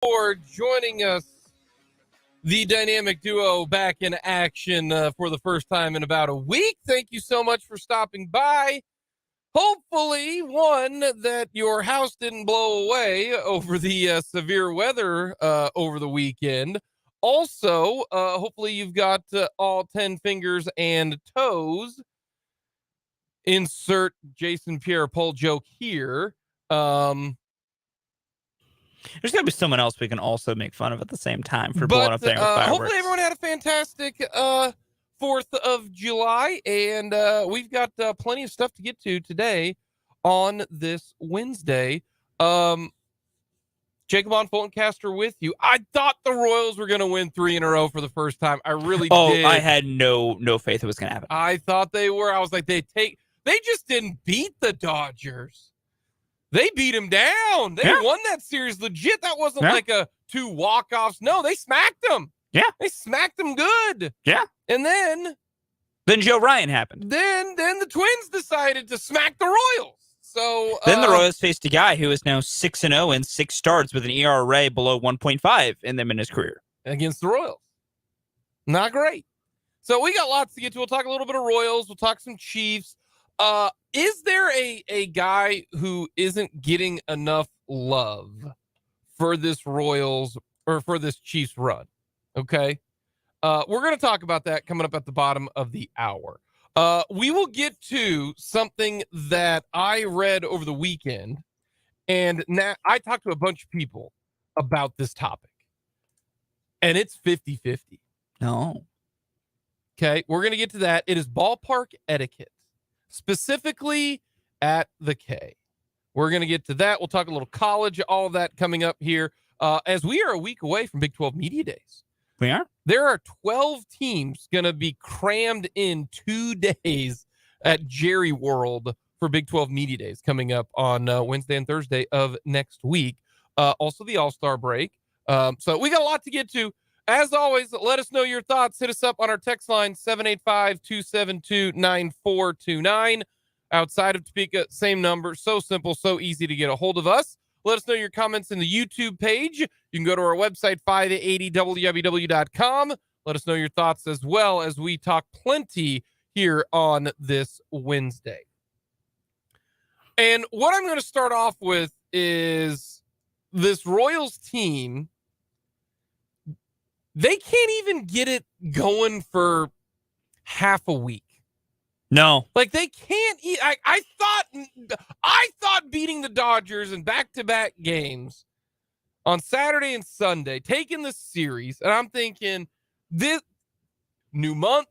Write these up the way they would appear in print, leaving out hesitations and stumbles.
For joining us, the dynamic duo back in action for the first time in about a week. Thank you so much for stopping by. Hopefully, one, that your house didn't blow away over the severe weather over the weekend. Also, hopefully you've got all 10 fingers and toes. Insert Jason Pierre-Paul joke here. There's got to be someone else we can also make fun of at the same time for blowing up there with fireworks. Hopefully everyone had a fantastic 4th of July, and we've got plenty of stuff to get to today on this Wednesday. Jacob on Fulton Caster with you. I thought the Royals were going to win 3 in a row for the first time. I really did. Oh, I had no faith it was going to happen. I thought they were. I was like, they just didn't beat the Dodgers. They beat him down. They won that series legit. That wasn't like a 2 walk-offs. No, they smacked them. Yeah. They smacked them good. Yeah. And then Joe Ryan happened. Then the Twins decided to smack the Royals. So then the Royals faced a guy who is now 6-0 in 6 starts with an ERA below 1.5 in them in his career. Against the Royals. Not great. So we got lots to get to. We'll talk a little bit of Royals. We'll talk some Chiefs. Is there a guy who isn't getting enough love for this Royals or for this Chiefs run? Okay. We're going to talk about that coming up at the bottom of the hour. We will get to something that I read over the weekend, and now I talked to a bunch of people about this topic, and it's 50-50. No. Okay. We're going to get to that. It is ballpark etiquette. Specifically at the K. We're going to get to that. We'll talk a little college, all of that coming up here as we are a week away from Big 12 Media Days. We are? There are 12 teams going to be crammed in 2 days at Jerry World for Big 12 Media Days coming up on Wednesday and Thursday of next week. Also the All-Star break. So we got a lot to get to. As always, let us know your thoughts. Hit us up on our text line, 785-272-9429. Outside of Topeka, same number. So simple, so easy to get a hold of us. Let us know your comments in the YouTube page. You can go to our website, 580www.com. Let us know your thoughts as well as we talk plenty here on this Wednesday. And what I'm going to start off with is this Royals team. They can't even get it going for half a week. No. Like they can't eat. I thought beating the Dodgers in back-to-back games on Saturday and Sunday, taking the series, and I'm thinking this new month,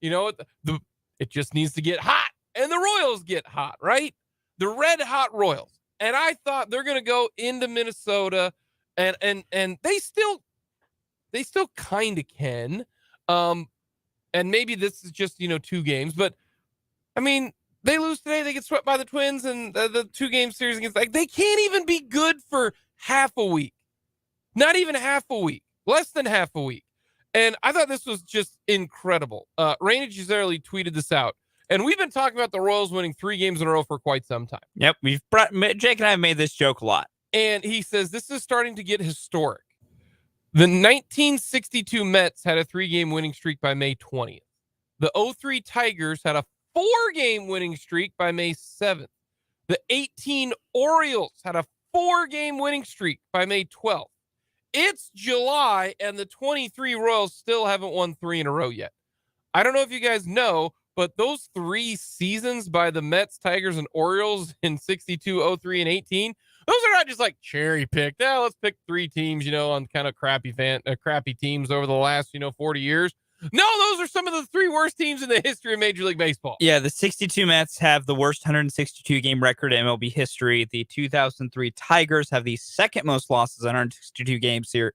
it just needs to get hot, and the Royals get hot, right? The red hot Royals. And I thought they're going to go into Minnesota and they still kind of can. And maybe this is just, 2 games. But, I mean, they lose today. They get swept by the Twins and the 2-game series against, they can't even be good for half a week. Not even half a week. Less than half a week. And I thought this was just incredible. Rainy Gisarelli tweeted this out. And we've been talking about the Royals winning 3 games in a row for quite some time. Yep. Jake and I have made this joke a lot. And he says this is starting to get historic. The 1962 Mets had a 3-game winning streak by May 20th. The 03 Tigers had a 4-game winning streak by May 7th. The 18 Orioles had a 4-game winning streak by May 12th. It's July, and the 23 Royals still haven't won 3 in a row yet. I don't know if you guys know, but those 3 seasons by the Mets, Tigers, and Orioles in 62, 03, and 18, those are not just like cherry picked. Yeah, let's pick 3 teams, on kind of crappy teams over the last, 40 years. No, those are some of the 3 worst teams in the history of Major League Baseball. Yeah, the 62 Mets have the worst 162-game record in MLB history. The 2003 Tigers have the second most losses in 162-game season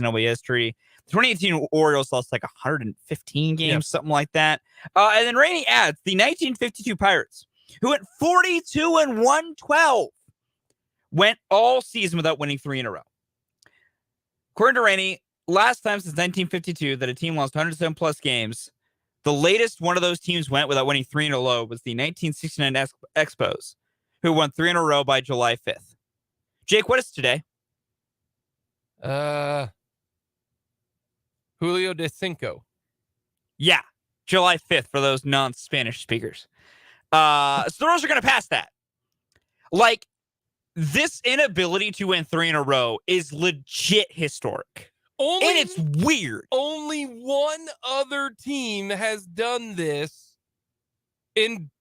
in MLB history. The 2018 Orioles lost like 115 games, something like that. And then Rainey adds the 1952 Pirates, who went 42-112, went all season without winning 3 in a row. According to Rainey, last time since 1952 that a team lost 107-plus games, the latest one of those teams went without winning 3 in a row was the 1969 Expos, who won 3 in a row by July 5th. Jake, what is today? Julio de Cinco. Yeah, July 5th for those non-Spanish speakers. So the Royals are going to pass that. Like, this inability to win 3 in a row is legit historic. And it's weird. Only one other team has done this in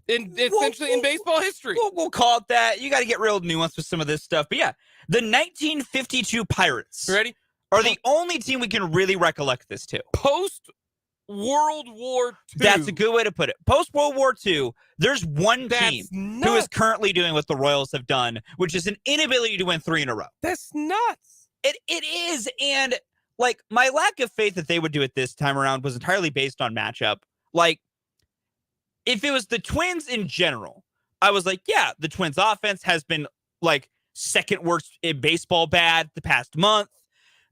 essentially in baseball history. We'll call it that. You got to get real nuanced with some of this stuff. But yeah, the 1952 Pirates Ready? are the only team we can really recollect this to. Post-World War II. That's a good way to put it. Post-World War II, there's one team who is currently doing what the Royals have done, which is an inability to win 3 in a row. That's nuts. It is. And, like, my lack of faith that they would do it this time around was entirely based on matchup. Like, if it was the Twins in general, I was like, yeah, the Twins offense has been, like, second worst in baseball bad the past month.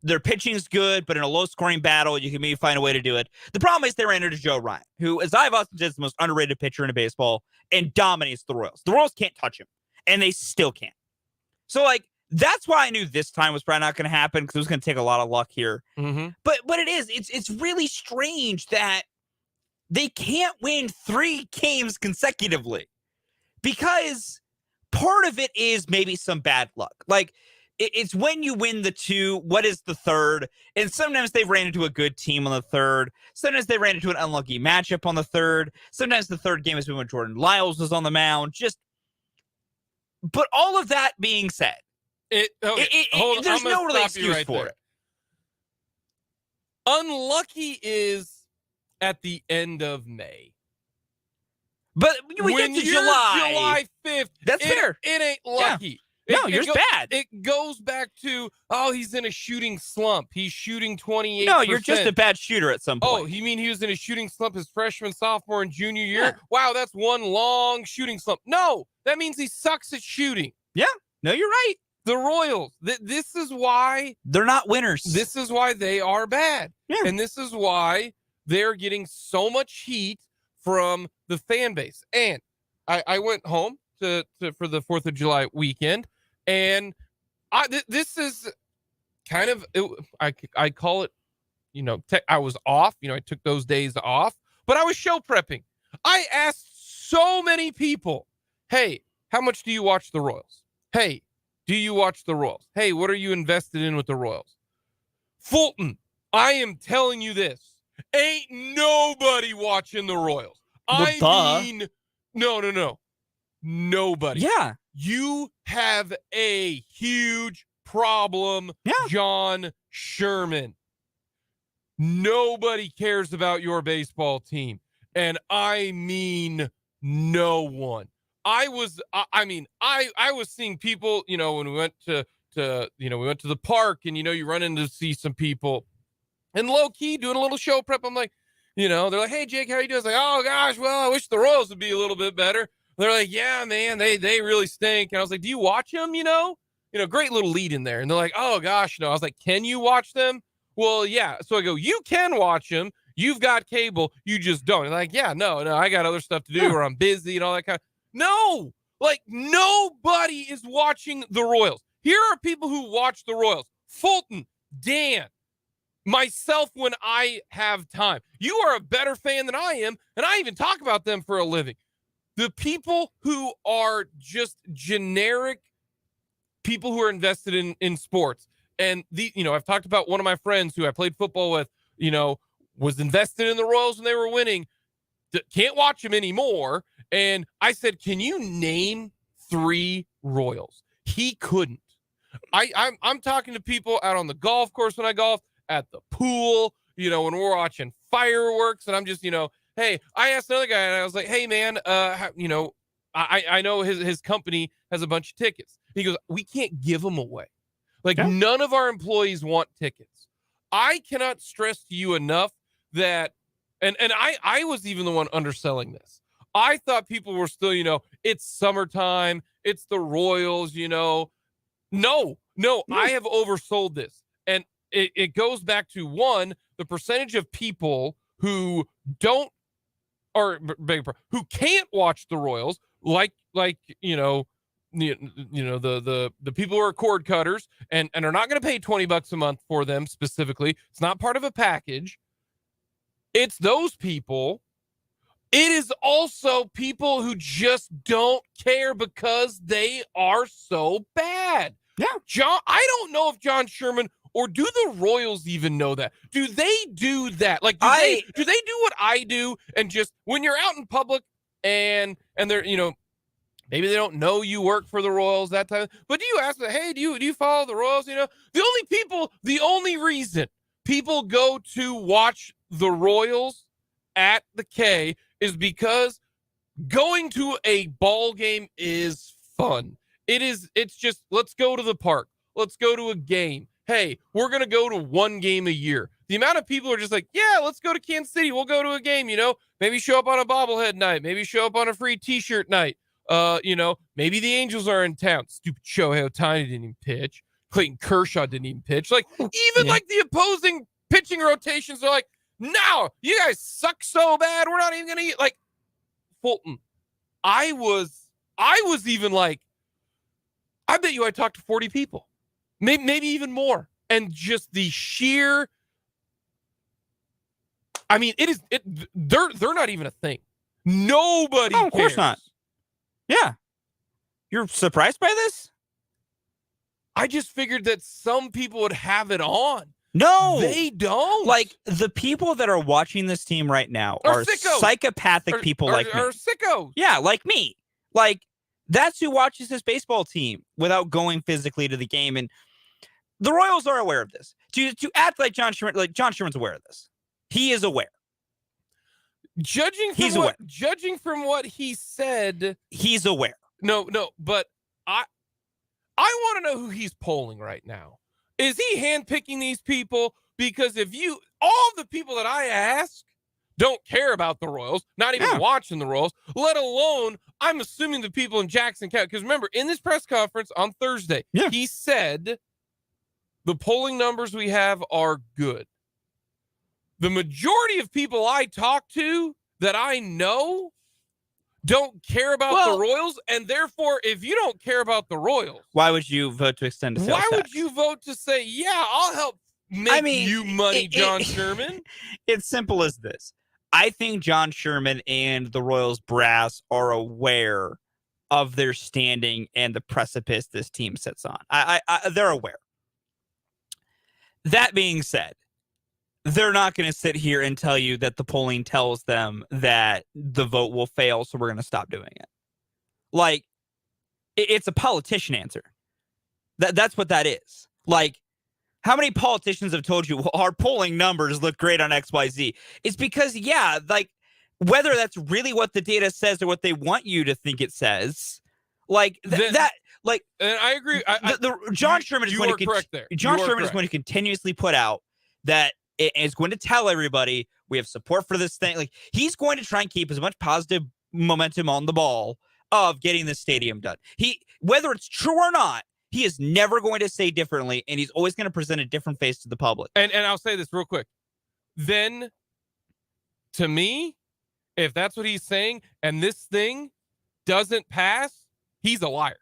Their pitching's good, but in a low-scoring battle, you can maybe find a way to do it. The problem is they ran into Joe Ryan, who, as I've often said, is the most underrated pitcher in baseball and dominates the Royals. The Royals can't touch him, and they still can't. So, like, that's why I knew this time was probably not going to happen, because it was going to take a lot of luck here. Mm-hmm. But it's really strange that they can't win 3 games consecutively, because part of it is maybe some bad luck. Like, it's when you win the 2, what is the third? And sometimes they ran into a good team on the third. Sometimes they ran into an unlucky matchup on the third. Sometimes the third game has been when Jordan Lyles was on the mound. But all of that being said, there's no really excuse for it. Unlucky is at the end of May. But we when get to you're July 5th, that's fair. It ain't lucky. Yeah. No, yours bad. It goes back to, he's in a shooting slump. He's shooting 28%. No, you're just a bad shooter at some point. Oh, you mean he was in a shooting slump his freshman, sophomore, and junior year? Yeah. Wow, that's one long shooting slump. No, that means he sucks at shooting. Yeah, no, you're right. The Royals, this is why... They're not winners. This is why they are bad. Yeah. And this is why they're getting so much heat from the fan base. And I went home for the 4th of July weekend, and this is kind of, I call it, I was off. I took those days off, but I was show prepping. I asked so many people, hey, how much do you watch the Royals? Hey, do you watch the Royals? Hey, what are you invested in with the Royals? Fulton, I am telling you this. Ain't nobody watching the Royals. No. Nobody. Yeah. You have a huge problem, John Sherman. Nobody cares about your baseball team. And I mean no one. I was seeing people, when we went to the park, and, you run in to see some people, and low key doing a little show prep. I'm like, they're like, hey, Jake, how you doing? I was like, oh gosh, well, I wish the Royals would be a little bit better. They're like, yeah, man, they really stink. And I was like, do you watch them? Great little lead in there. And they're like, oh gosh, no. I was like, can you watch them? Well, yeah. So I go, you can watch them. You've got cable. You just don't. And like, yeah, no, I got other stuff to do, or I'm busy and all that kind of. No, like nobody is watching the Royals. Here are people who watch the Royals. Fulton, Dan, myself when I have time. You are a better fan than I am, and I even talk about them for a living. The people who are just generic people who are invested in sports. And I've talked about one of my friends who I played football with, was invested in the Royals when they were winning. Can't watch them anymore. And I said, can you name 3 Royals? He couldn't. I'm talking to people out on the golf course when I golf, at the pool, when we're watching fireworks, and I'm just, hey, I asked another guy, and I was like, hey man, I know his company has a bunch of tickets. He goes, we can't give them away. Like, none of our employees want tickets. I cannot stress to you enough that, and I was even the one underselling this. I thought people were still, it's summertime, it's the Royals, No, I have oversold this. And it goes back to, one, the percentage of people who who can't watch the Royals, like the people who are cord cutters and are not going to pay $20 a month for them specifically. It's not part of a package. It's those people. It is also people who just don't care because they are so bad. Yeah. I don't know if John Sherman or do the Royals even know that? Do they do that? Like, do they do what I do and just when you're out in public and they're, maybe they don't know you work for the Royals that time, but do you ask them, hey, do you follow the Royals? The only reason people go to watch the Royals at the K is because going to a ball game is fun. It's just, let's go to the park. Let's go to a game. Hey, we're going to go to one game a year. The amount of people are just like, yeah, let's go to Kansas City. We'll go to a game, maybe show up on a bobblehead night, maybe show up on a free t-shirt night. Maybe the Angels are in town. Stupid Shohei Ohtani didn't even pitch. Clayton Kershaw didn't even pitch. Like, even like the opposing pitching rotations are like, no, you guys suck so bad. We're not even going to eat. Like, Fulton, I was even like, I bet you I talked to 40 people, maybe even more. And just the sheer, I mean, they're not even a thing. Nobody cares. Of course not. Yeah. You're surprised by this? I just figured that some people would have it on. No, they don't. Like, the people that are watching this team right now are psychopathic people like me. Are sickos. Yeah, like me. Like, that's who watches this baseball team without going physically to the game. And the Royals are aware of this. To act like John Sherman's aware of this. He is aware. Judging from what he said, he's aware. No, but I want to know who he's polling right now. Is he handpicking these people? Because all the people that I ask don't care about the Royals, not even watching the Royals, let alone, I'm assuming the people in Jackson County. Because remember, in this press conference on Thursday, he said the polling numbers we have are good. The majority of people I talk to that I know don't care about the Royals, and therefore, if you don't care about the Royals, why would you vote to extend a sales tax? Why would you vote to say, yeah, I'll help make you money, John Sherman? It's simple as this. I think John Sherman and the Royals brass are aware of their standing and the precipice this team sits on. They're aware. That being said, they're not going to sit here and tell you that the polling tells them that the vote will fail, so we're going to stop doing it. Like, it's a politician answer. That's what that is. Like, how many politicians have told you, well, our polling numbers look great on XYZ? It's because, like, whether that's really what the data says or what they want you to think it says, like, and I agree. John Sherman is going to continuously put out that it is going to tell everybody we have support for this thing. Like, he's going to try and keep as much positive momentum on the ball of getting this stadium done. Whether it's true or not, he is never going to say differently, and he's always going to present a different face to the public. And I'll say this real quick. Then, to me, if that's what he's saying, and this thing doesn't pass, he's a liar.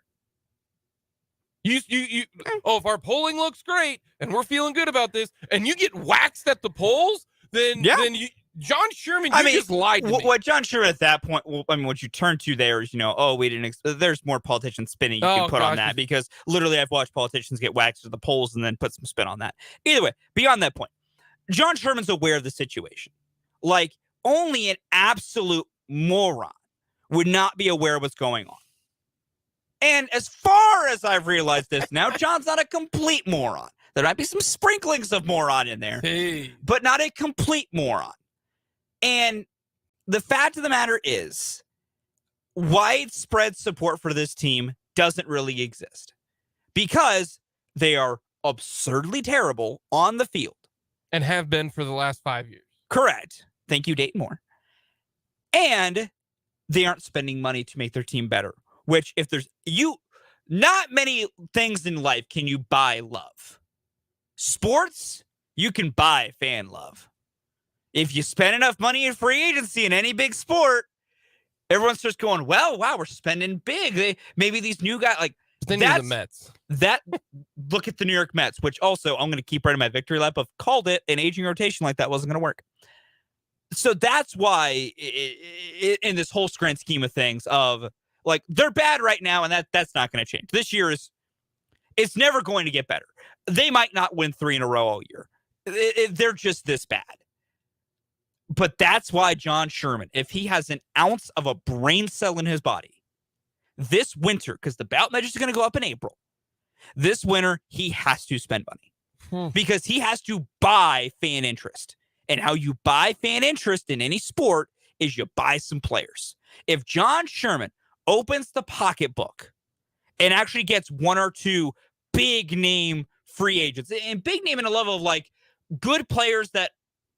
If our polling looks great and we're feeling good about this, and you get waxed at the polls, then John Sherman, just lied to me. What John Sherman at that point, what you turn to there is, we didn't. There's more politician spinning you can put on that, because literally I've watched politicians get waxed at the polls and then put some spin on that. Either way, beyond that point, John Sherman's aware of the situation. Like, only an absolute moron would not be aware of what's going on. And as far as I've realized this now, John's not a complete moron. There might be some sprinklings of moron in there, but not a complete moron. And the fact of the matter is, widespread support for this team doesn't really exist because they are absurdly terrible on the field. And have been for the last 5 years. Correct. Thank you, Dayton Moore. And they aren't spending money to make their team better. Which, if there's not many things in life can you buy love. Sports, you can buy fan love. If you spend enough money in free agency in any big sport, everyone starts going, well, wow, we're spending big. Maybe these new guys, like, Then you're the Mets. Look at the New York Mets, which also I'm going to keep right in my victory lap of called it an aging rotation like that wasn't going to work. So that's why in this whole grand scheme of things of like, they're bad right now. And that's not going to change. This year it's never going to get better. They might not win 3 in a row all year. They're just this bad. But that's why John Sherman, if he has an ounce of a brain cell in his body this winter, because the ballot measures are going to go up in April, this winter, he has to spend money because he has to buy fan interest. And how you buy fan interest in any sport is you buy some players. If John Sherman opens the pocketbook and actually gets 1 or 2 big name free agents, and big name in a level of like good players that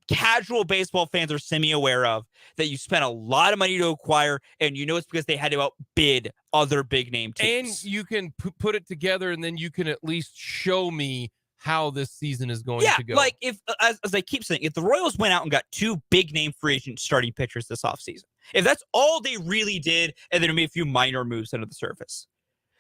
casual baseball fans are semi-aware of, that you spent a lot of money to acquire, and you know it's because they had to outbid other big name teams. And you can put it together, and then you can at least show me how this season is going to go. Like if, as I keep saying, if the Royals went out and got 2 big name free agent starting pitchers this offseason, if that's all they really did, and then made a few minor moves under the surface,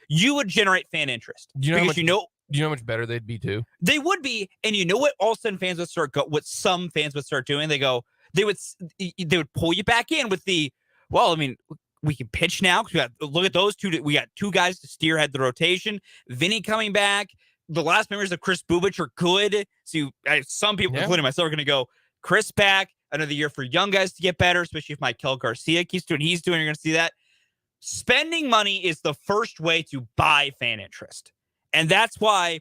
you would generate fan interest. Do you know how much better they'd be too? They would be, and you know what? All of a sudden, fans would what some fans would start doing. They would pull you back in with the, well, I mean, we can pitch now because look at those 2. We got 2 guys to steerhead the rotation. Vinny coming back. The last members of Chris Bubich are good. So some people, including myself, are going to go Chris back. Another year for young guys to get better, especially if Maikel Garcia keeps doing what he's doing. You're going to see that. Spending money is the first way to buy fan interest. And that's why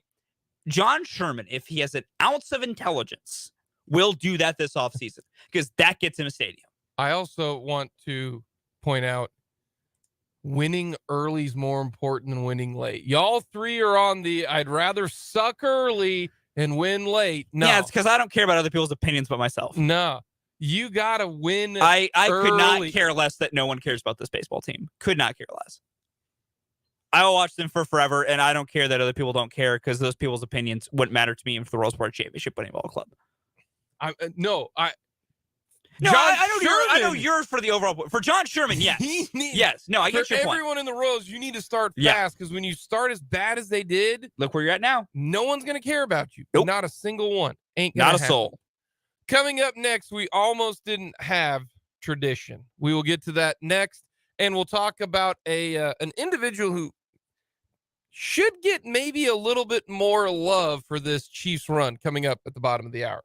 John Sherman, if he has an ounce of intelligence, will do that this offseason because that gets him a stadium. I also want to point out winning early is more important than winning late. Y'all 3 are on the I'd rather suck early and win late. No. Yeah, it's because I don't care about other people's opinions but myself. No. You got to win I could not care less that no one cares about this baseball team. Could not care less. I will watch them for forever, and I don't care that other people don't care because those people's opinions wouldn't matter to me if the World Sport Championship winning ball club. I know you're for the overall. For John Sherman, yes. I get your point. For everyone in the Royals, you need to start fast because when you start as bad as they did, look where you're at now. No one's going to care about you. Nope. Not a single one. Ain't gonna not a happen. soul. Coming up next, we almost didn't have tradition. We will get to that next, and we'll talk about an individual who should get maybe a little bit more love for this Chiefs run coming up at the bottom of the hour.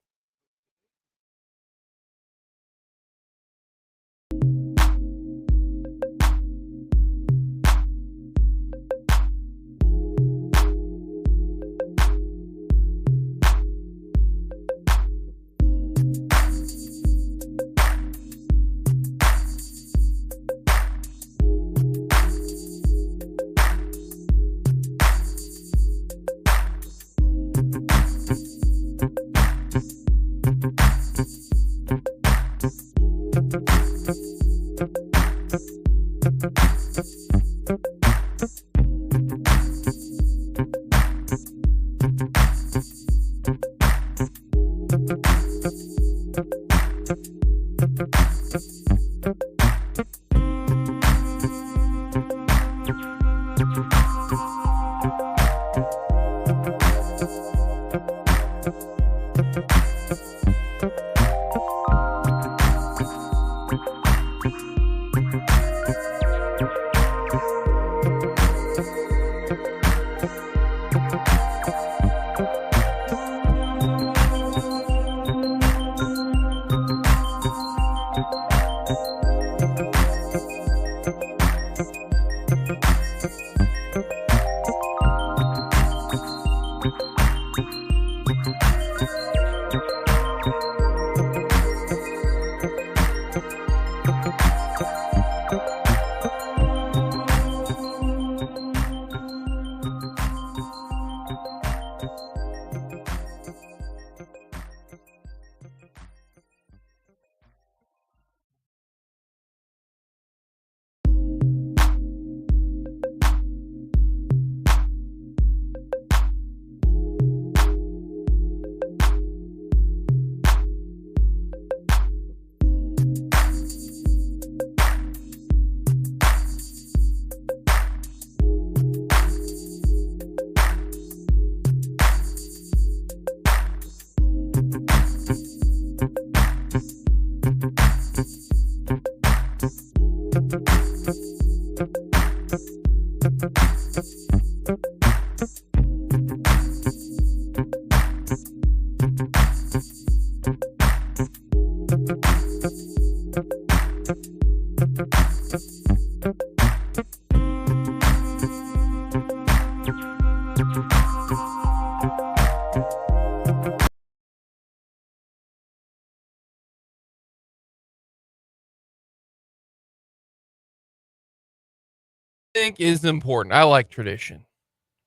think is important. I like tradition.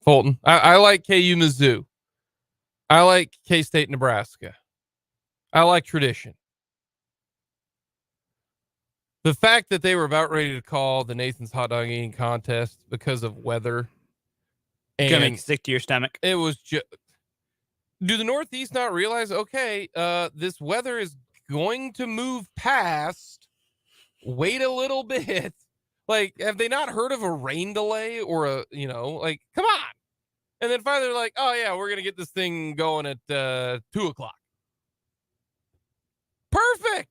Fulton. I like KU Mizzou. I like K-State Nebraska. I like tradition. The fact that they were about ready to call the Nathan's hot dog eating contest because of weather. It's gonna make it stick to your stomach. It was just. Do the Northeast not realize, okay, this weather is going to move past. Wait a little bit. Like, have they not heard of a rain delay or come on. And then finally they're like, oh yeah, we're going to get this thing going at 2:00. Perfect.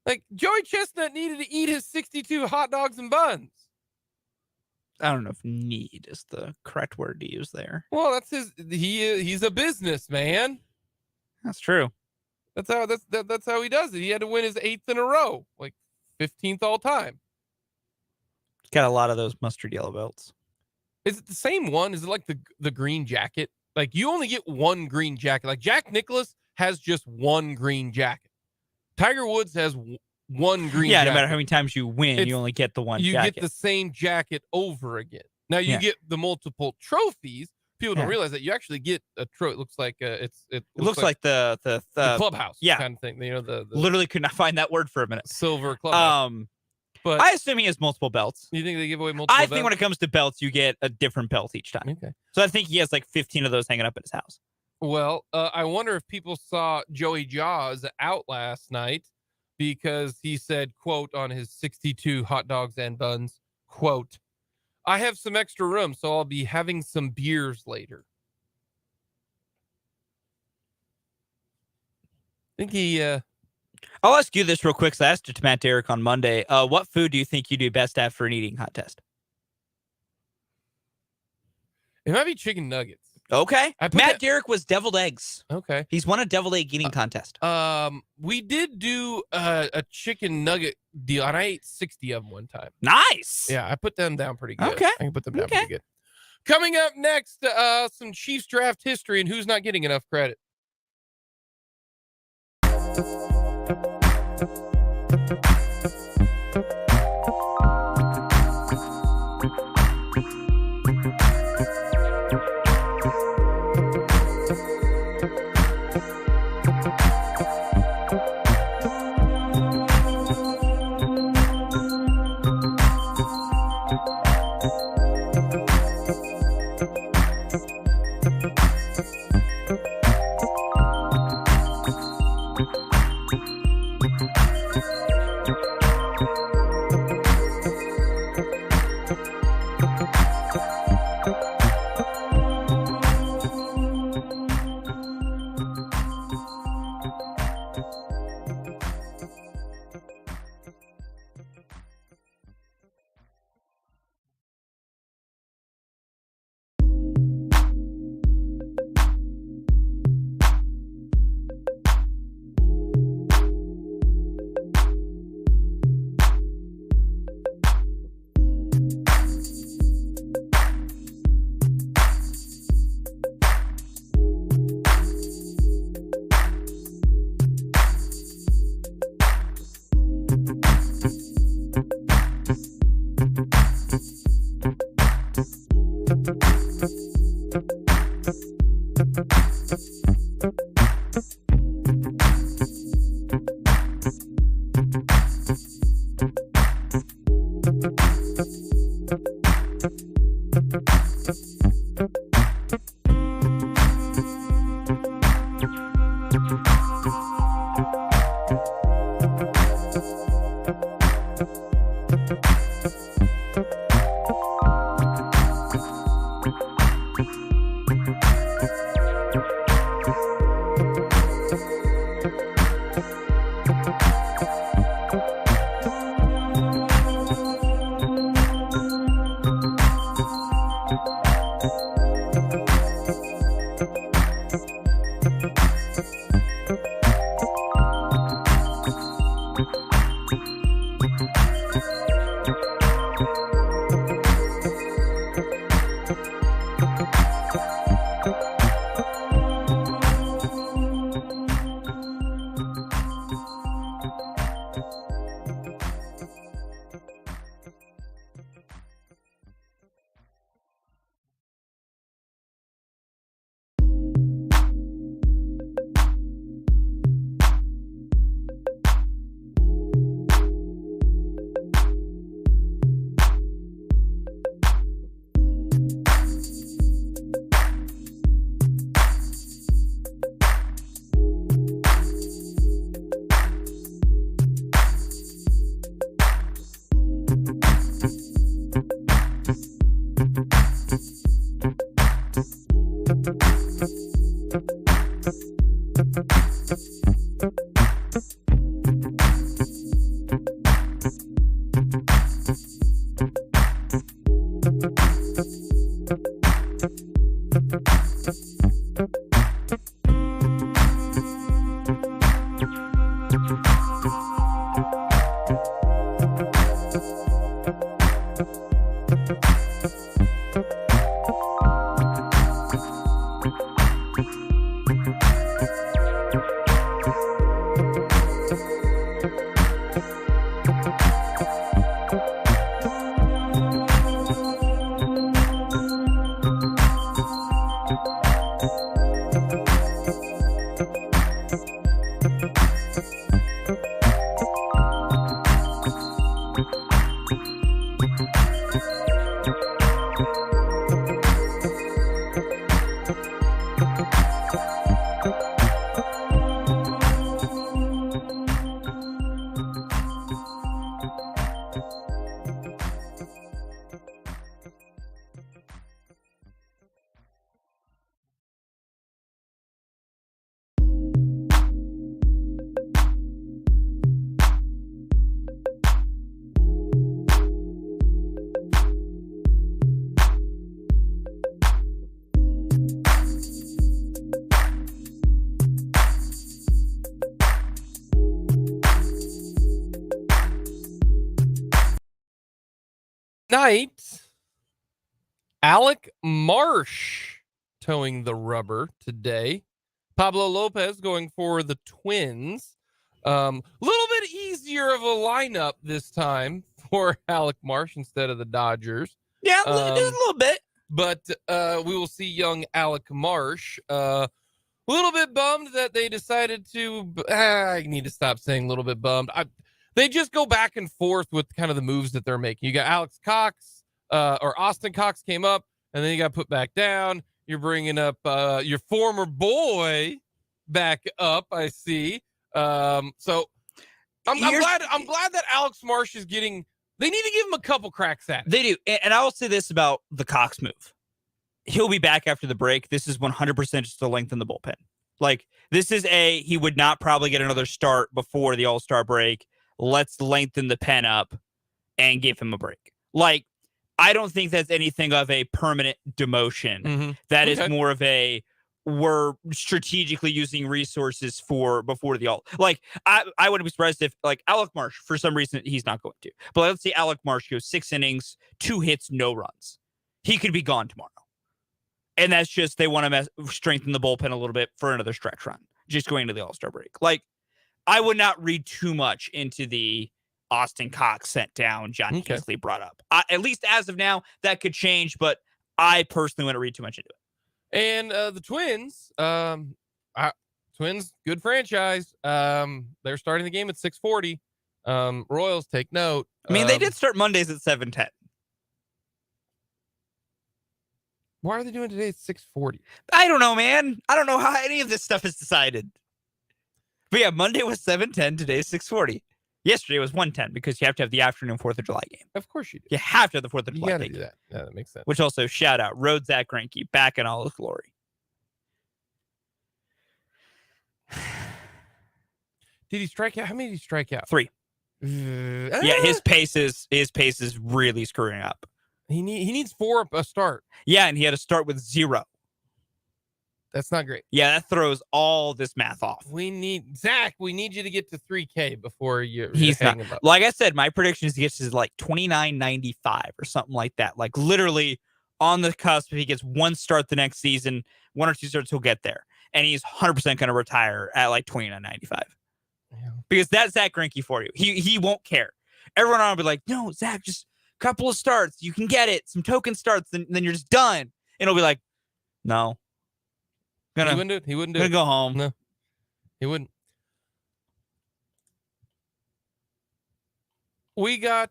Like, Joey Chestnut needed to eat his 62 hot dogs and buns. I don't know if need is the correct word to use there. Well, that's he's a businessman. That's true. That's how he does it. He had to win his 8th in a row, like 15th all time. Got a lot of those mustard yellow belts. Is it the same one? Is it like the green jacket? Like, you only get one green jacket. Like, Jack Nicklaus has just one green jacket. Tiger Woods has one green jacket. No matter how many times you win, you only get the one jacket. You get the same jacket over again. Now, you get the multiple trophies. People don't realize that you actually get a trophy. It looks like it looks like the clubhouse kind of thing. The literally could not find that word for a minute. Silver clubhouse. But I assume he has multiple belts. You think they give away multiple belts? I think when it comes to belts, you get a different belt each time. Okay. So I think he has like 15 of those hanging up at his house. Well, I wonder if people saw Joey Jaws out last night because he said, quote, on his 62 hot dogs and buns, quote, I have some extra room, so I'll be having some beers later. I think he... I'll ask you this real quick. So I asked it to Matt Derrick on Monday. What food do you think you do best at for an eating contest? It might be chicken nuggets. Okay. Matt Derrick was deviled eggs. Okay. He's won a deviled egg eating contest. We did do a chicken nugget deal, and I ate 60 of them one time. Nice. Yeah, I put them down pretty good. Okay. I can put them down pretty good. Coming up next, some Chiefs draft history and who's not getting enough credit. Night, Alec Marsh towing the rubber today. Pablo Lopez going for the Twins. Little bit easier of a lineup this time for Alec Marsh instead of the Dodgers. Yeah, just a little bit. But we will see young Alec Marsh. A little bit bummed that they decided to. I need to stop saying a little bit bummed. They just go back and forth with kind of the moves that they're making. You got Alex Cox, or Austin Cox came up, and then you got put back down. You're bringing up your former boy back up, I see. So I'm glad that Alex Marsh is getting. They need to give him a couple cracks at it. They do, and I will say this about the Cox move: he'll be back after the break. This is 100% just to lengthen the bullpen. Like this is he would not probably get another start before the All-Star break. Let's lengthen the pen up and give him a break. Like, I don't think that's anything of a permanent demotion. Mm-hmm. That is more of we're strategically using resources for before the all. Like, I wouldn't be surprised if, like, Alec Marsh, for some reason, he's not going to. But let's say Alec Marsh goes 6 innings, 2 hits, no runs. He could be gone tomorrow. And that's just, they want to strengthen the bullpen a little bit for another stretch run, just going to the All-Star break. Like, I would not read too much into the Austin Cox sent down, John Kingsley brought up. At least as of now, that could change, but I personally wouldn't read too much into it. And the Twins, Twins, good franchise. They're starting the game at 6:40. Royals, take note. I mean, they did start Mondays at 7:10. Why are they doing today at 6:40? I don't know, man. I don't know how any of this stuff is decided. But yeah, Monday was 7:10. Today is 6:40. Yesterday was 1:10 because you have to have the afternoon 4th of July game. Of course you do. You have to have the 4th of July game. You got to do that. Yeah, that makes sense. Which also, shout out, Road Zach Greinke, back in all his glory. Did he strike out? How many did he strike out? 3. Yeah, his pace is really screwing up. He needs 4 a start. Yeah, and he had to start with 0. That's not great. Yeah, that throws all this math off. We need you to get to 3K before he's hang not. him up. Like I said, my prediction is he gets to like 29.95 or something like that. Like literally on the cusp. If he gets 1 start the next season, 1 or 2 starts, he'll get there. And he's 100% going to retire at like 29.95. Yeah. Because that's Zach Greinke for you. He won't care. Everyone will be like, no, Zach, just a couple of starts. You can get it. Some token starts, then you're just done. And he'll be like, no. He wouldn't do it. He wouldn't do it. Gonna go home. No, he wouldn't. We got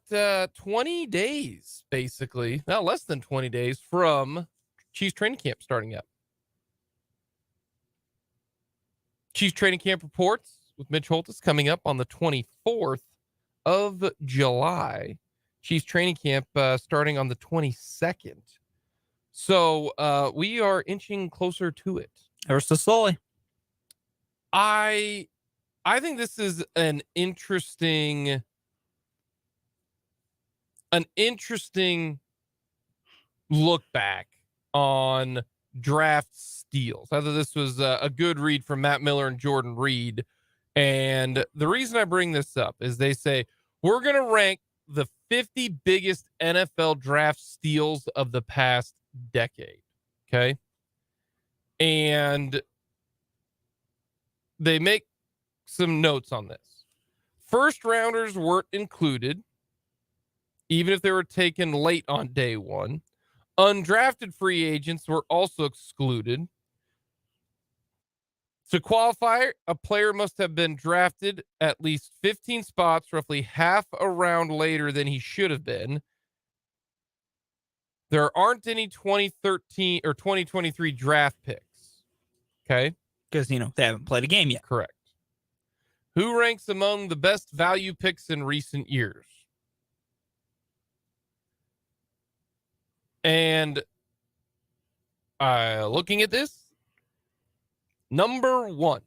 20 days, basically. Now less than 20 days from Chiefs training camp starting up. Chiefs training camp reports with Mitch Holtis coming up on the 24th of July. Chiefs training camp starting on the 22nd. So we are inching closer to it. Ever so slowly. I think this is an interesting look back on draft steals. I thought this was a good read from Matt Miller and Jordan Reed. And the reason I bring this up is they say, we're going to rank the 50 biggest NFL draft steals of the past decade. Okay. And they make some notes on this. First rounders weren't included, even if they were taken late on day one. Undrafted free agents were also excluded. To qualify, a player must have been drafted at least 15 spots, roughly half a round later than he should have been. There aren't any 2013 or 2023 draft picks. Okay. Because, they haven't played a game yet. Correct. Who ranks among the best value picks in recent years? And looking at this, number one.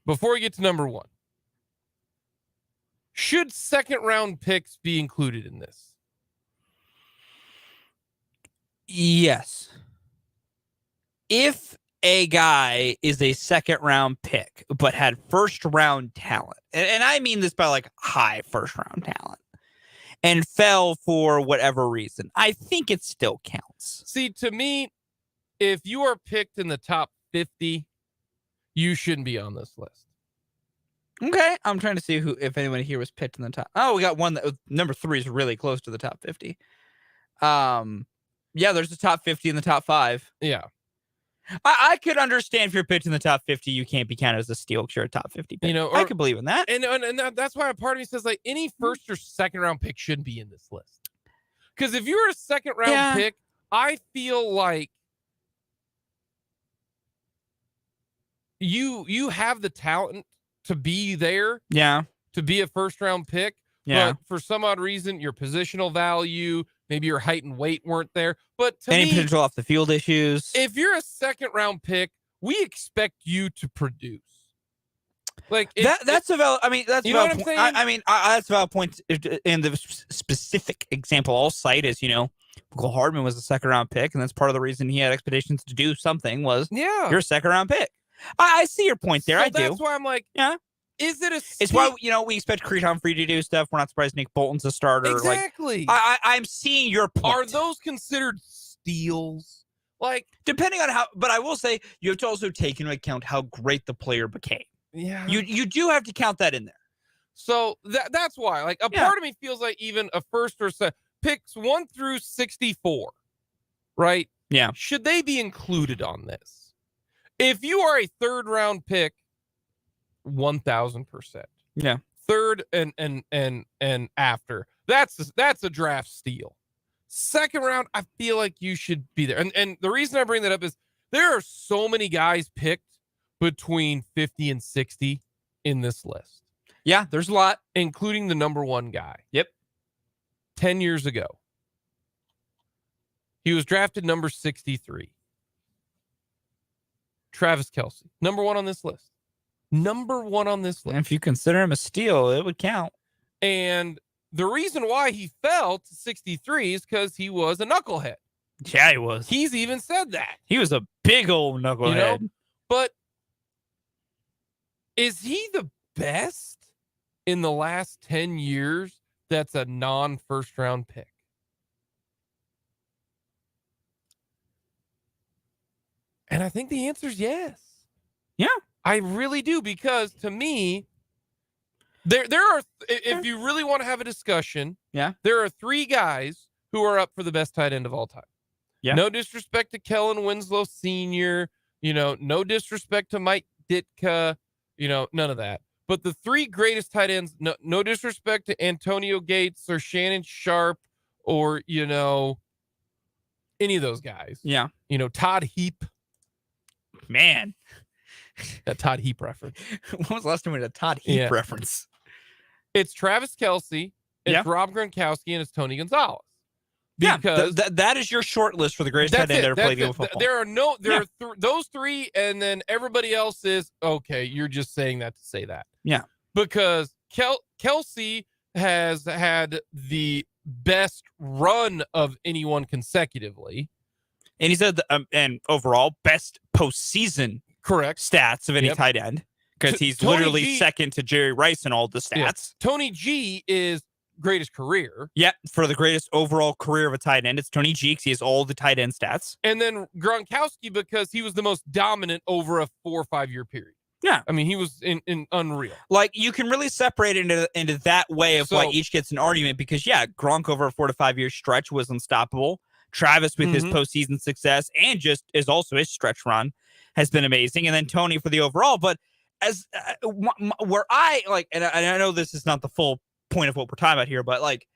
Before we get to number one, should second round picks be included in this? Yes. If a guy is a second round pick, but had first round talent, and I mean this by like high first round talent, and fell for whatever reason, I think it still counts. See, to me, if you are picked in the top 50, you shouldn't be on this list. Okay, I'm trying to see if anyone here was picked in the top. Oh, we got one that was, number 3 is really close to the top 50. Yeah, there's the top 50 and the top 5. Yeah. I could understand if you're picked in the top 50, you can't be counted as a steal because you're a top 50 pick. I could believe in that. And that's why a part of me says, like, any first or second round pick shouldn't be in this list. Because if you're a second round pick, I feel like you have the talent to be there. Yeah. To be a first round pick. Yeah. But for some odd reason, your positional value, maybe your height and weight weren't there. But to any me, potential off the field issues. If you're a second round pick, we expect you to produce. Like that's a valid. I mean, that's you know what I'm point. saying? I mean, that's a valid point. And the specific example I'll cite is, Michael Hardman was a second round pick, and that's part of the reason he had expectations to do something was you're a second round pick. I see your point there. So I do. That's why I'm like, is it a? It's why we expect Creed Humphrey to do stuff. We're not surprised Nick Bolton's a starter. Exactly. Like, I'm seeing your point. Are those considered steals? Like, depending on how, but I will say you have to also take into account how great the player became. Yeah. You do have to count that in there. So that's why, like, a part of me feels like even a first or second picks 1 through 64, right? Yeah. Should they be included on this? If you are a third round pick, 1,000%. Yeah. Third and after, that's a draft steal. Second round, I feel like you should be there. And the reason I bring that up is there are so many guys picked between 50 and 60 in this list. Yeah, there's a lot, including the number one guy. Yep. 10 years ago, he was drafted number 63. Travis Kelce, number 1 on this list. Number 1 on this list. And if you consider him a steal, it would count. And the reason why he fell to 63 is because he was a knucklehead. Yeah, he was. He's even said that. He was a big old knucklehead. But is he the best in the last 10 years that's a non-first round pick? And I think the answer is yes. Yeah. I really do, because to me, there are, if you really want to have a discussion, there are 3 guys who are up for the best tight end of all time. Yeah. No disrespect to Kellen Winslow Sr., no disrespect to Mike Ditka, none of that. But the 3 greatest tight ends, no disrespect to Antonio Gates or Shannon Sharp or, any of those guys. Yeah. Todd Heap. Man. That Todd Heap reference. When was the last time we had a Todd Heap reference? It's Travis Kelce, it's Rob Gronkowski, and it's Tony Gonzalez. Because that is your short list for the greatest tight end ever played in football. There are those 3, and then everybody else is okay. You're just saying that to say that. Yeah. Because Kelce has had the best run of anyone consecutively. And he's had and overall best postseason Correct. stats of any tight end, because he's literally second to Jerry Rice in all the stats. Yeah. Tony G is greatest career. Yeah, for the greatest overall career of a tight end, it's Tony G, because he has all the tight end stats. And then Gronkowski, because he was the most dominant over a 4 or 5 year period. Yeah. I mean, he was in unreal. Like, you can really separate it into that way of why each gets an argument, because, Gronk over a 4 to 5 year stretch was unstoppable. Travis with his postseason success and just is also his stretch run has been amazing. And then Tony for the overall. But as where I like, and I know this is not the full point of what we're talking about here, but like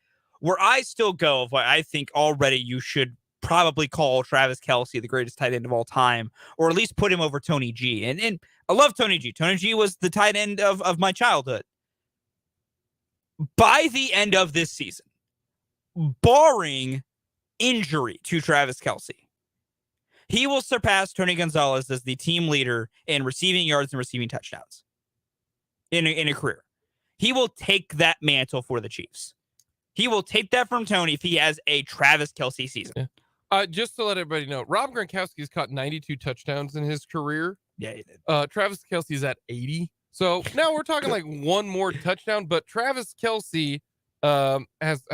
where I still go of what I think already you should probably call Travis Kelce the greatest tight end of all time, or at least put him over Tony G. And I love Tony G. Tony G was the tight end of my childhood. By the end of this season, barring injury to Travis Kelce, he will surpass Tony Gonzalez as the team leader in receiving yards and receiving touchdowns in a career. He will take that mantle for the Chiefs. He will take that from Tony if he has a Travis Kelce season. Yeah. Just to let everybody know, Rob Gronkowski has caught 92 touchdowns in his career. Yeah, he did. Travis Kelce is at 80. So now we're talking like one more touchdown, but Travis Kelce have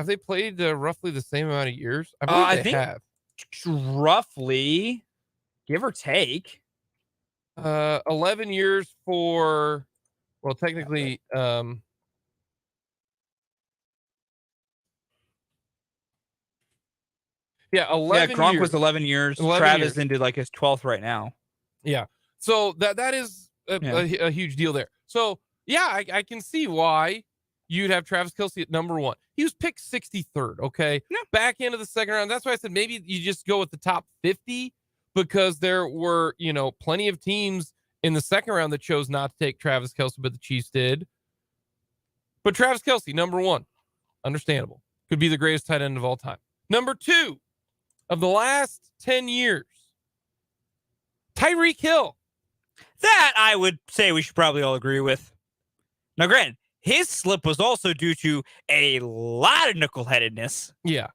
they played roughly the same amount of years? I think have. Roughly, give or take. 11 years for, well, technically, yeah, 11 Gronk years. was 11 years. 11 Travis years. into like his 12th right now. Yeah. So that is a huge deal there. So, yeah, I can see why you'd have Travis Kelce at number 1. He was picked 63rd, okay? Yeah. Back into the second round. That's why I said maybe you just go with the top 50, because there were, plenty of teams in the second round that chose not to take Travis Kelce, but the Chiefs did. But Travis Kelce, number 1, understandable. Could be the greatest tight end of all time. Number 2, of the last 10 years, Tyreek Hill. That I would say we should probably all agree with. Now, granted, his slip was also due to a lot of knuckleheadedness. Yeah.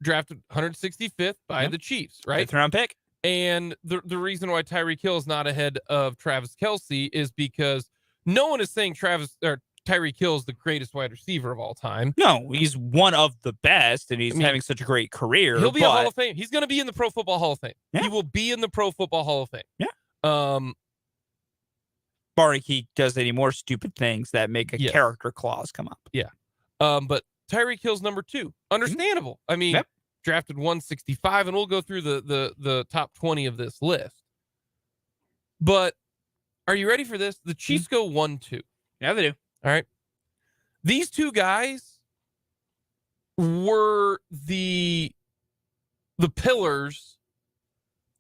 Drafted 165th by the Chiefs, right? 5th round pick. And the reason why Tyreek Hill is not ahead of Travis Kelce is because no one is saying Tyreek Hill is the greatest wide receiver of all time. No, he's one of the best, and he's having such a great career. He'll be a Hall of Fame. He's going to be in the Pro Football Hall of Fame. Yeah. He will be in the Pro Football Hall of Fame. Yeah. Barring he does any more stupid things that make a character clause come up. Yeah. But Tyreek Hill's number 2. Understandable. I mean, drafted 165, and we'll go through the top 20 of this list. But are you ready for this? The Chiefs go 1-2. Yeah, they do. All right. These two guys were the pillars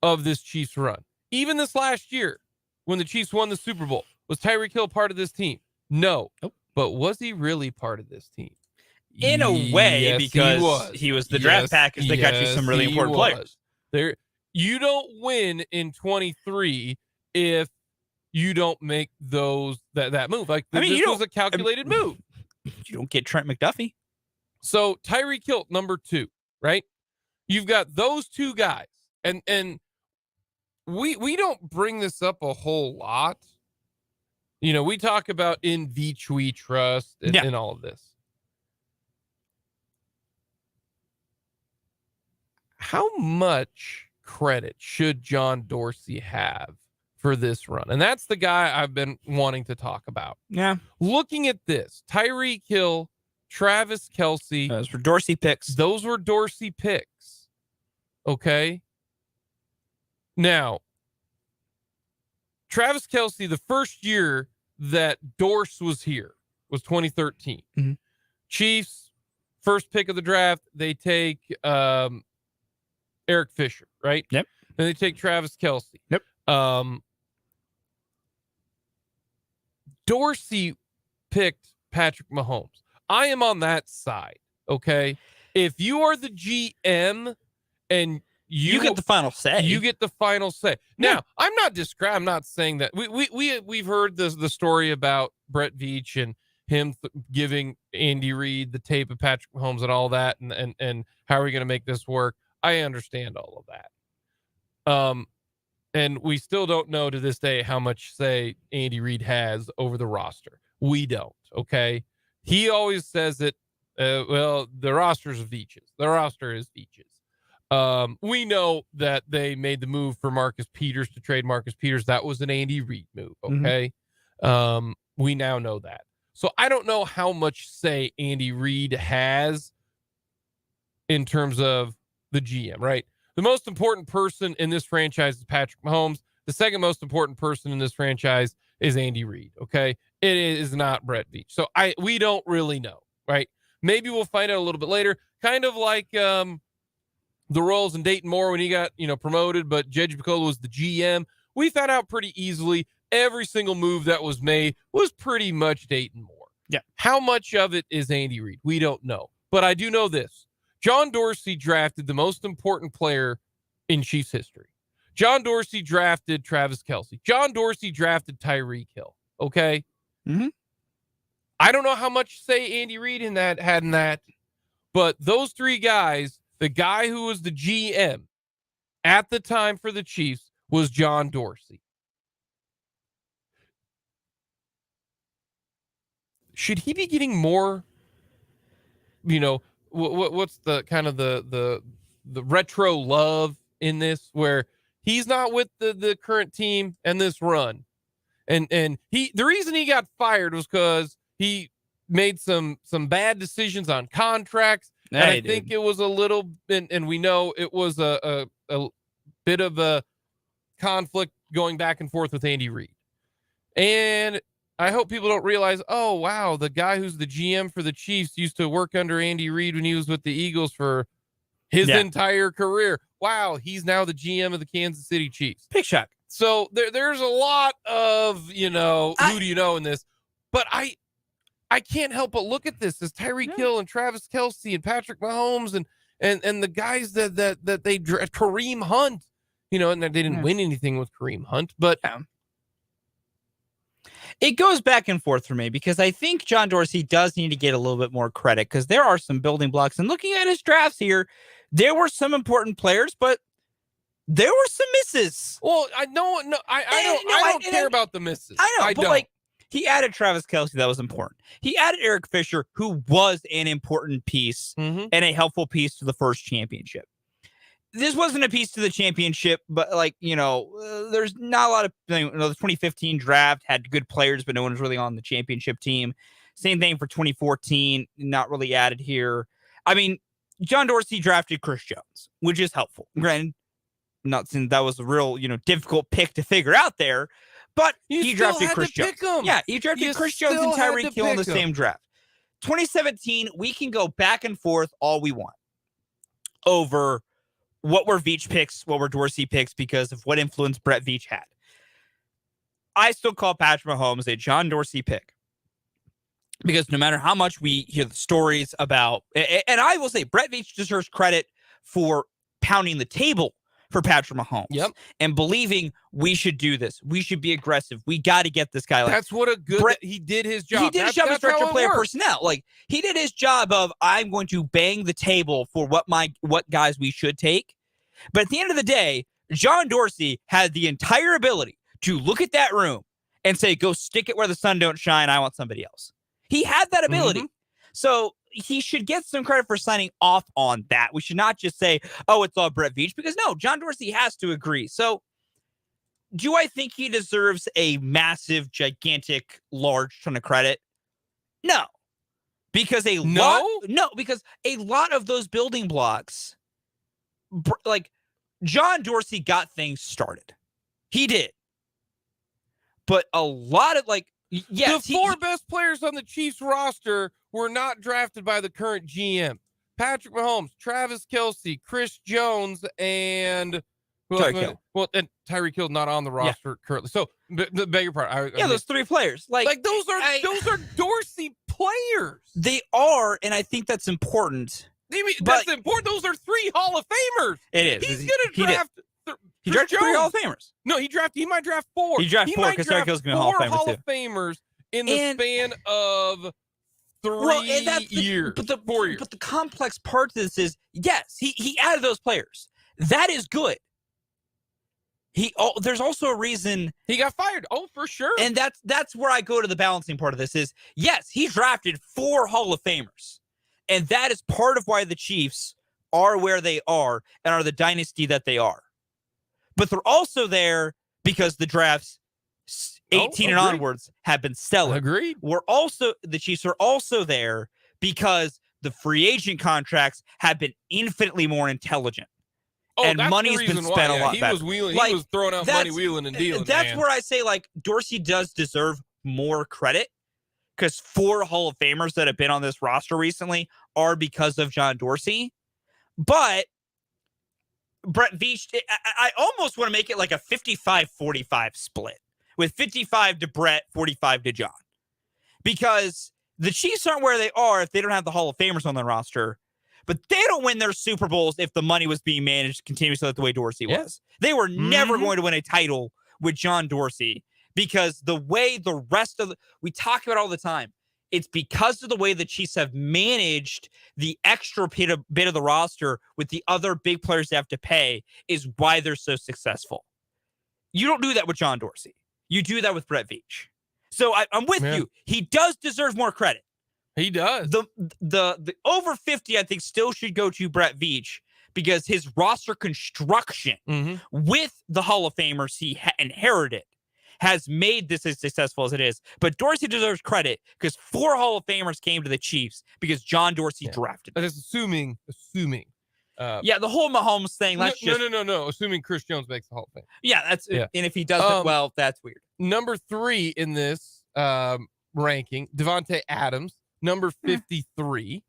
of this Chiefs run. Even this last year, when the Chiefs won the Super Bowl, was Tyreek Hill part of this team? No. Nope. But was he really part of this team? In a way, because he was the draft package that got you some really important players. You don't win in 23 if you don't make that move. Like, this was a calculated move. You don't get Trent McDuffie. So Tyreek Hill, number 2, right? You've got those two guys, and we don't bring this up a whole lot. We talk about in which we trust and all of this. How much credit should John Dorsey have for this run? And that's the guy I've been wanting to talk about. Yeah. Looking at this, Tyreek Hill, Travis Kelce. Those were Dorsey picks. Okay. Now, Travis Kelce, the first year that Dorse was here was 2013. Mm-hmm. Chiefs, first pick of the draft, they take Eric Fisher, right? Yep. Then they take Travis Kelce. Yep. Dorsey picked Patrick Mahomes. I am on that side, okay? If you are the GM and you get the final say. You get the final say. Now, I'm not saying that we've heard the story about Brett Veach and him giving Andy Reid the tape of Patrick Mahomes and all that, and how are we going to make this work? I understand all of that. And we still don't know to this day how much say Andy Reid has over the roster. We don't. Okay. He always says it. Well, the roster's Veach's. The roster is Veach's. We know that they made the move for Marcus Peters to trade Marcus Peters. That was an Andy Reid move. Okay. We now know that. So I don't know how much say Andy Reid has in terms of the GM, right? The most important person in this franchise is Patrick Mahomes. The second most important person in this franchise is Andy Reid. Okay. It is not Brett Veach. So we don't really know, right? Maybe we'll find out a little bit later. Kind of like the roles in Dayton Moore when he got, promoted, but Judge Picola was the GM. We found out pretty easily every single move that was made was pretty much Dayton Moore. Yeah. How much of it is Andy Reid? We don't know. But I do know this. John Dorsey drafted the most important player in Chiefs history. John Dorsey drafted Travis Kelce. John Dorsey drafted Tyreek Hill. Okay? Mm-hmm. I don't know how much say Andy Reid had in that, but those three guys, the guy who was the GM at the time for the Chiefs was John Dorsey. Should he be getting more, what's the kind of the retro love in this, where he's not with the current team and this run, and the reason he got fired was because he made some bad decisions on contracts, and I think it was a little, and we know it was a bit of a conflict going back and forth with Andy Reid, and I hope people don't realize, oh, wow, the guy who's the GM for the Chiefs used to work under Andy Reid when he was with the Eagles for his entire career. Wow, he's now the GM of the Kansas City Chiefs. Pick shot. So there's a lot of, who do you know in this? But I can't help but look at this as Tyreek Hill and Travis Kelce and Patrick Mahomes and the guys that they Kareem Hunt, and they didn't win anything with Kareem Hunt, but it goes back and forth for me because I think John Dorsey does need to get a little bit more credit because there are some building blocks. And looking at his drafts here, there were some important players, but there were some misses. Well, I don't care about the misses. I know, but he added Travis Kelce, that was important. He added Eric Fisher, who was an important piece and a helpful piece to the first championship. This wasn't a piece to the championship, but there's not a lot of, the 2015 draft had good players, but no one was really on the championship team. Same thing for 2014, not really added here. I mean, John Dorsey drafted Chris Jones, which is helpful. Granted, not saying that was a real, difficult pick to figure out there, but he drafted Chris Jones. Yeah, he drafted Chris Jones and Tyreek Hill in the same draft. 2017, we can go back and forth all we want over what were Veach picks, what were Dorsey picks, because of what influence Brett Veach had. I still call Patrick Mahomes a John Dorsey pick. Because no matter how much we hear the stories about, and I will say Brett Veach deserves credit for pounding the table for Patrick Mahomes and believing we should do this. We should be aggressive. We got to get this guy. That's what a good, he did his job. He did his job as director of player personnel. He did his job of, I'm going to bang the table for what guys we should take. But at the end of the day, John Dorsey had the entire ability to look at that room and say, go stick it where the sun don't shine. I want somebody else. He had that ability. So he should get some credit for signing off on that. We should not just say, oh, it's all Brett Veach, because no, John Dorsey has to agree. So do I think he deserves a massive, gigantic, large ton of credit? No. Because a lot of those building blocks, John Dorsey got things started. He did. But a lot of the four best players on the Chiefs roster were not drafted by the current GM. Patrick Mahomes, Travis Kelce, Chris Jones, and and Tyreek Hill not on the roster currently. So, beg your pardon. Those three players, those are Dorsey players. They are, and I think that's important. That's important. Those are three Hall of Famers. It is. He's gonna draft. He drafted 3 Hall of Famers. No, he might draft 4. He drafted 4 because Tyreek Hill's going to be a Hall of Famer Hall of Famers in the span of years. But the 4 years. But the complex part to this is, yes, he added those players. That is good. There's also a reason He got fired. Oh, for sure. and that's where I go to the balancing part of this is, yes, he drafted 4 Hall of Famers. And that is part of why the Chiefs are where they are and are the dynasty that they are. But they're also there because the drafts 18 and onwards have been stellar. Agreed. The Chiefs are also there because the free agent contracts have been infinitely more intelligent. And that's money's the been reason spent why. a lot he better. was wheeling. Like, he was throwing out money, wheeling and dealing. That's man. where I say, like, Dorsey does deserve more credit because 4 Hall of Famers that have been on this roster recently are because of John Dorsey. But Brett Veach, I almost want to make it like a 55-45 split with 55 to Brett, 45 to John. Because the Chiefs aren't where they are if they don't have the Hall of Famers on their roster. But they don't win their Super Bowls if the money was being managed continuously the way Dorsey was. They were never going to win a title with John Dorsey because the way the rest of we talk about all the time, it's because of the way the Chiefs have managed the extra bit of the roster with the other big players they have to pay is why they're so successful. You don't do that with John Dorsey. You do that with Brett Veach. So I'm with you. He does deserve more credit. He does. The over 50, I think, still should go to Brett Veach because his roster construction with the Hall of Famers he inherited has made this as successful as it is. But Dorsey deserves credit because 4 Hall of Famers came to the Chiefs because John Dorsey drafted them. That's assuming. The whole Mahomes thing. No. Assuming Chris Jones makes the Hall of Fame. And if he doesn't, well, that's weird. Number 3 in this ranking, Devontae Adams. Number 53.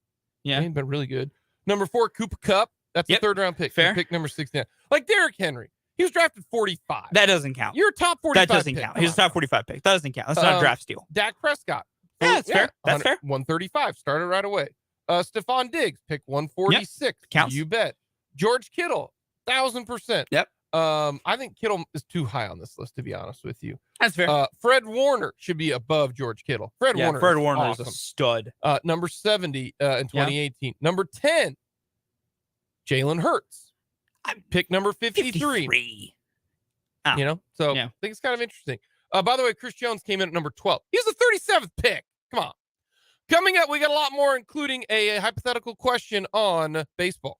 Yeah. He's been really good. Number 4, Cooper Kupp. That's a 3rd round pick. Fair. Pick number 69. Like Derrick Henry. He was drafted 45. That doesn't count. You're a top 45 That doesn't count. He's a top 45 pick. That doesn't count. That's not a draft steal. Dak Prescott. Yeah, that's fair. That's fair. 135. Started right away. Stephon Diggs. Pick 146. Yep. Counts. You bet. George Kittle. 1,000%. Yep. I think Kittle is too high on this list, to be honest with you. That's fair. Fred Warner should be above George Kittle. Fred Warner is a stud. Number 70 in 2018. Yeah. Number 10, Jalen Hurts. Pick number 53. Oh. I think it's kind of interesting. By the way, Chris Jones came in at number 12. He's the 37th pick. Come on. Coming up, we got a lot more, including a hypothetical question on baseball.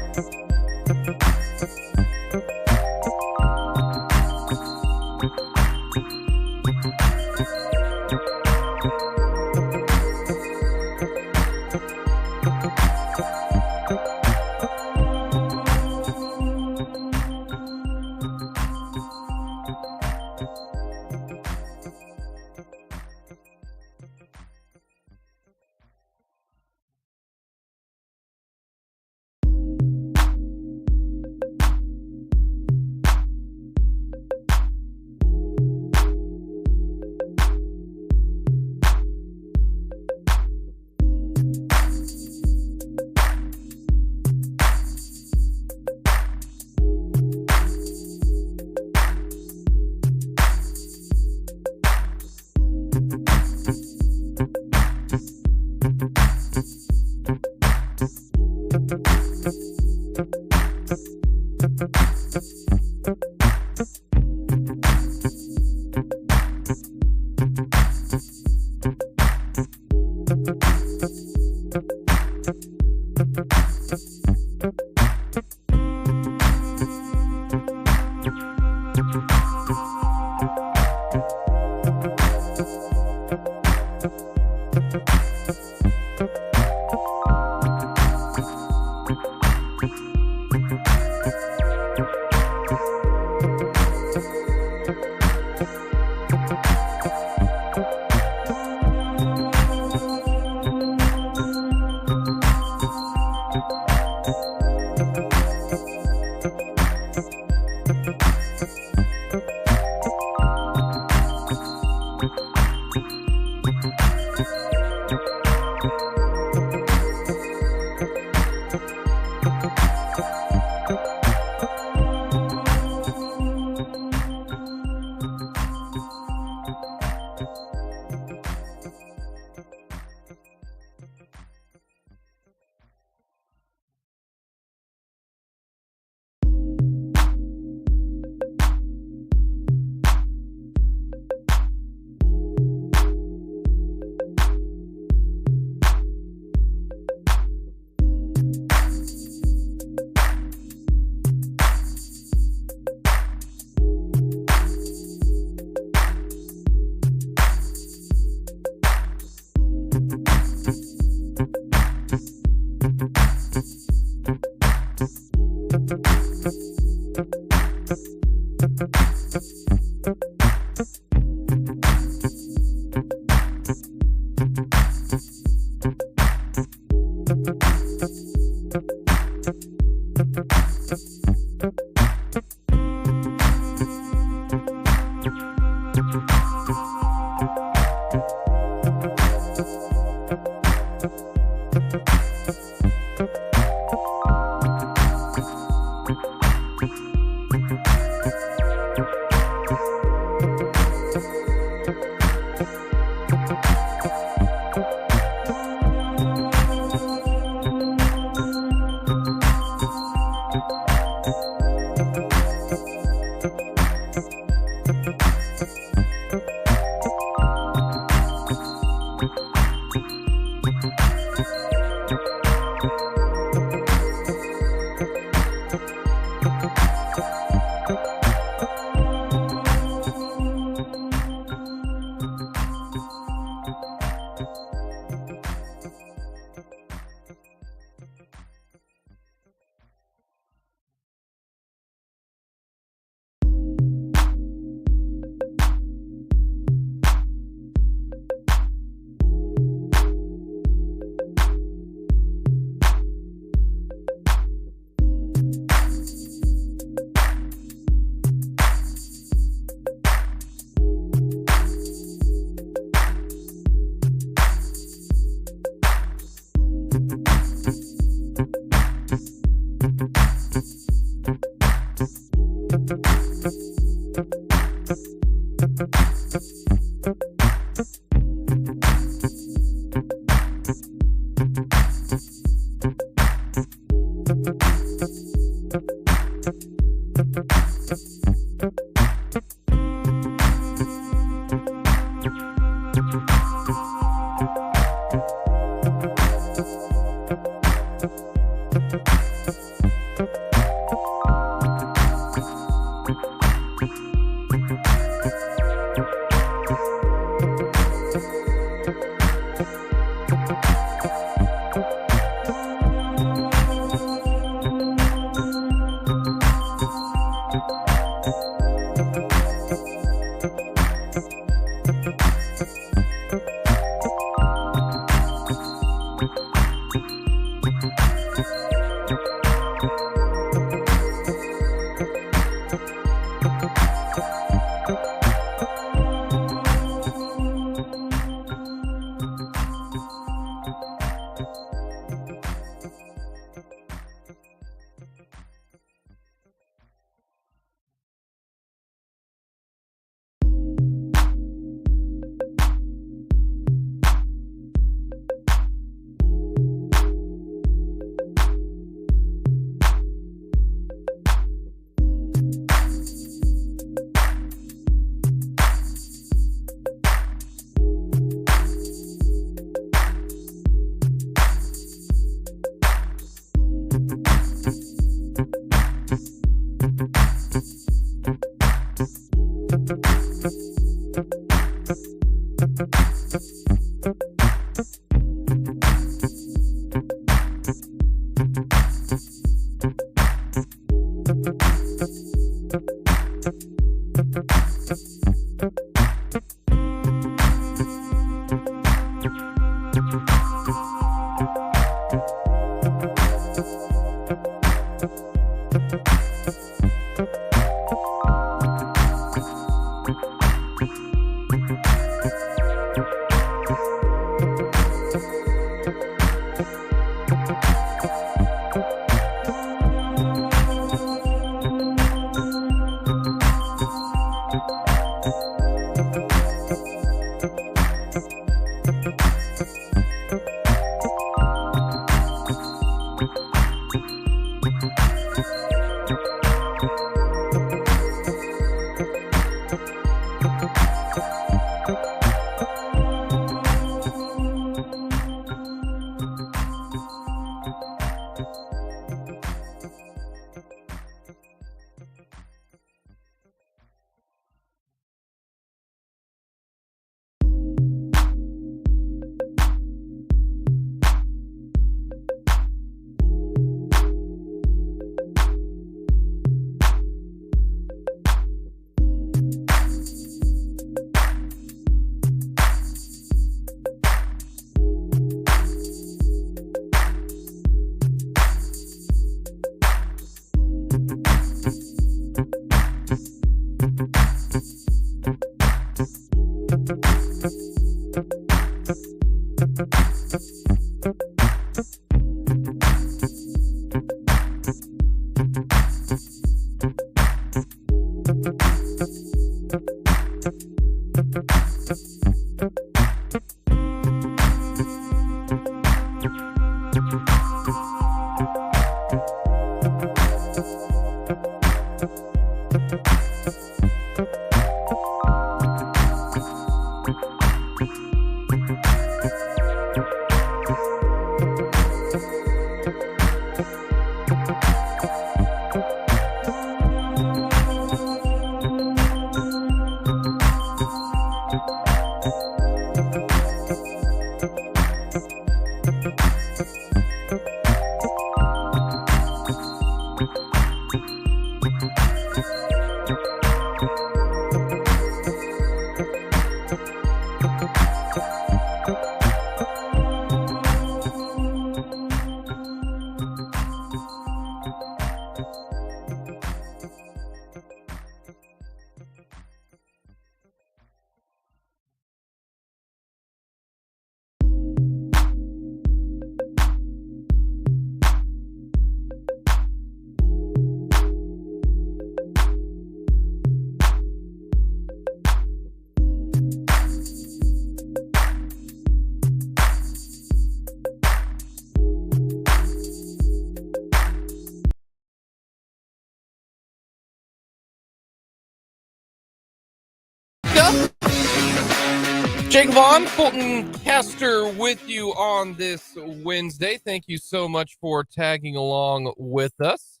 Jake and Fulton Caster with you on this Wednesday. Thank you so much for tagging along with us.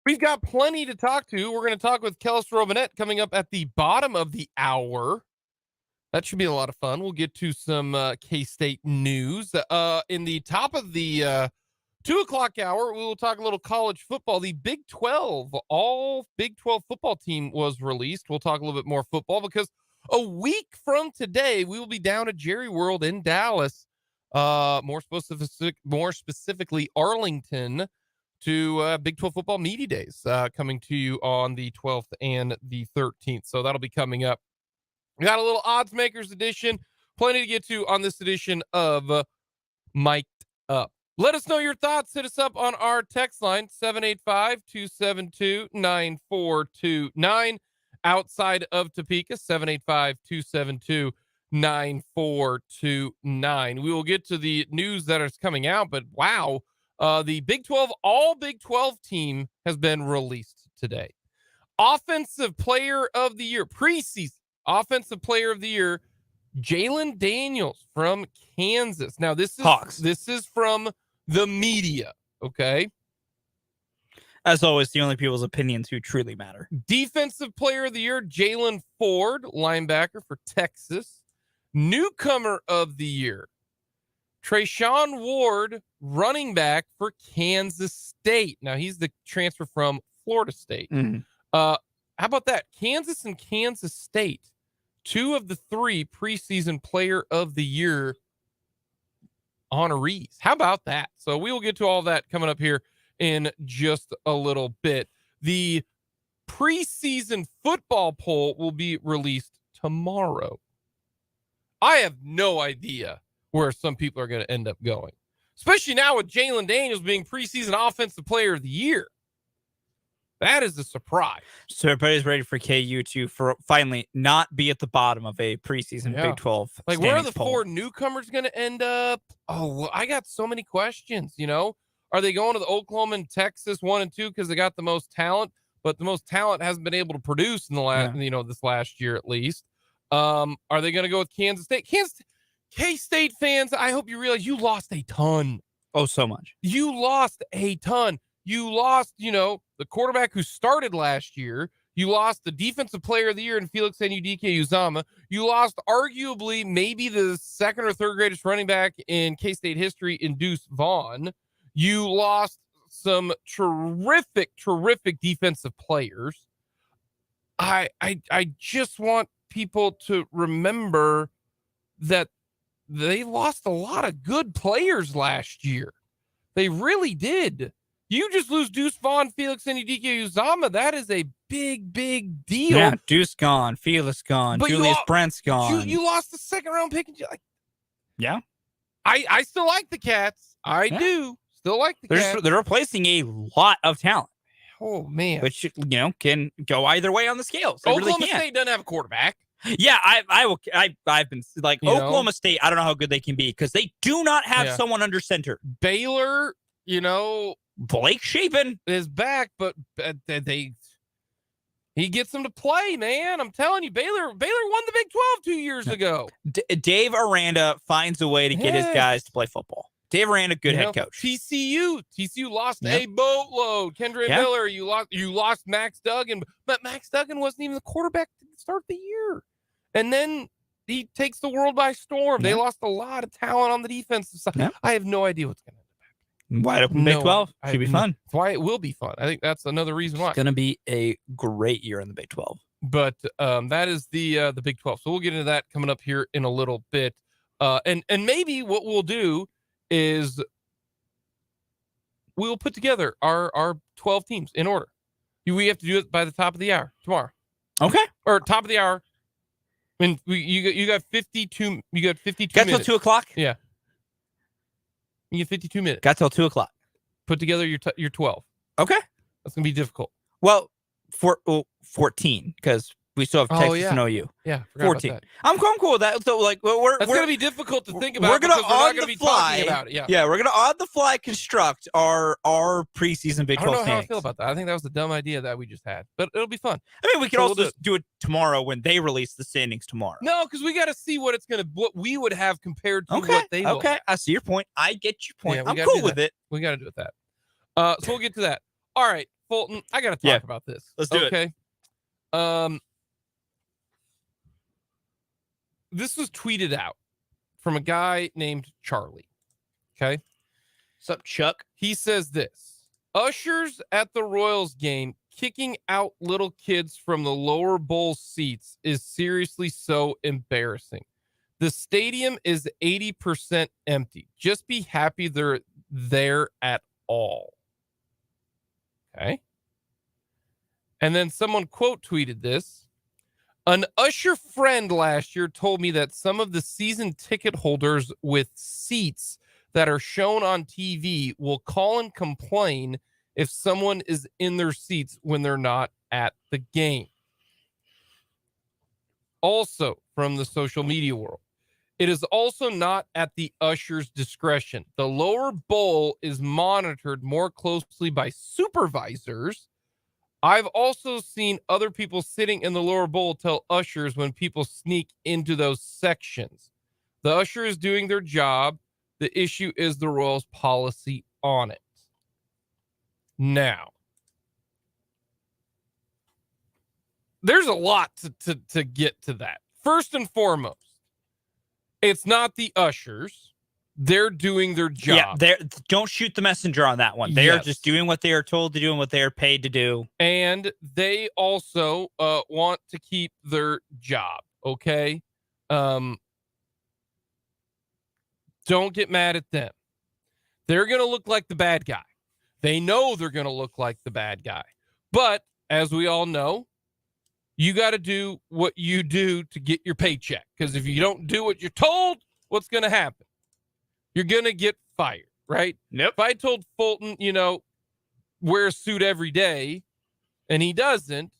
We've got plenty to talk to. We're going to talk with Kellis Robinett coming up at the bottom of the hour. That should be a lot of fun. We'll get to some K-State news. In the top of the 2 o'clock hour, we will talk a little college football. The Big 12, all Big 12 football team was released. We'll talk a little bit more football because a week from today, we will be down at Jerry World in Dallas, more specifically Arlington, to Big 12 football media days coming to you on the 12th and the 13th. So that'll be coming up. We got a little odds makers edition, plenty to get to on this edition of Mic'd Up. Let us know your thoughts. Hit us up on our text line, 785-272-9429. Outside of Topeka, 785-272-9429. We will get to the news that is coming out, but wow, the Big 12, all Big 12 team has been released today. Offensive Player of the Year, preseason Offensive Player of the Year, Jalen Daniels from Kansas. Now, this is from the media, okay? As always, the only people's opinions who truly matter. Defensive Player of the Year, Jalen Ford, linebacker for Texas. Newcomer of the Year, Treshaun Ward, running back for Kansas State. Now, he's the transfer from Florida State. How about that? Kansas and Kansas State, 2 of the 3 preseason Player of the Year honorees. How about that? So we will get to all that coming up here in just a little bit. The preseason football poll will be released tomorrow. I have no idea where some people are going to end up going, especially now with Jalen Daniels being preseason Offensive Player of the Year. That is a surprise. So everybody's ready for KU to finally not be at the bottom of a preseason Big 12. Like, where are the 4 newcomers going to end up? Oh, well, I got so many questions, Are they going to the Oklahoma and Texas 1 and 2 because they got the most talent, but the most talent hasn't been able to produce in the last, this last year at least? Are they going to go with Kansas State? K-State fans, I hope you realize you lost a ton. Oh, so much. You lost a ton. You lost, the quarterback who started last year. You lost the Defensive Player of the Year in Felix Anudike-Uzomah. You lost arguably maybe the 2nd or 3rd greatest running back in K-State history in Deuce Vaughn. You lost some terrific defensive players. I just want people to remember that they lost a lot of good players last year. They really did. You just lose Deuce Vaughn, Felix Anudike-Uzomah. That is a big deal. Yeah, Deuce gone, Felix gone, but Julius Brent's gone. You lost the 2nd round pick. Yeah. I still like the Cats. I do. Still like the Cats. They're replacing a lot of talent. Oh, man. Which, can go either way on the scales. Oklahoma State doesn't have a quarterback. Yeah, I've been like, Oklahoma State, I don't know how good they can be because they do not have someone under center. Baylor, Blake Shapen is back, but he gets them to play, man. I'm telling you, Baylor won the Big 12 2 years ago. Dave Aranda finds a way to get his guys to play football. Dave Aranda, good head coach. TCU lost a boatload. Kendra Miller, you lost Max Duggan, but Max Duggan wasn't even the quarterback to start the year. And then he takes the world by storm. They lost a lot of talent on the defensive side. I have no idea what's going to happen. Wide open Big 12. Should be fun. That's why it will be fun. I think that's another reason why. It's going to be a great year in the Big 12. But that is the Big 12. So we'll get into that coming up here in a little bit. And maybe what we'll do is we'll put together our 12 teams in order. We have to do it by the top of the hour tomorrow. Okay. Or top of the hour. I mean, you got 52. You got 52 Got minutes. till 2 o'clock? Yeah. You get 52 minutes. Got till 2 o'clock. Put together your 12. Okay. That's going to be difficult. Well, 14, because we still have Texas and OU. Yeah. 14. I'm cool with that. So, like, that's going to be difficult to think about. We're going to on the the fly. About it. Yeah, we're going to on the fly construct our preseason Big 12 I don't know standings. how I feel about that. I think that was a dumb idea that we just had, but it'll be fun. I mean, we could also just do it tomorrow when they release the standings tomorrow. No, because we got to see what we would have compared to what they will. Okay, I see your point. I get your point. Yeah, I'm cool with it. We got to do it that. So we'll get to that. All right, Fulton, I got to talk about this. Let's do it. Okay. This was tweeted out from a guy named Charlie. Okay. What's up, Chuck? He says this: ushers at the Royals game kicking out little kids from the lower bowl seats is seriously so embarrassing. The stadium is 80% empty. Just be happy they're there at all. Okay. And then someone quote tweeted this. An usher friend last year told me that some of the season ticket holders with seats that are shown on TV will call and complain if someone is in their seats when they're not at the game. Also, from the social media world, it is also not at the usher's discretion. The lower bowl is monitored more closely by supervisors. I've also seen other people sitting in the lower bowl tell ushers when people sneak into those sections. The usher is doing their job. The issue is the Royals' policy on it. Now, there's a lot to get to that. First and foremost, it's not the ushers. They're doing their job. Yeah, don't shoot the messenger on that one. They are just doing what they are told to do and what they are paid to do. And they also want to keep their job, okay? Don't get mad at them. They're going to look like the bad guy. They know they're going to look like the bad guy. But as we all know, you got to do what you do to get your paycheck. Because if you don't do what you're told, what's going to happen? You're going to get fired, right? Yep. If I told Fulton, wear a suit every day, and he doesn't,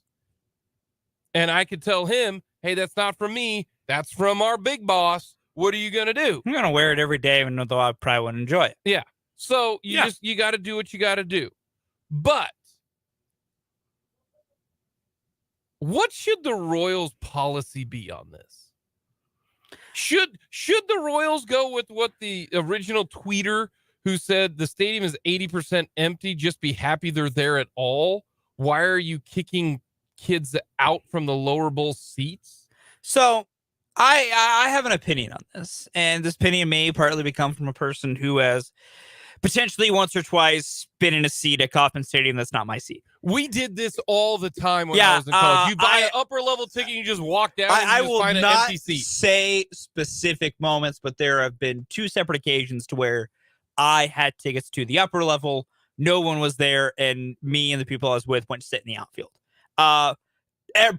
and I could tell him, hey, that's not from me, that's from our big boss, what are you going to do? I'm going to wear it every day, even though I probably wouldn't enjoy it. Yeah. So you got to do what you got to do. But what should the Royals' policy be on this? Should the Royals go with what the original tweeter who said the stadium is 80% empty, just be happy they're there at all? Why are you kicking kids out from the lower bowl seats? So I have an opinion on this, and this opinion may partly become from a person who has potentially once or twice been in a seat at Kauffman Stadium that's not my seat. We did this all the time when I was in college. You buy an upper level ticket, you just walk down and you just find an empty seat. Say specific moments, but there have been two separate occasions to where I had tickets to the upper level. No one was there, and me and the people I was with went to sit in the outfield.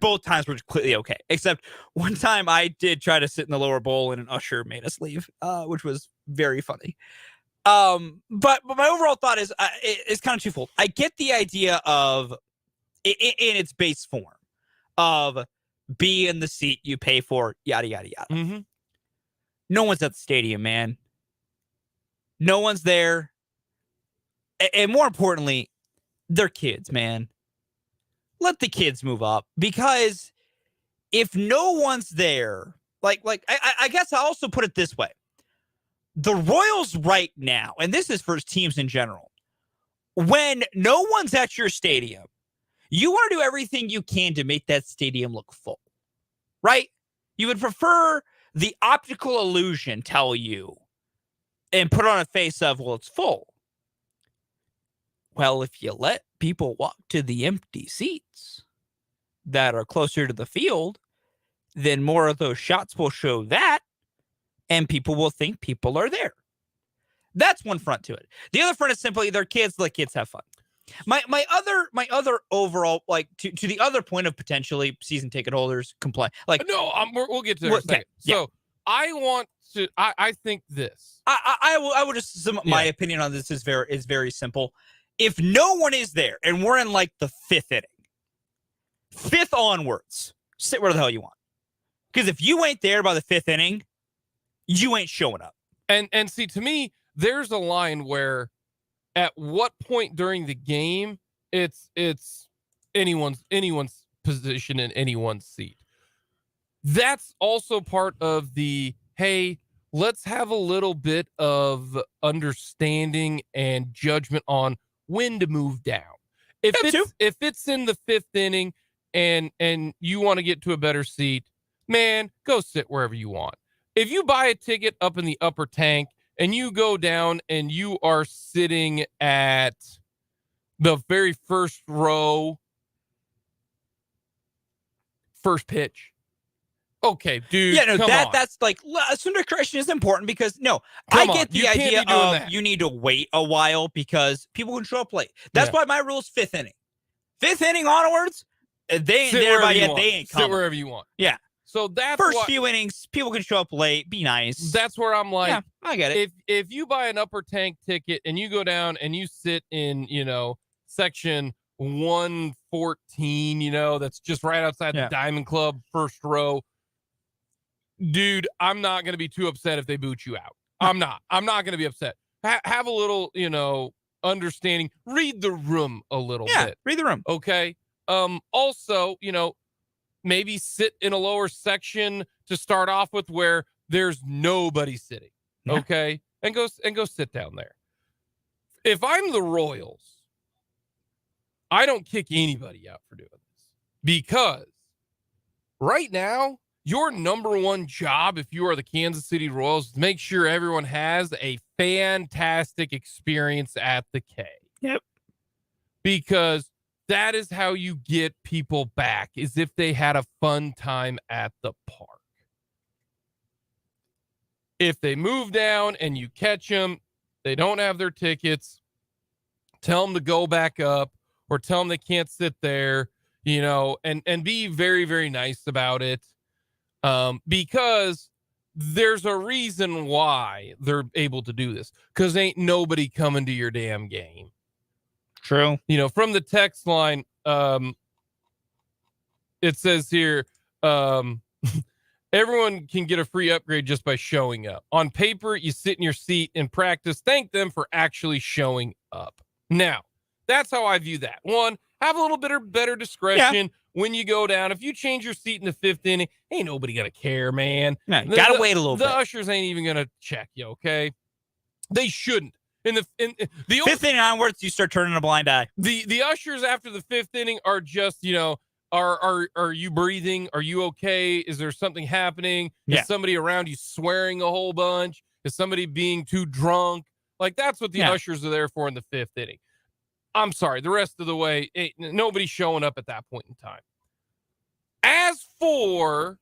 Both times were completely okay, except one time I did try to sit in the lower bowl, and an usher made us leave, which was very funny. But my overall thought is it's kind of twofold. I get the idea of in its base form of be in the seat you pay for, yada yada yada. Mm-hmm. No one's at the stadium, man. No one's there. And more importantly, they're kids, man. Let the kids move up, because if no one's there, I guess I also put it this way. The Royals right now, and this is for teams in general, when no one's at your stadium, you want to do everything you can to make that stadium look full, right? You would prefer the optical illusion tell you and put on a face of, well, it's full. Well, if you let people walk to the empty seats that are closer to the field, then more of those shots will show that, and people will think people are there. That's one front to it. The other front is simply they're kids, let kids have fun. My other overall, like to the other point of potentially season ticket holders complain. Like, no, we'll get to that in a second. So I want to. I think this. I would just my opinion on this is very simple. If no one is there and we're in like the fifth inning, fifth onwards, sit where the hell you want. Because if you ain't there by the fifth inning, you ain't showing up. And see, to me, there's a line where at what point during the game it's anyone's position in anyone's seat. That's also part of the, hey, let's have a little bit of understanding and judgment on when to move down. If it's in the fifth inning and you want to get to a better seat, man, go sit wherever you want. If you buy a ticket up in the upper tank and you go down and you are sitting at the very first row, first pitch. Okay, dude. Yeah, no, that's like, sooner correction is important because I get the idea of you need to wait a while because people can show up late. That's why my rule is fifth inning. Fifth inning onwards, they ain't there by yet. They ain't coming. Sit wherever you want. Yeah. So that's first few innings, people can show up late. Be nice. That's where I'm like, yeah, I get it. If you buy an upper tank ticket and you go down and you sit in, section 114, that's just right outside the Diamond Club, first row. Dude, I'm not going to be too upset if they boot you out. I'm not going to be upset. Have a little, understanding. Read the room a little bit. Read the room. Okay. Also, maybe sit in a lower section to start off with where there's nobody sitting. Okay. And go sit down there. If I'm the Royals, I don't kick anybody out for doing this because right now, your number one job, if you are the Kansas City Royals, is to make sure everyone has a fantastic experience at the K. Yep. Because that is how you get people back, is if they had a fun time at the park. If they move down and you catch them, they don't have their tickets, tell them to go back up or tell them they can't sit there, and be very, very nice about it. Because there's a reason why they're able to do this, because ain't nobody coming to your damn game. True. From the text line, it says here, everyone can get a free upgrade just by showing up. On paper, you sit in your seat in practice. Thank them for actually showing up. Now, that's how I view that. One, have a little bit of better discretion when you go down. If you change your seat in the fifth inning, ain't nobody gonna care, man. No, gotta wait a little bit. The ushers ain't even gonna check you, okay? They shouldn't. In the fifth inning onwards, you start turning a blind eye. The ushers after the fifth inning are just, are you breathing? Are you okay? Is there something happening? Is somebody around you swearing a whole bunch? Is somebody being too drunk? Like, that's what the ushers are there for in the fifth inning. I'm sorry, the rest of the way, nobody's showing up at that point in time. As for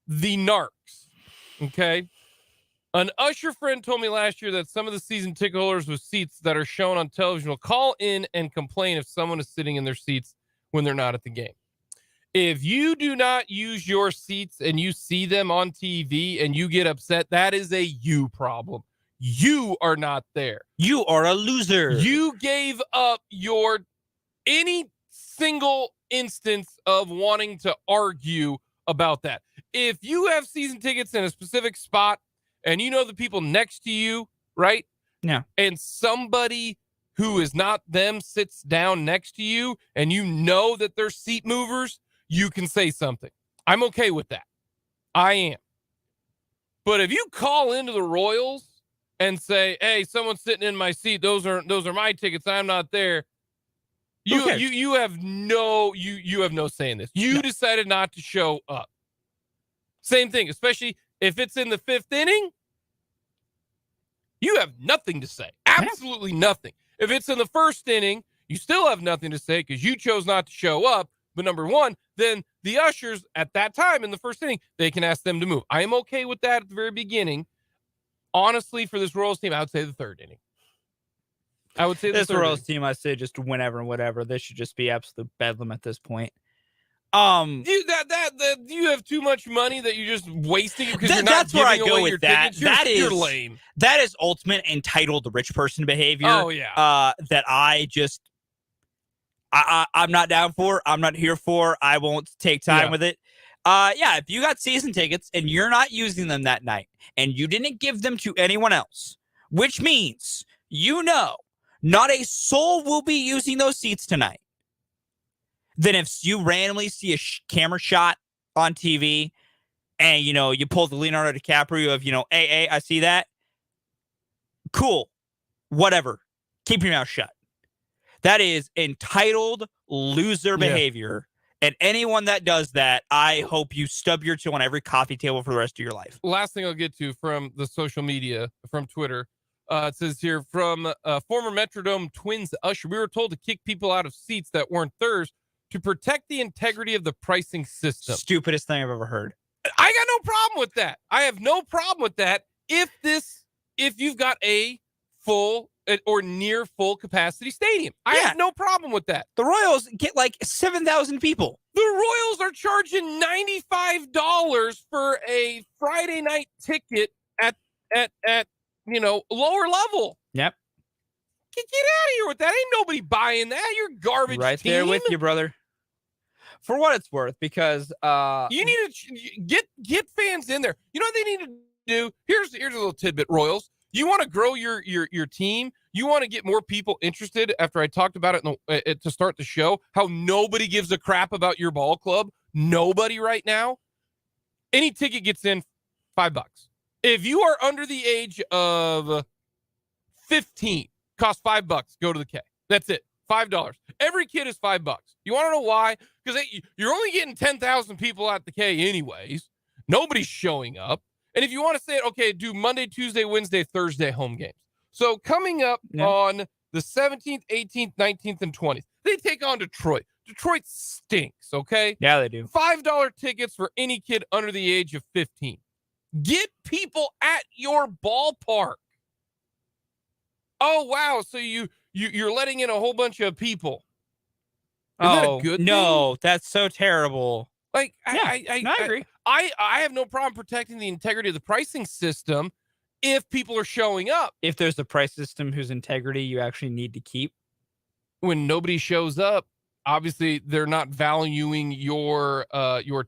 the narcs, okay, an usher friend told me last year that some of the season ticket holders with seats that are shown on television will call in and complain if someone is sitting in their seats when they're not at the game. If you do not use your seats and you see them on TV and you get upset, that is a you problem. You are not there. You are a loser. You gave up any single instance of wanting to argue about that. If you have season tickets in a specific spot and you know the people next to you, right? Yeah. And somebody who is not them sits down next to you and you know that they're seat movers, you can say something. I'm okay with that. I am. But if you call into the Royals and say, "Hey, someone's sitting in my seat. Those are my tickets. I'm not there." You have no say in this. You decided not to show up. Same thing, especially if it's in the 5th inning. You have nothing to say. Absolutely nothing. If it's in the 1st inning, you still have nothing to say because you chose not to show up. But number one, then the ushers at that time in the 1st inning, they can ask them to move. I am okay with that at the very beginning. Honestly, for this Royals team, I would say the 3rd inning. I would say this Royals team, I say just whenever and whatever. This should just be absolute bedlam at this point. You have too much money that you're just wasting it because you're not that's where I giving go away with your that. tickets. You're lame. That is ultimate entitled rich person behavior. Oh yeah. That I'm not down for. I'm not here for. I won't take time with it. If you got season tickets and you're not using them that night and you didn't give them to anyone else, which means not a soul will be using those seats tonight. Then if you randomly see a camera shot on TV and, you pull the Leonardo DiCaprio of, hey, I see that. Cool. Whatever. Keep your mouth shut. That is entitled loser behavior. And anyone that does that, I hope you stub your toe on every coffee table for the rest of your life. Last thing I'll get to from the social media, from Twitter. It says here, from former Metrodome Twins usher, we were told to kick people out of seats that weren't theirs to protect the integrity of the pricing system. Stupidest thing I've ever heard. I got no problem with that. I have no problem with that if you've got a full or near full capacity stadium. I have no problem with that. The Royals get like 7,000 people. The Royals are charging $95 for a Friday night ticket at lower level. Yep. Get out of here with that. Ain't nobody buying that. You're garbage. Right team. there with you, brother. For what it's worth, because you need to get fans in there. You know what they need to do? Here's a little tidbit, Royals. You want to grow your team. You want to get more people interested. After I talked about it to start the show, how nobody gives a crap about your ball club. Nobody right now. Any ticket gets in $5. If you are under the age of 15, costs $5. Go to the K. That's it. $5. Every kid is $5. You want to know why? Because you're only getting 10,000 people at the K anyways. Nobody's showing up. And if you want to say it, okay, do Monday, Tuesday, Wednesday, Thursday home games. So coming up on the 17th, 18th, 19th, and 20th, they take on Detroit. Detroit stinks, okay? Yeah, they do. $5 tickets for any kid under the age of 15. Get people at your ballpark. Oh, wow. So you're letting in a whole bunch of people. Isn't that a good thing? That's so terrible. Like, I agree. I have no problem protecting the integrity of the pricing system if people are showing up. If there's a price system whose integrity you actually need to keep. When nobody shows up, obviously they're not valuing your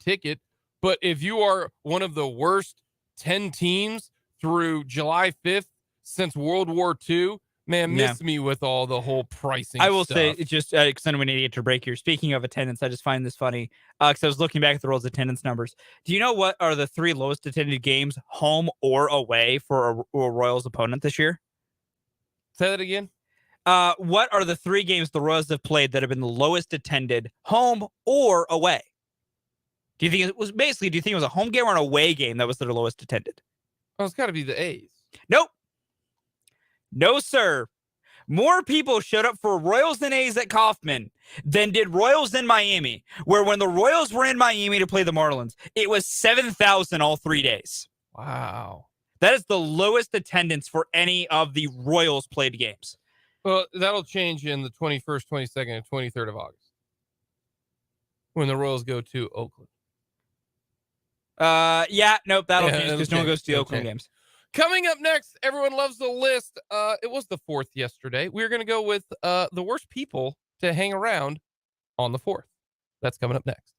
ticket. But if you are one of the worst 10 teams through July 5th since World War II, man, miss me with all the whole pricing I will stuff. say, just because I'm an idiot to break here. Speaking of attendance, I just find this funny because I was looking back at the Royals' attendance numbers. Do you know what are the 3 lowest attended games, home or away, for a Royals opponent this year? Say that again. What are the 3 games the Royals have played that have been the lowest attended, home or away? Do you think it was a home game or an away game that was their lowest attended? Oh, it's got to be the A's. Nope. No, sir. More people showed up for Royals and A's at Kauffman than did Royals in Miami, where when the Royals were in Miami to play the Marlins, it was 7,000 all 3 days. Wow. That is the lowest attendance for any of the Royals played games. Well, that'll change in the 21st, 22nd, and 23rd of August when the Royals go to Oakland. That'll change because no one goes to the Oakland games. Coming up next, everyone loves the list. It was the 4th yesterday. We're going to go with the worst people to hang around on the 4th. That's coming up next.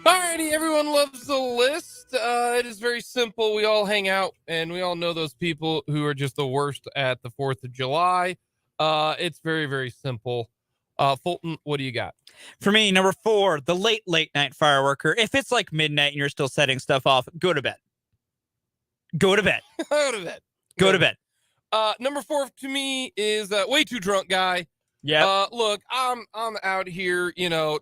Alrighty, everyone loves the list. It is very simple. We all hang out, and we all know those people who are just the worst at the 4th of July. It's very, very simple. Fulton, what do you got? For me, number 4, the late night fireworker. If it's like midnight and you're still setting stuff off, go to bed. Go to bed. Go to bed. Go to bed. Number 4 to me is way too drunk guy. Yeah. Look, I'm out here,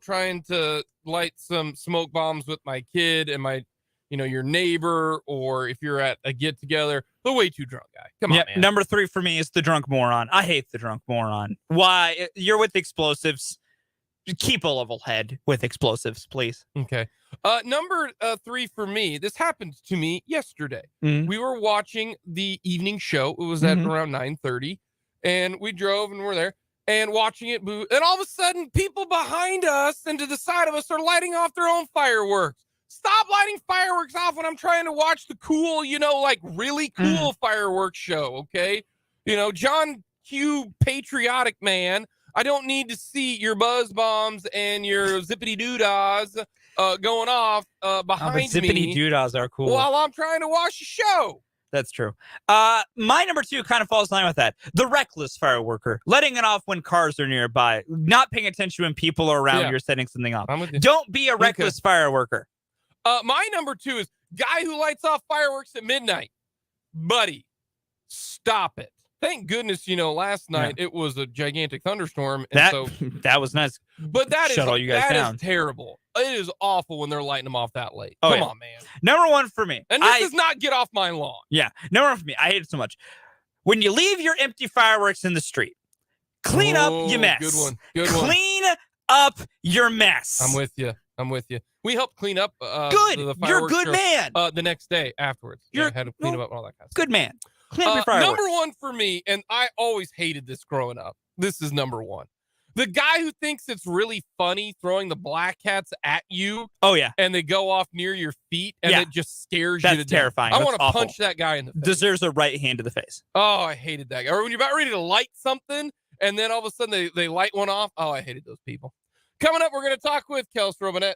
trying to light some smoke bombs with my kid and my, your neighbor, or if you're at a get together, the way too drunk guy. Come on, man. Number 3 for me is the drunk moron. I hate the drunk moron. Why? You're with explosives. Keep a level head with explosives, please. Okay. Number 3 for me, this happened to me yesterday. Mhm. We were watching the evening show. It was at around 9:30, and we drove and we're there and watching it move. And all of a sudden, people behind us and to the side of us are lighting off their own fireworks. Stop lighting fireworks off when I'm trying to watch the cool, really cool fireworks show, okay? John Q. Patriotic Man. I don't need to see your buzz bombs and your zippity doodah going off behind me. Zippity doodahs are cool. While I'm trying to watch the show. That's true. My number 2 kind of falls in line with that. The reckless fireworker, letting it off when cars are nearby, not paying attention when people are around. You're setting something off. I'm with you. Don't be a reckless fireworker. My number 2 is guy who lights off fireworks at midnight. Buddy, stop it. Thank goodness, last night it was a gigantic thunderstorm. And that was nice. But that is terrible. It is awful when they're lighting them off that late. Oh, Come on, man. Number 1 for me. And this does not get off my lawn. Yeah. Number 1 for me. I hate it so much. When you leave your empty fireworks in the street, clean up your mess. Good one. Clean up your mess. I'm with you. We helped clean up. Good. You're a good man. The next day afterwards. I had to clean up and all that kind of stuff. Good man. Clean up your fireworks. Number 1 for me, and I always hated this growing up. This is number 1. The guy who thinks it's really funny throwing the black cats at you. Oh, yeah. And they go off near your feet, and it just scares you to death. That's terrifying. I want to punch that guy in the face. Deserves a right hand to the face. Oh, I hated that guy. Or when you're about ready to light something, and then all of a sudden they light one off. Oh, I hated those people. Coming up, we're going to talk with Kellis Robinett.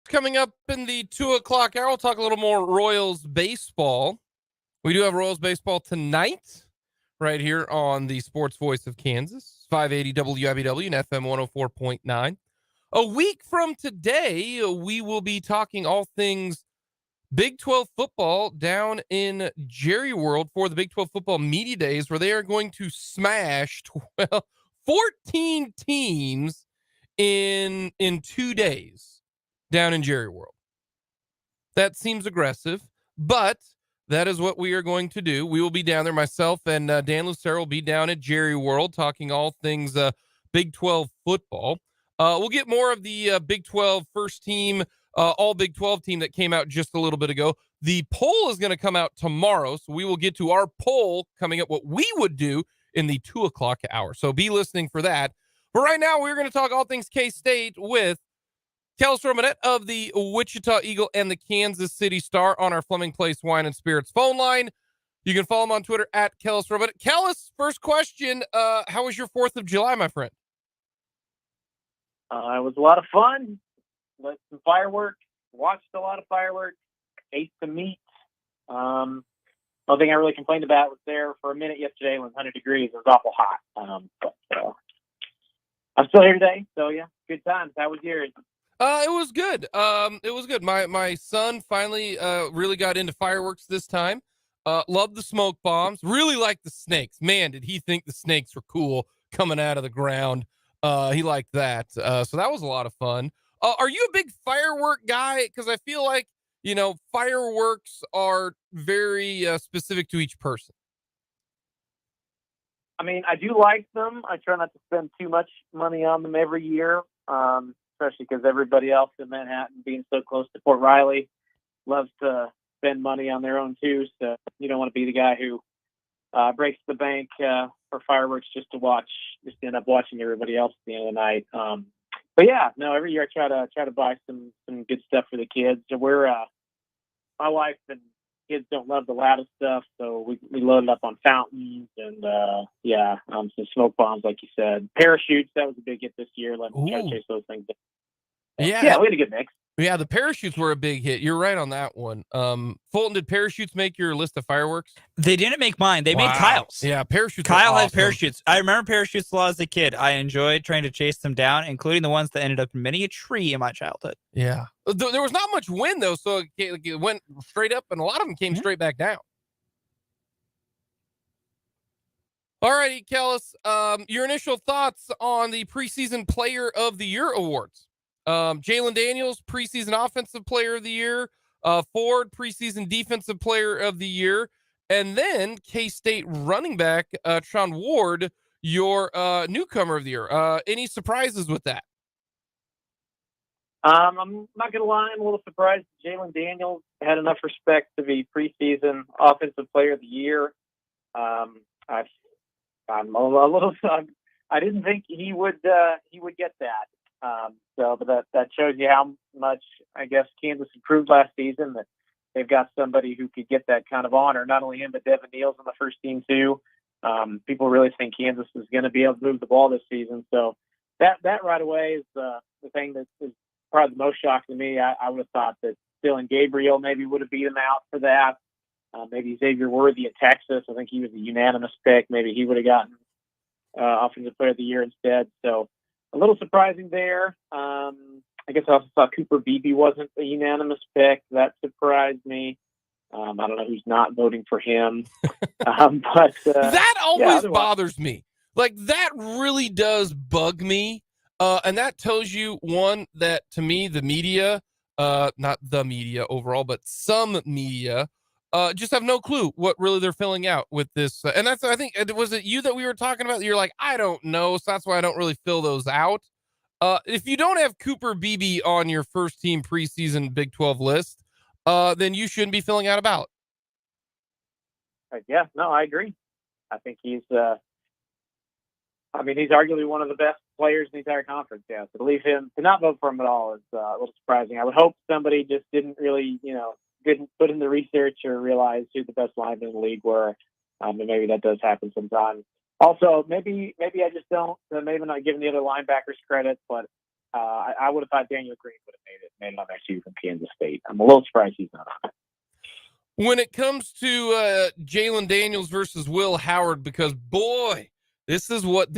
Coming up in the 2:00 hour, we'll talk a little more Royals baseball. We do have Royals baseball tonight, right here on the Sports Voice of Kansas, 580 WIBW and FM 104.9. A week from today, we will be talking all things Big 12 football down in Jerry World for the Big 12 football media days, where they are going to smash 14 teams in 2 days down in Jerry World. That seems aggressive, but that is what we are going to do. We will be down there. Myself and Dan Lucero will be down at Jerry World talking all things Big 12 football. We'll get more of the Big 12 first team, all Big 12 team that came out just a little bit ago. The poll is going to come out tomorrow, so we will get to our poll coming up, what we would do in the 2:00 hour. So be listening for that. But right now, we're going to talk all things K-State with Kellis Robinett of the Wichita Eagle and the Kansas City Star on our Fleming Place Wine and Spirits phone line. You can follow him on Twitter at Kellis Robinett. Kellis, first question. How was your 4th of July, my friend? It was a lot of fun. Lit some fireworks. Watched a lot of fireworks. Ate some meat. One thing I really complained about was there for a minute yesterday when it was 100 degrees. It was awful hot. But I'm still here today. So, yeah, good times. How was yours? It was good. It was good. My son finally really got into fireworks this time. Loved the smoke bombs. Really liked the snakes. Man, did he think the snakes were cool coming out of the ground. He liked that. So that was a lot of fun. Are you a big firework guy? Because I feel like, fireworks are very specific to each person. I mean, I do like them. I try not to spend too much money on them every year. Especially because everybody else in Manhattan, being so close to Fort Riley, loves to spend money on their own too. So you don't want to be the guy who breaks the bank for fireworks just to end up watching everybody else at the end of the night. But yeah, no, every year I try to buy some good stuff for the kids. So we're my wife and kids don't love the loudest stuff, so we loaded up on fountains and some smoke bombs, like you said. Parachutes, that was a big hit this year. Let's try to chase those things down. Yeah, we had a good mix. Yeah, the parachutes were a big hit. You're right on that one. Fulton, did parachutes make your list of fireworks? They didn't make mine. They made Kyle's. Yeah, parachutes. Kyle had awesome. parachutes. I remember parachutes a lot as a kid. I enjoyed trying to chase them down, including the ones that ended up in many a tree in my childhood. Yeah. There was not much wind, though, so it went straight up, and a lot of them came straight back down. All righty, Kellis, your initial thoughts on the preseason Player of the Year awards. Jalen Daniels, preseason Offensive Player of the Year. Ford, preseason Defensive Player of the Year. And then K-State running back, Tron Ward, your newcomer of the year. Any surprises with that? I'm not going to lie. I'm a little surprised Jalen Daniels had enough respect to be preseason Offensive Player of the Year. I'm a little. I didn't think he would get that. But that shows you how much, I guess, Kansas improved last season. That they've got somebody who could get that kind of honor. Not only him, but Devin Neal's on the first team too. People really think Kansas is going to be able to move the ball this season. So that right away is the thing that is probably the most shocking to me. I would have thought that Dylan Gabriel maybe would have beat him out for that. Maybe Xavier Worthy at Texas. I think he was a unanimous pick. Maybe he would have gotten Offensive Player of the Year instead. So a little surprising there. I guess I also saw Cooper Beebe wasn't a unanimous pick. That surprised me. I don't know who's not voting for him. But that always yeah, bothers me. Like, that really does bug me. And that tells you, one, that to me, the media, not the media overall, but some media, just have no clue what really they're filling out with this. And that's, I think, was it you that we were talking about? You're like, I don't know. So that's why I don't really fill those out. If you don't have Cooper Beebe on your first team preseason Big 12 list, then you shouldn't be filling out a ballot. Yeah, no, I agree. I think he's arguably one of the best players in the entire conference. Yeah, so to not vote for him at all is a little surprising. I would hope somebody just didn't really, didn't put in the research or realize who the best linemen in the league were. And maybe that does happen sometimes. Also, maybe I just don't. Maybe not giving the other linebackers credit, but I would have thought Daniel Green would have made it on next year from Kansas State. I'm a little surprised he's not on it. When it comes to Jalen Daniels versus Will Howard, because boy, this is what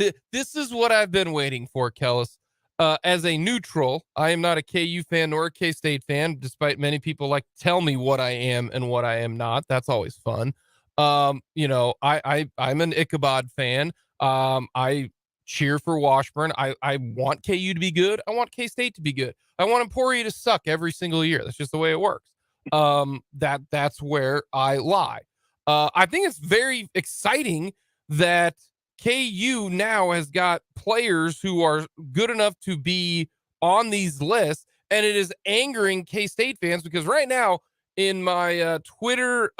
I've been waiting for, Kellis. As a neutral, I am not a KU fan nor a K-State fan, despite many people like to tell me what I am and what I am not. That's always fun. I'm an Ichabod fan. I cheer for Washburn. I want KU to be good. I want K-State to be good. I want Emporia to suck every single year. That's just the way it works. That's where I lie. I think it's very exciting that KU now has got players who are good enough to be on these lists, and it is angering K-State fans because right now in my Twitter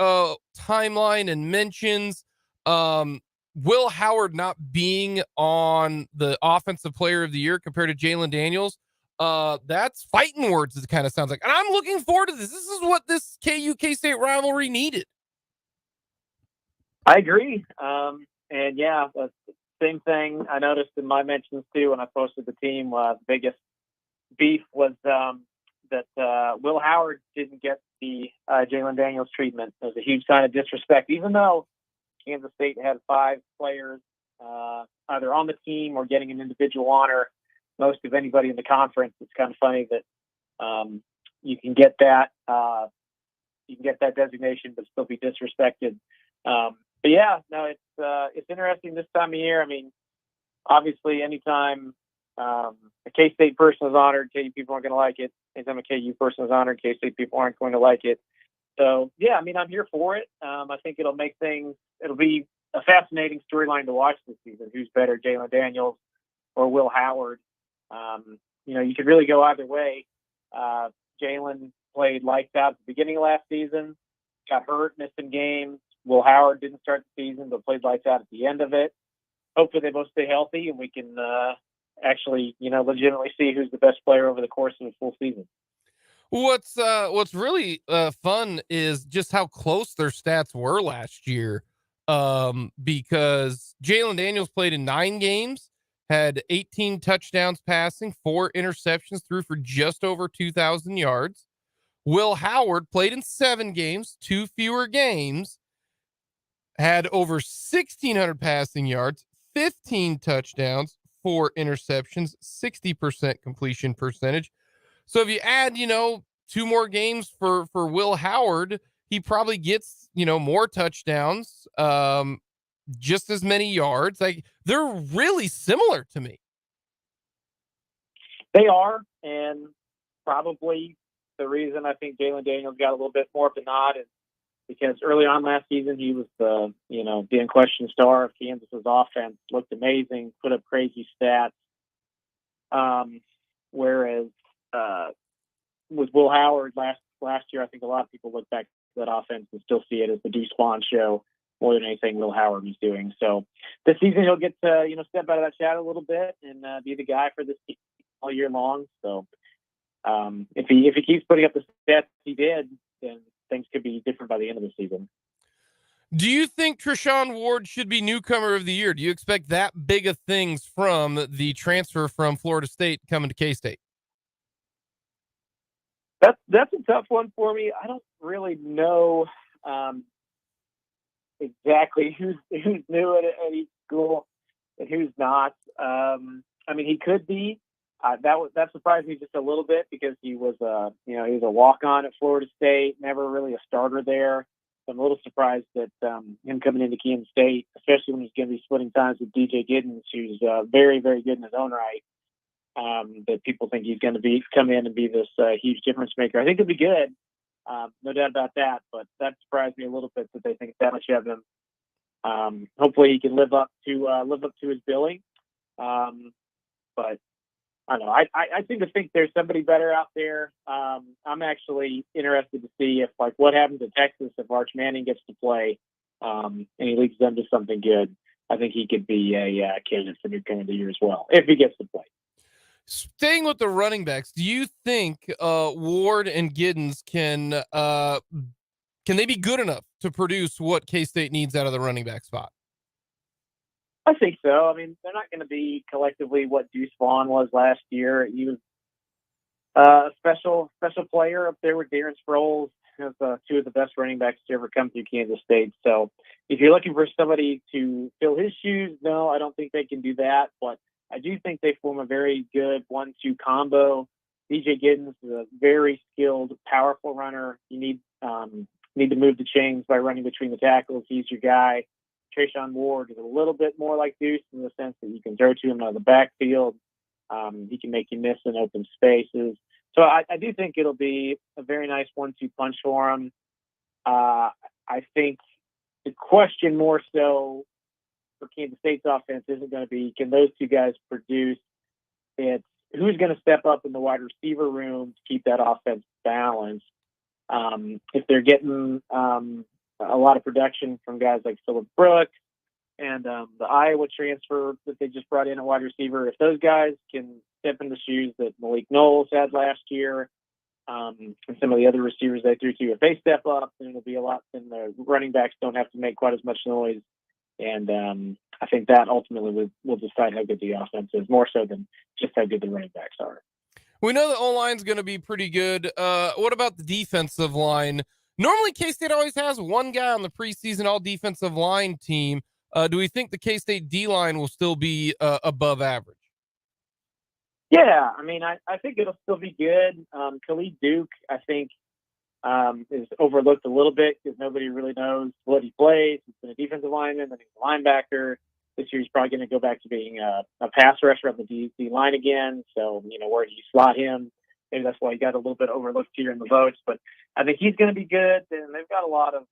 timeline and mentions, Will Howard not being on the Offensive Player of the Year compared to Jalen Daniels, that's fighting words, it kind of sounds like. And I'm looking forward to this. This is what this KU K-State rivalry needed. I agree. And yeah, the same thing I noticed in my mentions too when I posted the team. The biggest beef was that Will Howard didn't get the Jalen Daniels treatment. It was a huge sign of disrespect, even though Kansas State had 5 players either on the team or getting an individual honor. Most of anybody in the conference. It's kind of funny that you can get that designation but still be disrespected. But yeah, no, it's interesting this time of year. I mean, obviously, anytime a K-State person is honored, KU people aren't going to like it. Anytime a KU person is honored, K-State people aren't going to like it. So yeah, I mean, I'm here for it. I think it'll be a fascinating storyline to watch this season. Who's better, Jalen Daniels or Will Howard? You could really go either way. Jalen played lights out at the beginning of last season, got hurt, missed some games. Will Howard didn't start the season, but played lights out at the end of it. Hopefully they both stay healthy and we can actually, legitimately see who's the best player over the course of a full season. What's really fun is just how close their stats were last year. Because Jalen Daniels played in 9 games, had 18 touchdowns passing, 4 interceptions, threw for just over 2,000 yards. Will Howard played in 7 games, 2 fewer games, had over 1,600 passing yards, 15 touchdowns, 4 interceptions, 60% completion percentage. So if you add, 2 more games for Will Howard, he probably gets, more touchdowns, just as many yards. Like, they're really similar to me. They are, and probably the reason I think Jalen Daniels got a little bit more of the nod is because early on last season, he was the unquestioned star of Kansas's offense, looked amazing, put up crazy stats. Whereas with Will Howard last year, I think a lot of people look back to that offense and still see it as the Deuce Vaughn show more than anything Will Howard was doing. So this season he'll get to, step out of that shadow a little bit and be the guy for this team all year long. So if he keeps putting up the stats he did, then things could be different by the end of the season. Do you think Treshaun Ward should be newcomer of the year? Do you expect that big of things from the transfer from Florida State coming to K-State? That's a tough one for me. I don't really know exactly who's new at each school and who's not. I mean, he could be. That surprised me just a little bit because he was he was a walk-on at Florida State, never really a starter there. So I'm a little surprised that him coming into Kansas State, especially when he's going to be splitting times with DJ Giddens, who's very, very good in his own right. That people think he's going to come in and be this huge difference maker. I think it'll be good, no doubt about that. But that surprised me a little bit that they think that much of him. Hopefully, he can live up to his billing. But I don't know. I seem to think there's somebody better out there. I'm actually interested to see if what happens in Texas if Arch Manning gets to play and he leads them to something good. I think he could be a candidate for newcomer of the year as well if he gets to play. Staying with the running backs, do you think Ward and Giddens can they be good enough to produce what K-State needs out of the running back spot? I think so. I mean, they're not going to be collectively what Deuce Vaughn was last year. He was a special player up there with Darren Sproles, two of the best running backs to ever come through Kansas State. So if you're looking for somebody to fill his shoes, no, I don't think they can do that. But I do think they form a very good 1-2 combo. DJ Giddens is a very skilled, powerful runner. You need to move the chains by running between the tackles. He's your guy. Treshaun Ward is a little bit more like Deuce in the sense that you can throw to him out of the backfield. He can make you miss in open spaces. So I do think it'll be a very nice 1-2 punch for him. I think the question more so for Kansas State's offense isn't going to be, can those two guys produce? It's who's going to step up in the wide receiver room to keep that offense balanced. If they're getting a lot of production from guys like Phillip Brooks and the Iowa transfer that they just brought in at wide receiver, if those guys can step in the shoes that Malik Knowles had last year and some of the other receivers they threw to, if they step up, then it'll be a lot, then the running backs don't have to make quite as much noise. And I think that ultimately will decide how good the offense is, more so than just how good the running backs are. We know the O-line's going to be pretty good. What about the defensive line? Normally, K-State always has one guy on the preseason all-defensive line team. Do we think the K-State D-line will still be above average? Yeah, I mean, I think it'll still be good. Khalid Duke, I think, is overlooked a little bit because nobody really knows what he plays. He's been a defensive lineman, then he's a linebacker. This year he's probably going to go back to being a pass rusher on the D line again. So, where do you slot him? Maybe that's why he got a little bit overlooked here in the votes. But I think he's going to be good. And they've got a lot of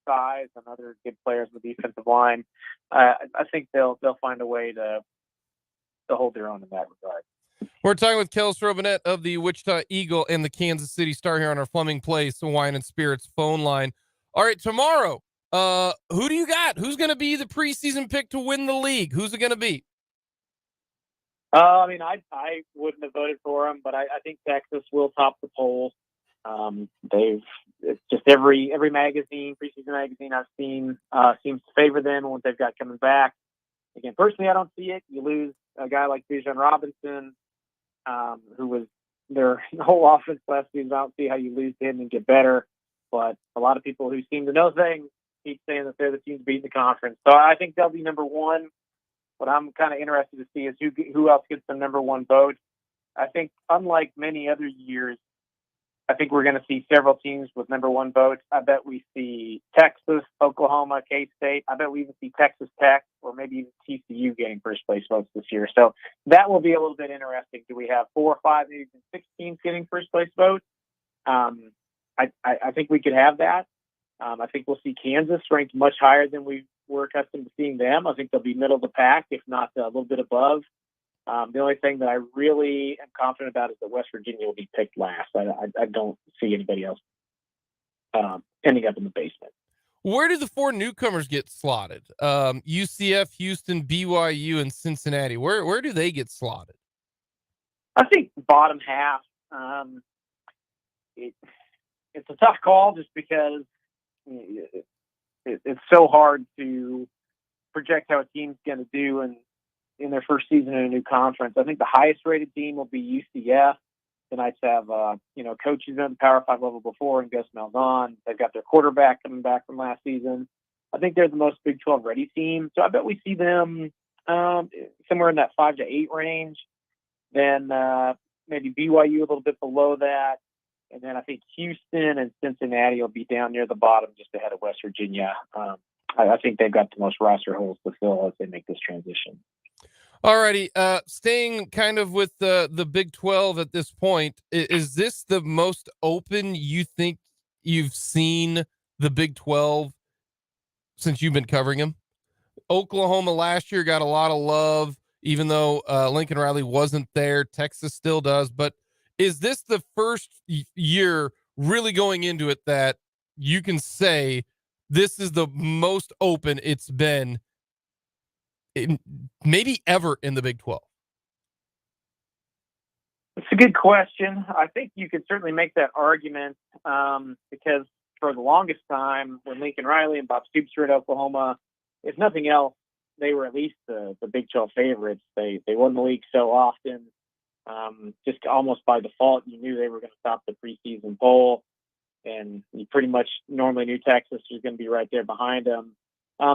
size and other good players on the defensive line. I think they'll find a way to hold their own in that regard. We're talking with Kellis Robinett of the Wichita Eagle and the Kansas City Star here on our Fleming Place Wine and Spirits phone line. All right, tomorrow, who do you got? Who's going to be the preseason pick to win the league? Who's it going to be? I mean, I wouldn't have voted for him, but I think Texas will top the poll. It's just every magazine, preseason magazine I've seen seems to favor them and what they've got coming back. Again, personally, I don't see it. You lose a guy like Bijan Robinson, who was their whole offense last season. I don't see how you lose him and get better. But a lot of people who seem to know things keep saying that they're the team to beat in the conference. So I think they'll be number one. What I'm kind of interested to see is who else gets the number one vote. I think, unlike many other years, I think we're going to see several teams with number one votes. I bet we see Texas, Oklahoma, K-State. I bet we even see Texas Tech or maybe even TCU getting first place votes this year. So that will be a little bit interesting. Do we have 4 or 5, maybe even 6 teams getting first place votes? I think we could have that. I think we'll see Kansas ranked much higher than we were accustomed to seeing them. I think they'll be middle of the pack, if not a little bit above. The only thing that I really am confident about is that West Virginia will be picked last. I don't see anybody else ending up in the basement. Where do the 4 newcomers get slotted? UCF, Houston, BYU, and Cincinnati. Where do they get slotted? it's a tough call just because it's so hard to project how a team's going to do in their first season in a new conference. I think the highest rated team will be UCF. The Knights have, coaches been at the Power 5 level before and Gus Malzahn. They've got their quarterback coming back from last season. I think they're the most Big 12 ready team. So I bet we see them somewhere in that 5 to 8 range. Then maybe BYU a little bit below that. And then I think Houston and Cincinnati will be down near the bottom just ahead of West Virginia. I think they've got the most roster holes to fill as they make this transition. Alrighty, staying kind of with the Big 12 at this point, is this the most open you think you've seen the Big 12 since you've been covering them? Oklahoma last year got a lot of love, even though Lincoln Riley wasn't there. Texas still does. But is this the first year really going into it that you can say this is the most open it's been maybe ever in the Big 12? It's a good question. I think you could certainly make that argument because for the longest time, when Lincoln Riley and Bob Stoops were at Oklahoma, if nothing else, they were at least the Big 12 favorites. They won the league so often, just almost by default, you knew they were going to top the preseason poll, and you pretty much normally knew Texas was going to be right there behind them.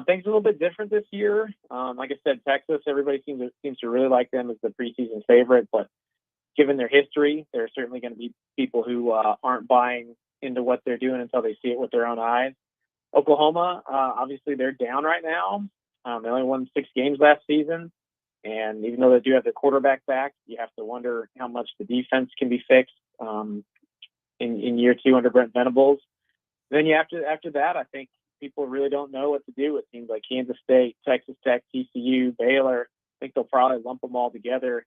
Things are a little bit different this year. Like I said, Texas, everybody seems to really like them as the preseason favorite, but given their history, there are certainly going to be people who aren't buying into what they're doing until they see it with their own eyes. Oklahoma, obviously, they're down right now. They only won 6 games last season, and even though they do have their quarterback back, you have to wonder how much the defense can be fixed in year 2 under Brent Venables. Then after that, I think people really don't know what to do. It seems like Kansas State, Texas Tech, TCU, Baylor. I think they'll probably lump them all together.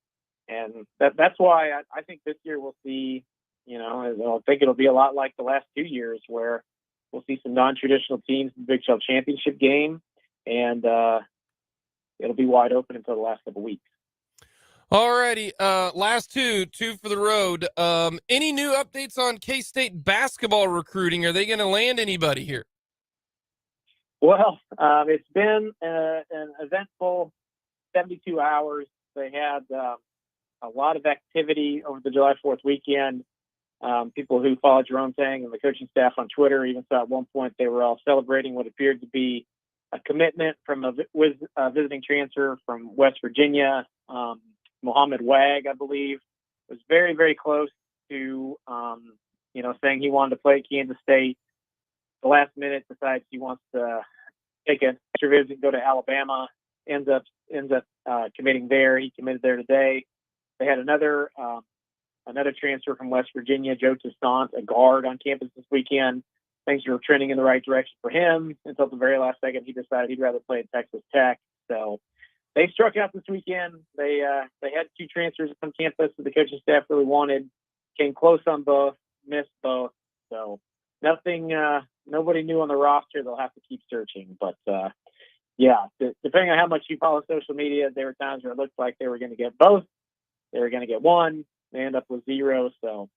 And that's why I think this year we'll see, I think it'll be a lot like the last 2 years where we'll see some non-traditional teams in the Big 12 championship game, and it'll be wide open until the last couple weeks. Alrighty, last two for the road. Any new updates on K-State basketball recruiting? Are they going to land anybody here? Well, it's been an eventful 72 hours. They had a lot of activity over the July 4th weekend. People who follow Jerome Tang and the coaching staff on Twitter even saw at one point they were all celebrating what appeared to be a commitment from a visiting transfer from West Virginia, Mohammed Wag, I believe, was very, very close to, saying he wanted to play at Kansas State. The last minute decides he wants to take an extra visit and go to Alabama, ends up committing there. He committed there today. They had another transfer from West Virginia, Joe Toussaint, a guard on campus this weekend. Things were trending in the right direction for him until the very last second. He decided he'd rather play at Texas Tech. So they struck out this weekend. They had 2 transfers on campus that the coaching staff really wanted. Came close on both, missed both. So nothing. Nobody new on the roster. They'll have to keep searching. But depending on how much you follow social media, there were times where it looked like they were going to get both. They were going to get one. They end up with 0. So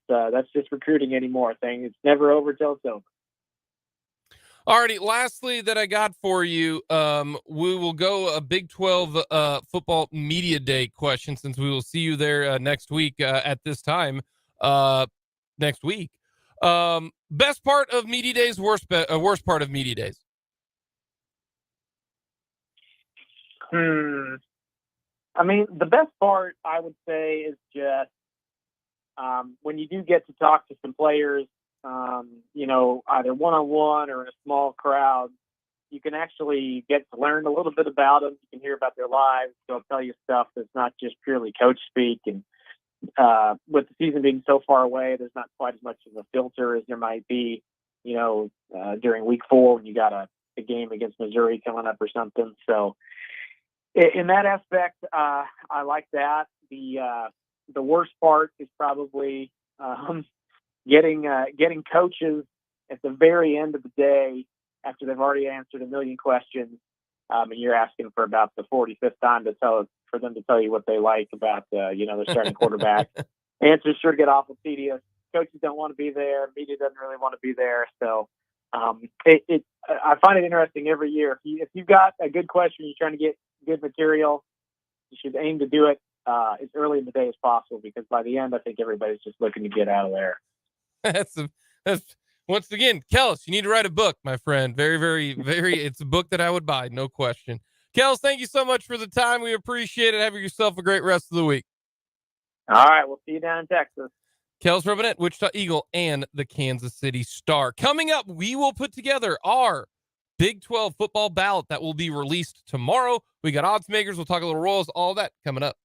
that's just recruiting anymore thing. It's never over till it's over. Alrighty, lastly that I got for you, we will go a Big 12 football media day question, since we will see you there next week at this time next week. Best part of media days, worst part of media days. I mean, the best part I would say is just when you do get to talk to some players, either one-on-one or in a small crowd, you can actually get to learn a little bit about them. You can hear about their lives. They'll tell you stuff that's not just purely coach speak. And with the season being so far away, there's not quite as much of a filter as there might be, during week 4 when you got a game against Missouri coming up or something. So in that aspect, I like that. The worst part is probably getting coaches at the very end of the day after they've already answered a million questions, and you're asking for about the 45th time for them to tell you what they like about their starting quarterback. Answers sure get awful tedious. coaches don't want to be there. Media doesn't really want to be there. So I find it interesting every year. If you've got a good question, you're trying to get good material, you should aim to do it as early in the day as possible, because by the end, I think everybody's just looking to get out of there. That's once again, Kellis, you need to write a book, my friend. Very, very, very. It's a book that I would buy, no question. Kellis, thank you so much for the time. We appreciate it. Have yourself a great rest of the week. All right, we'll see you down in Texas. Kellis Robinett, Wichita Eagle, and the Kansas City Star. Coming up, we will put together our Big 12 football ballot that will be released tomorrow. We got odds makers. We'll talk a little Royals, all that coming up.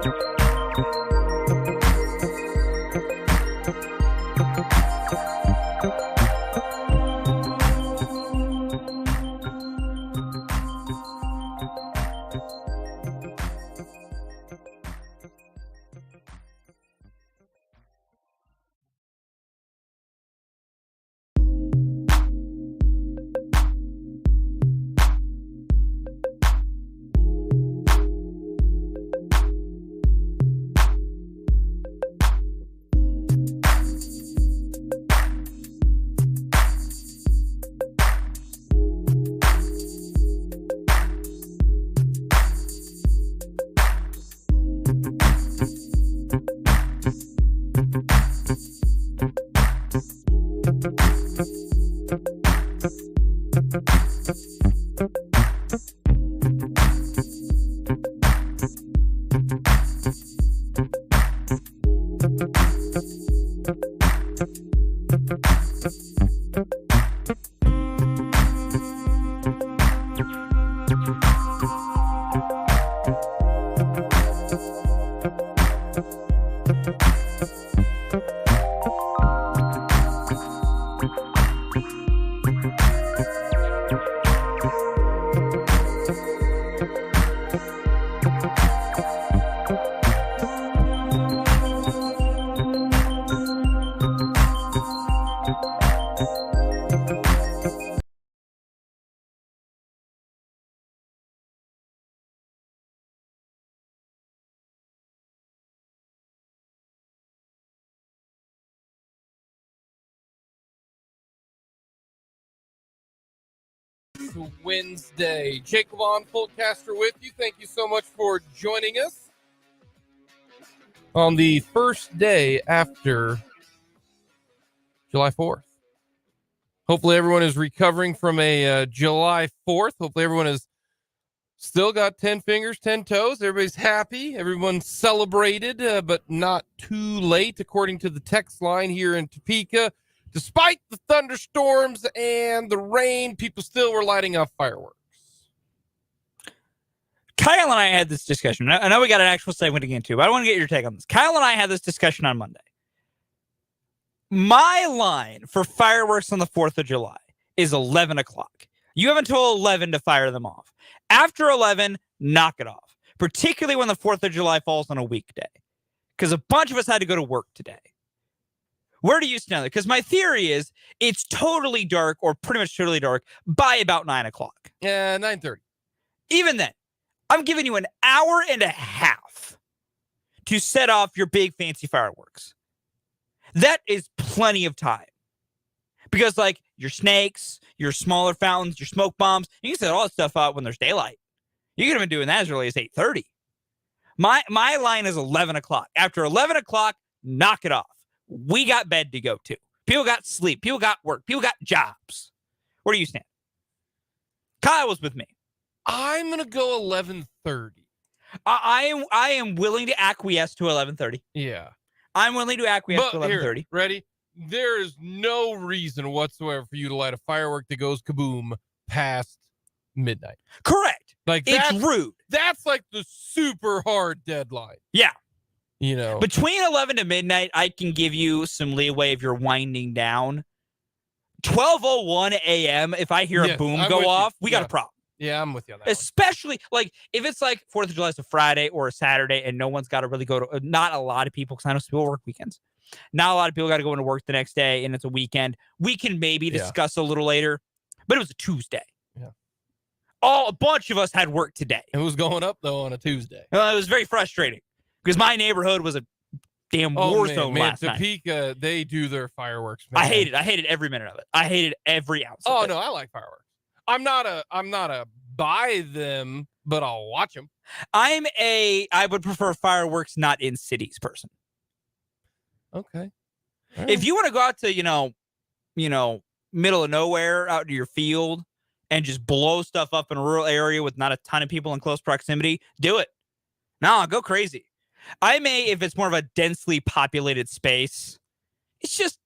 you Wednesday. Jake and Fulton with you. Thank you so much for joining us on the first day after July 4th. Hopefully everyone is recovering from a July 4th. Hopefully everyone has still got 10 fingers, 10 toes. Everybody's happy. Everyone celebrated, but not too late, according to the text line here in Topeka. Despite the thunderstorms and the rain, people still were lighting off fireworks. Kyle and I had this discussion. I know we got an actual segment to get into, but I want to get your take on this. Kyle and I had this discussion on Monday. My line for fireworks on the 4th of July is 11 o'clock. You have until 11 to fire them off. After 11, knock it off, particularly when the 4th of July falls on a weekday, because a bunch of us had to go to work today. Where do you stand? Because my theory is it's totally dark, or pretty much totally dark, by about 9 o'clock. Yeah, 9:30. Even then, I'm giving you an hour and a half to set off your big fancy fireworks. That is plenty of time. Because, like, your snakes, your smaller fountains, your smoke bombs, you can set all that stuff out when there's daylight. You could have been doing that as early as 8:30. My line is 11 o'clock. After 11 o'clock, knock it off. We got bed to go to. People got sleep. People got work. People got jobs. Where do you stand? Kyle was with me. I'm going to go 11:30. I am willing to acquiesce to 11:30. Yeah. I'm willing to acquiesce to 11:30. Ready? There is no reason whatsoever for you to light a firework that goes kaboom past midnight. Correct. Like, it's rude. That's like the super hard deadline. Yeah. You know, Between 11 to midnight, I can give you some leeway if you're winding down. 12:01 a.m., if I hear a boom go off, we got a problem. Yeah, I'm with you on that. Especially, like, if it's like 4th of July is a Friday or a Saturday and no one's got to really go to, not a lot of people, because I know people work weekends. Not a lot of people got to go into work the next day and it's a weekend. We can maybe discuss a little later, but it was a Tuesday. Yeah. A bunch of us had work today. It was going up, though, on a Tuesday. It was very frustrating because my neighborhood was a damn war zone last night. Topeka, they do their fireworks, man. I hated every minute of it. I hated every ounce of it. No, I like fireworks. I'm not a buy them, but I'll watch them. I would prefer fireworks not in cities person. Okay. If you want to go out to, middle of nowhere, out to your field and just blow stuff up in a rural area with not a ton of people in close proximity, do it. No, go crazy. I may, if it's more of a densely populated space, it's just,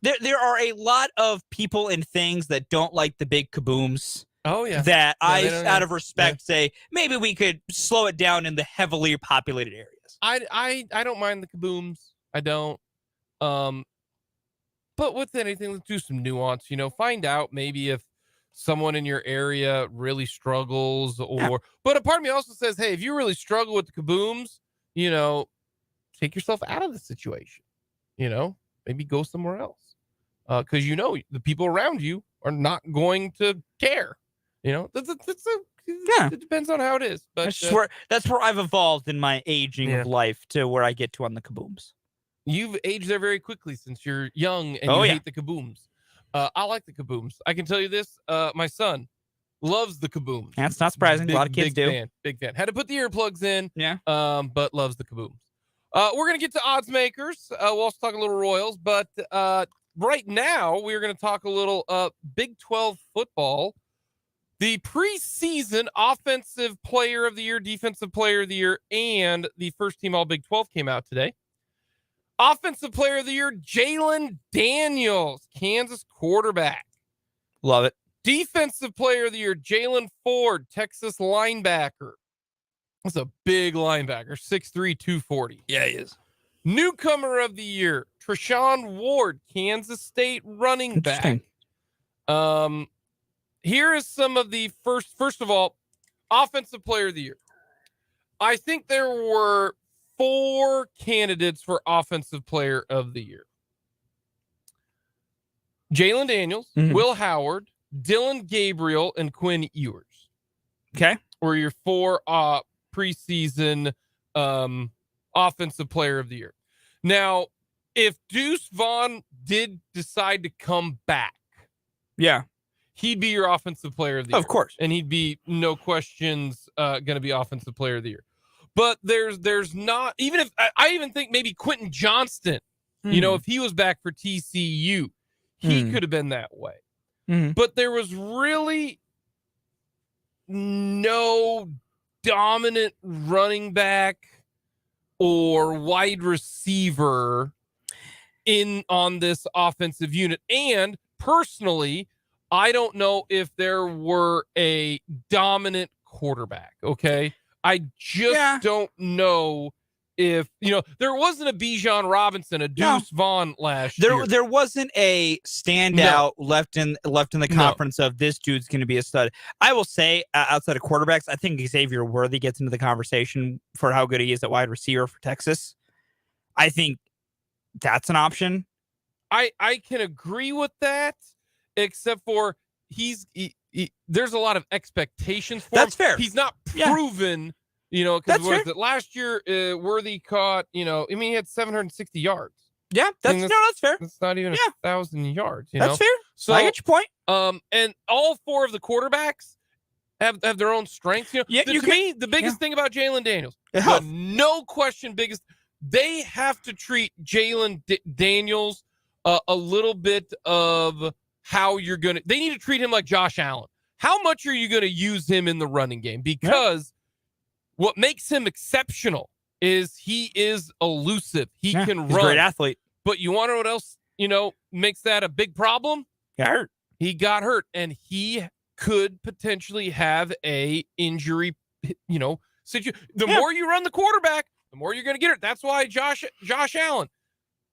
there are a lot of people and things that don't like the big kabooms. Oh, yeah. That out of respect, say, maybe we could slow it down in the heavily populated areas. I don't mind the kabooms. I don't. But with anything, let's do some nuance, find out maybe if someone in your area really struggles but a part of me also says, hey, if you really struggle with the kabooms, take yourself out of the situation, maybe go somewhere else. Cause the people around you are not going to care, it depends on how it is, but that's where I've evolved in my aging of life to where I get to on the kabooms. You've aged there very quickly since you're young and you hate the kabooms. I like the kabooms. I can tell you this. My son loves the kabooms. That's not surprising. A lot of kids do. Big fan. Had to put the earplugs in. Yeah. But loves the kabooms. We're going to get to odds makers. We'll also talk a little Royals. But right now, we're going to talk a little Big 12 football. The preseason Offensive Player of the Year, Defensive Player of the Year, and the first team All Big 12 came out today. Offensive Player of the Year, Jalen Daniels, Kansas quarterback. Love it. Defensive Player of the Year, Jalen Ford, Texas linebacker. That's a big linebacker, 6'3", 240. Yeah, he is. Newcomer of the year, Treshaun Ward, Kansas State running back. Here is some of the first of all, offensive player of the year. I think there were 4 candidates for offensive player of the year. Jalen Daniels, Will Howard, Dylan Gabriel, and Quinn Ewers. Okay. Were your 4 preseason offensive player of the year. Now, if Deuce Vaughn did decide to come back, he'd be your offensive player of the year. Of course. And he'd be, no questions, going to be offensive player of the year. But there's not, even if, I even think maybe Quentin Johnston, you know, if he was back for TCU, he could have been that way. But there was really no dominant running back or wide receiver on this offensive unit. And personally, I don't know if there were a dominant quarterback. Okay. I just don't know if, you know, there wasn't a Bijan Robinson, a Deuce Vaughn last year. There wasn't a standout left in the conference of this dude's going to be a stud. I will say, outside of quarterbacks, I think Xavier Worthy gets into the conversation for how good he is at wide receiver for Texas. I think that's an option. I can agree with that, except for there's a lot of expectations for him. That's fair. He's not proven, you know, because last year Worthy caught, you know, I mean, he had 760 yards. Yeah, that's fair. It's not even 1,000 yards. You that's know? fair. So I get your point. And all 4 of the quarterbacks have their own strengths. You know, to me, the biggest thing about Jalen Daniels, no question, biggest. They have to treat Jalen Daniels a little bit of how you're going to. They need to treat him like Josh Allen. How much are you going to use him in the running game? Because what makes him exceptional is he is elusive. He can run. He's a great athlete. But you want to know what else, you know, makes that a big problem? Got hurt. He got hurt, and he could potentially have a injury, you know, situation. The more you run the quarterback, the more you're going to get hurt. That's why Josh Allen,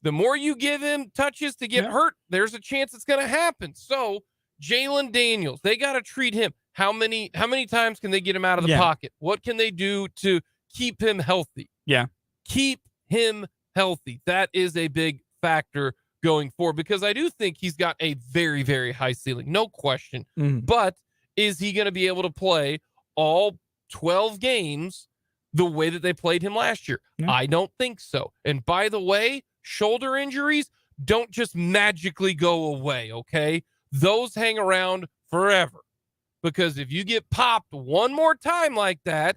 the more you give him touches to get hurt, there's a chance it's going to happen. So Jalen Daniels, they got to treat him. How many times can they get him out of the pocket? What can they do to keep him healthy? Yeah. Keep him healthy. That is a big factor going forward, because I do think he's got a very, very high ceiling. No question. But is he going to be able to play all 12 games the way that they played him last year? I don't think so. And by the way, shoulder injuries don't just magically go away, okay? Those hang around forever. Because if you get popped one more time like that,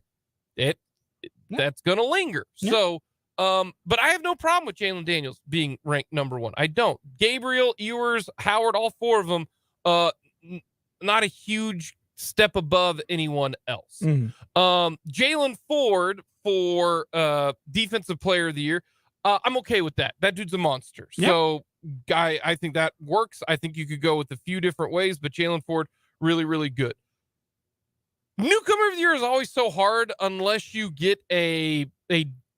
that's going to linger. So, but I have no problem with Jalen Daniels being ranked number 1. I don't. Gabriel, Ewers, Howard, all 4 of them, not a huge step above anyone else. Jalen Ford for defensive player of the year. I'm okay with that. That dude's a monster. So I think that works. I think you could go with a few different ways, but Jalen Ford, really, really good. Newcomer of the year is always so hard unless you get a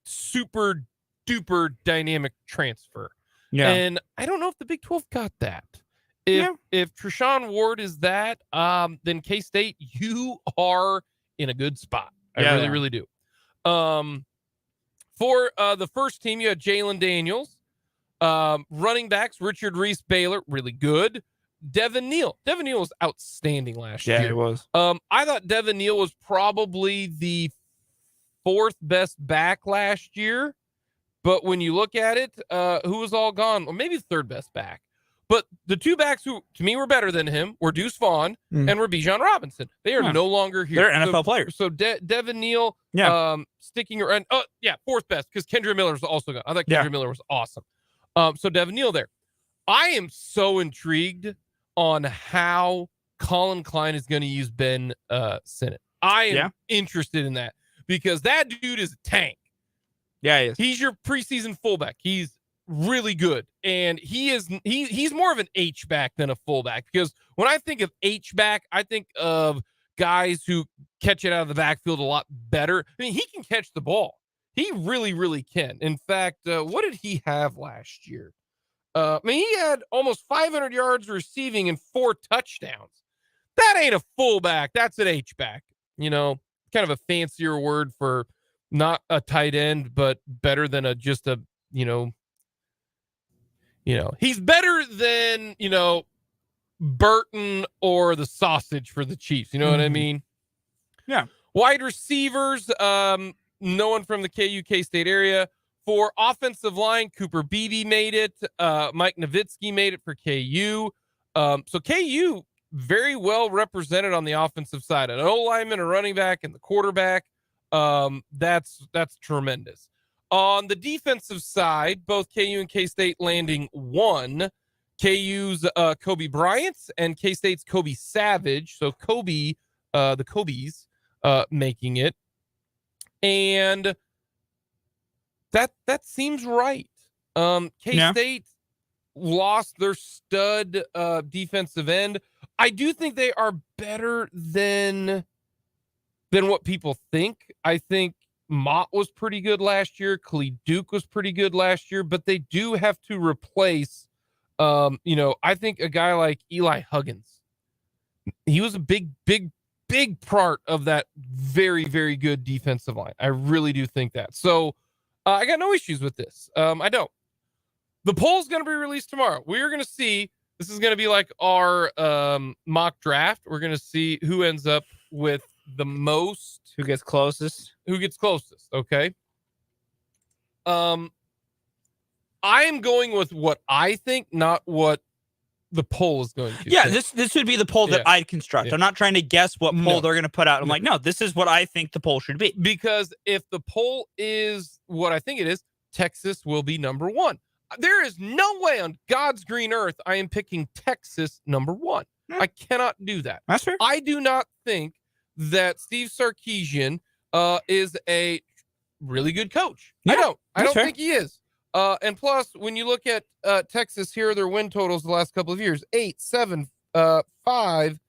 super duper dynamic transfer. And I don't know if the Big 12 got that. If Treshaun Ward is that, then K-State, you are in a good spot. I really, really do. For the first team, you had Jalen Daniels. Running backs, Richard Reese Baylor, really good. Devin Neal. Devin Neal was outstanding last year. Yeah, he was. I thought Devin Neal was probably the 4th best back last year. But when you look at it, who was all gone? Or maybe 3rd best back. But the 2 backs who, to me, were better than him were Deuce Vaughn and were Bijan Robinson. They are no longer here. They're NFL players. So Devin Neal sticking around. 4th best, because Kendra Miller's also gone. I thought Kendra Miller was awesome. So Devin Neal there. I am so intrigued on how Colin Klein is going to use Ben Sinnott. I am interested in that, because that dude is a tank. Yeah, he is. He's your preseason fullback. He's really good. And he's more of an H-back than a fullback, because when I think of H-back, I think of guys who catch it out of the backfield a lot better. I mean, he can catch the ball. He really, really can. In fact, what did he have last year? I mean, he had almost 500 yards receiving and 4 touchdowns. That ain't a fullback. That's an H-back. You know, kind of a fancier word for not a tight end, but better than just a, he's better than, Burton or the sausage for the Chiefs. You know what I mean? Yeah. Wide receivers, no one from the K-State area. For offensive line, Cooper Beebe made it. Mike Nowitzki made it for KU. So KU very well represented on the offensive side. An O-lineman, a running back, and the quarterback. That's tremendous. On the defensive side, both KU and K-State landing 1. KU's Kobe Bryant and K-State's Kobe Savage. So Kobe, the Kobe's making it. And that seems right. K-State lost their stud defensive end. I do think they are better than what people think. I think Mott was pretty good last year. Khalid Duke was pretty good last year, but they do have to replace I think a guy like Eli Huggins. He was a big part of that very, very good defensive line. I really do think that. So I got no issues with this. I don't. The poll's going to be released tomorrow. We're going to see. This is going to be like our mock draft. We're going to see who ends up with the most. Who gets closest? Okay. I am going with what I think, not what the poll is going to. Yeah, think. this would be the poll that I'd construct. Yeah. I'm not trying to guess what poll they're going to put out. I'm like, no, this is what I think the poll should be. Because if the poll is what I think it is, Texas will be number 1. There is no way on God's green earth I am picking Texas number 1. I cannot do that. That's fair. I do not think that Steve Sarkisian is a really good coach. Yeah, I don't fair. think he is. And plus, when you look at Texas, here are their win totals the last couple of years: 8, 7, 5.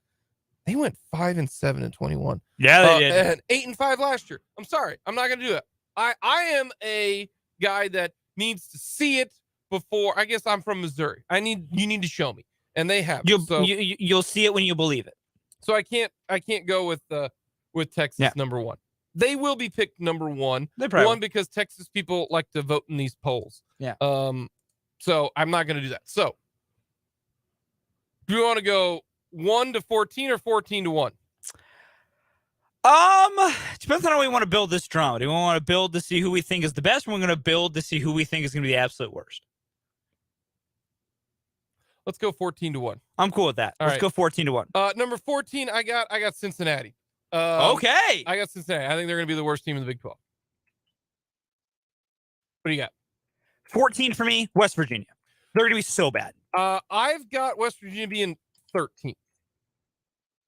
They went 5-7 in 21. Yeah, they did. And 8-5 last year. I'm sorry, I'm not going to do that. I am a guy that needs to see it before. I guess I'm from Missouri. You need to show me, and they have. You'll see it when you believe it. So I can't go with Texas number 1. They will be picked number 1. They probably will. Because Texas people like to vote in these polls. Yeah. So I'm not going to do that. So do you want to go 1-14 or 14-1? Depends on how we want to build this drama. Do we want to build to see who we think is the best, or we're going to build to see who we think is going to be the absolute worst? Let's go 14-1. I'm cool with that. Let's go 14-1. Number 14, I got Cincinnati. Okay. I got Cincinnati. I think they're going to be the worst team in the Big 12. What do you got? 14 for me, West Virginia. They're going to be so bad. I've got West Virginia being 13th.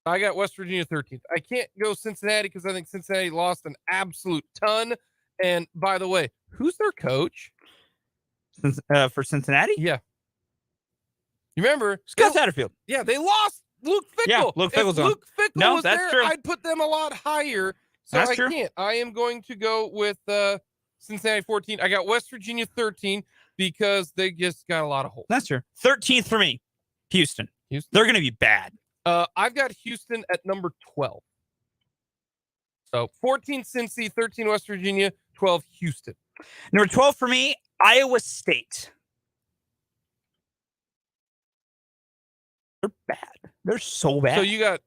I got West Virginia 13th. I can't go Cincinnati because I think Cincinnati lost an absolute ton. And by the way, who's their coach? For Cincinnati? Yeah. You remember? Scott Satterfield. Yeah, they lost Luke Fickell. Yeah, Luke Fickell's if Luke Fickell was that's there, true. I'd put them a lot higher. So That's I true. can't. I am going to go with Cincinnati 14. I got West Virginia 13 because they just got a lot of holes. That's true. 13th for me, Houston. They're going to be bad. I've got Houston at number 12. So 14 Cincy, 13 West Virginia, 12 Houston. Number 12 for me, Iowa State. They're bad. They're so bad. So you got...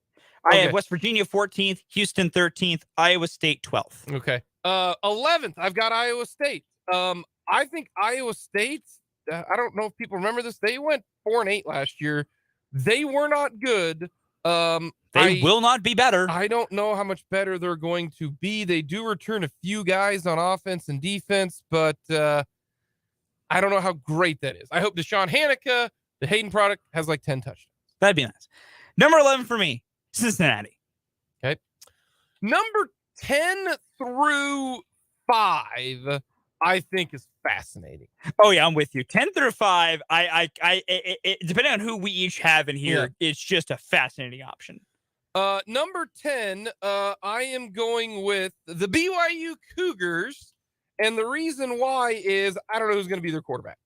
I have West Virginia 14th, Houston 13th, Iowa State 12th. Okay. 11th, I've got Iowa State. I think Iowa State, I don't know if people remember this, they went 4-8 last year. They were not good. They will not be better. I don't know how much better they're going to be. They do return a few guys on offense and defense, but I don't know how great that is. I hope Deshaun Hanukkah, the Hayden product, has like 10 touchdowns. That'd be nice. Number 11 for me, Cincinnati. Okay. Number 10 through 5, I think is fascinating. Oh yeah, I'm with you. 10 through 5, depending on who we each have in here, it's just a fascinating option. Number 10, I am going with the BYU Cougars. And the reason why is I don't know who's going to be their quarterback.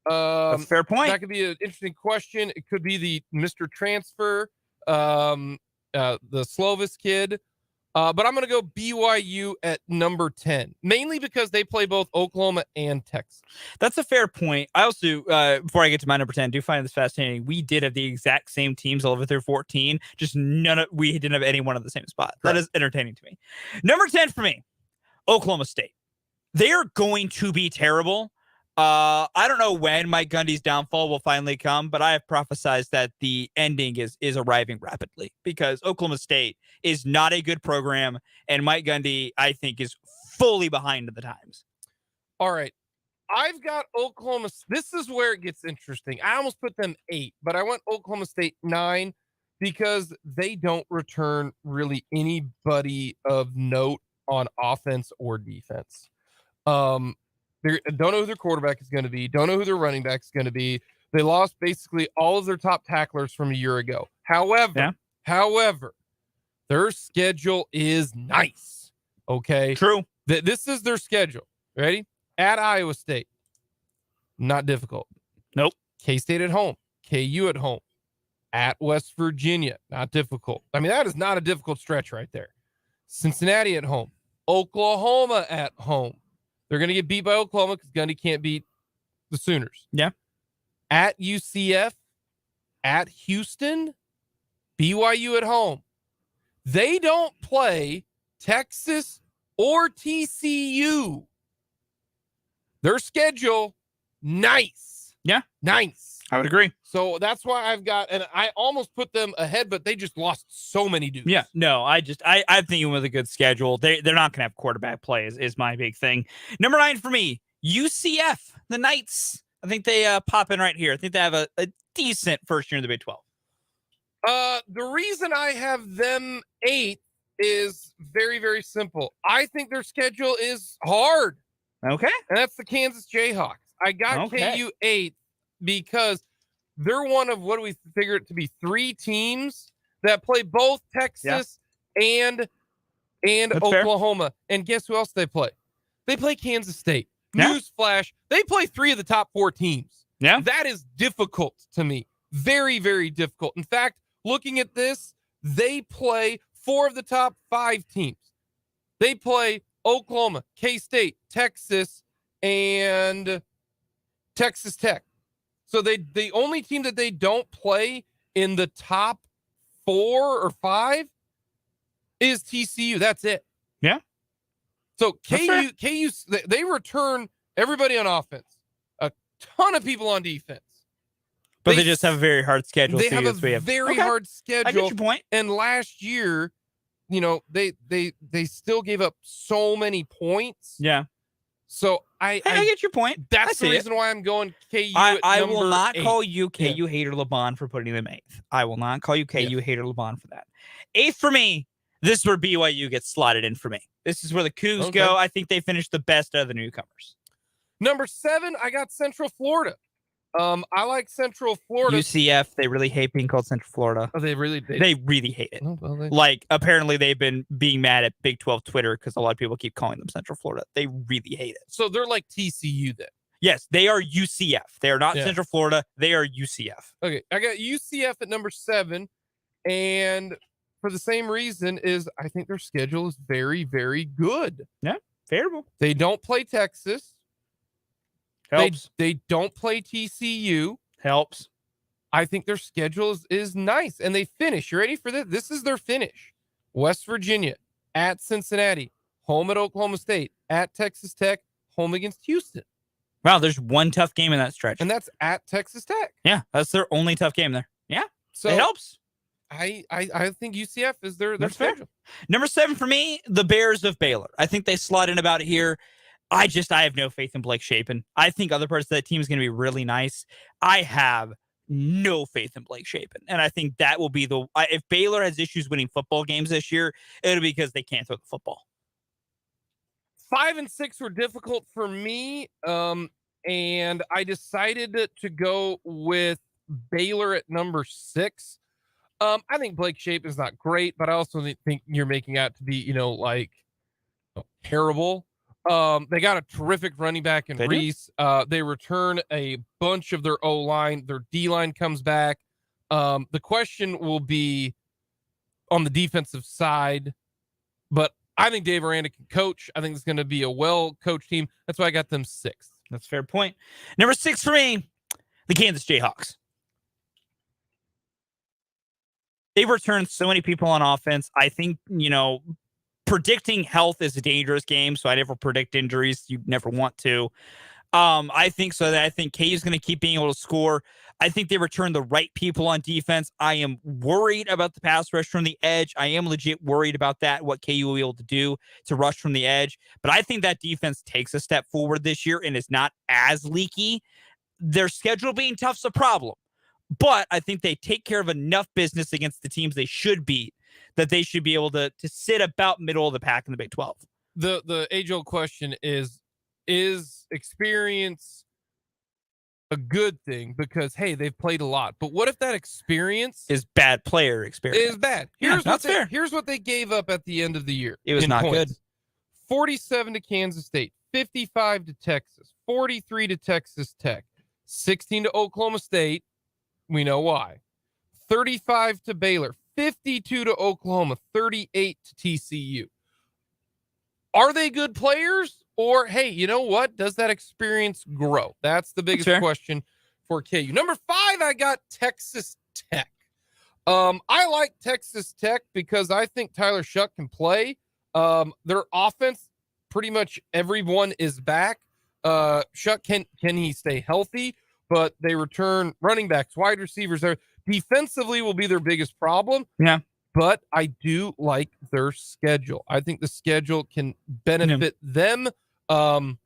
That's a fair point. That could be an interesting question. It could be the Mr. Transfer, the Slovis kid. But I'm going to go BYU at number 10, mainly because they play both Oklahoma and Texas. That's a fair point. I also, before I get to my number 10, do find this fascinating. We did have the exact same teams 11 through 14, just we didn't have any one at the same spot. That is entertaining to me. Number 10 for me, Oklahoma State. They are going to be terrible. I don't know when Mike Gundy's downfall will finally come, but I have prophesized that the ending is arriving rapidly because Oklahoma State is not a good program, and Mike Gundy, I think, is fully behind the times. All right. I've got Oklahoma. This is where it gets interesting. I almost put them 8, but I went Oklahoma State 9 because they don't return really anybody of note on offense or defense. They don't know who their quarterback is going to be. Don't know who their running back is going to be. They lost basically all of their top tacklers from a year ago. However, their schedule is nice. Okay. True. This is their schedule. Ready? At Iowa State. Not difficult. Nope. K-State at home. KU at home. At West Virginia. Not difficult. I mean, that is not a difficult stretch right there. Cincinnati at home. Oklahoma at home. They're going to get beat by Oklahoma because Gundy can't beat the Sooners. Yeah. At UCF, at Houston, BYU at home. They don't play Texas or TCU. Their schedule, nice. Yeah. Nice. I would agree. So that's why I've got, and I almost put them ahead, but they just lost so many dudes. Yeah, no, I'm thinking with a good schedule. They're not going to have quarterback play is my big thing. Number 9 for me, UCF, the Knights. I think they pop in right here. I think they have a decent first year in the Big 12. The reason I have them 8 is very, very simple. I think their schedule is hard. Okay. And that's the Kansas Jayhawks. I got KU 8 because they're one of what do we figure it to be 3 teams that play both Texas and Oklahoma. Fair. And guess who else they play? They play Kansas State. Yeah. Newsflash. They play 3 of the top 4 teams. Yeah. That is difficult to me. Very, very difficult. In fact, looking at this, they play 4 of the top 5 teams. They play Oklahoma, K-State, Texas, and Texas Tech. So the only team that they don't play in the top 4 or 5 is TCU. That's it. Yeah. So KU, they return everybody on offense, a ton of people on defense. But they just have a very hard schedule. They have a very hard schedule. I get your point. And last year, you know, they still gave up so many points. Yeah. So I get your point. That's the reason why I'm going KU. I will not 8. call you KU hater LeBon for putting them 8th. I will not call you KU hater LeBon for that. 8th for me. This is where BYU gets slotted in for me. This is where the Cougs go. I think they finished the best out of the newcomers. Number 7, I got Central Florida. I like Central Florida. UCF, they really hate being called Central Florida. Oh, they really hate it. Oh, well, like, apparently they've been being mad at Big 12 Twitter because a lot of people keep calling them Central Florida. They really hate it. So they're like TCU then. Yes, they are UCF. They are not Central Florida. They are UCF. Okay, I got UCF at number 7, and for the same reason is I think their schedule is very, very good. Yeah, favorable. They don't play Texas. Helps. They don't play TCU. Helps. I think their schedule is nice, and they finish. You ready for this? This is their finish. West Virginia, at Cincinnati, home at Oklahoma State, at Texas Tech, home against Houston. Wow, there's one tough game in that stretch. And that's at Texas Tech. Yeah, that's their only tough game there. Yeah, so it helps. I think UCF is their schedule. Fair. Number 7 for me, the Bears of Baylor. I think they slot in about here. I have no faith in Blake Shapen. I think other parts of that team is going to be really nice. I have no faith in Blake Shapen. And I think that will be if Baylor has issues winning football games this year, it'll be because they can't throw the football. 5 and 6 were difficult for me. And I decided to go with Baylor at number 6. I think Blake Shape is not great, but I also think you're making out to be, terrible. They got a terrific running back in Reese. They return a bunch of their O-line. Their D-line comes back. The question will be on the defensive side, but I think Dave Aranda can coach. I think it's going to be a well-coached team. That's why I got them 6th. That's a fair point. Number 6 for me, the Kansas Jayhawks. They've returned so many people on offense. I think, predicting health is a dangerous game, so I never predict injuries. You never want to. I think so. That I think KU is going to keep being able to score. I think they return the right people on defense. I am worried about the pass rush from the edge. I am legit worried about that, what KU will be able to do to rush from the edge. But I think that defense takes a step forward this year and is not as leaky. Their schedule being tough is a problem. But I think they take care of enough business against the teams they should beat that they should be able to sit about middle of the pack in the Big 12. The age-old question is experience a good thing? Because, hey, they've played a lot. But what if that experience is bad player experience? Is bad. Here's what they gave up at the end of the year. It was not points. Good. 47 to Kansas State, 55 to Texas, 43 to Texas Tech, 16 to Oklahoma State. We know why. 35 to Baylor, 52 to Oklahoma, 38 to TCU. Are they good players? Or, hey, you know what? Does that experience grow? That's the biggest question for KU. Number 5, I got Texas Tech. I like Texas Tech because I think Tyler Shuck can play. Their offense, pretty much everyone is back. Shuck, can he stay healthy? But they return running backs, wide receivers. Defensively will be their biggest problem. Yeah. But I do like their schedule. I think the schedule can benefit them. I'm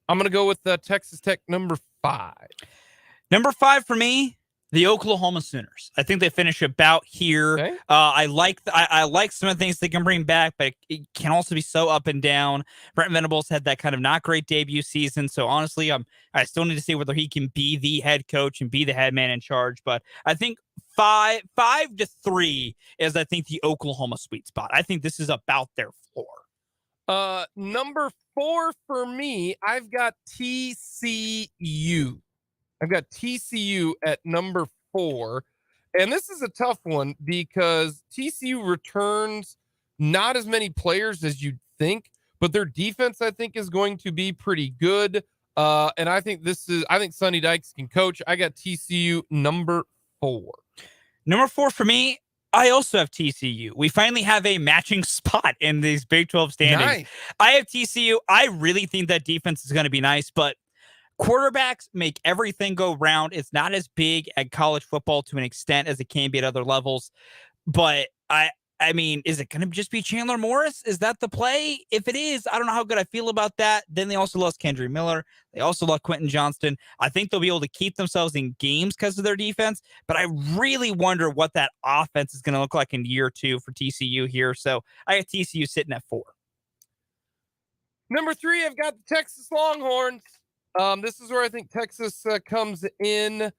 going to go with Texas Tech number 5. Number 5 for me, the Oklahoma Sooners. I think they finish about here. Okay. I like some of the things they can bring back, but it can also be so up and down. Brent Venables had that kind of not great debut season, so honestly, I still need to see whether he can be the head coach and be the head man in charge. But I think 5 to 3 is, I think, the Oklahoma sweet spot. I think this is about their floor. Number 4 for me, I've got TCU. I've got TCU at number 4. And this is a tough one because TCU returns not as many players as you'd think, but their defense, I think, is going to be pretty good. And I think Sonny Dykes can coach. I got TCU number 4. Number 4 for me, I also have TCU. We finally have a matching spot in these Big 12 standings. Nice. I have TCU. I really think that defense is going to be nice, but quarterbacks make everything go round. It's not as big at college football to an extent as it can be at other levels. But I mean, is it going to just be Chandler Morris? Is that the play? If it is, I don't know how good I feel about that. Then they also lost Kendry Miller. They also lost Quentin Johnston. I think they'll be able to keep themselves in games because of their defense. But I really wonder what that offense is going to look like in year 2 for TCU here. So I have TCU sitting at 4. Number 3, I've got the Texas Longhorns. This is where I think Texas comes in.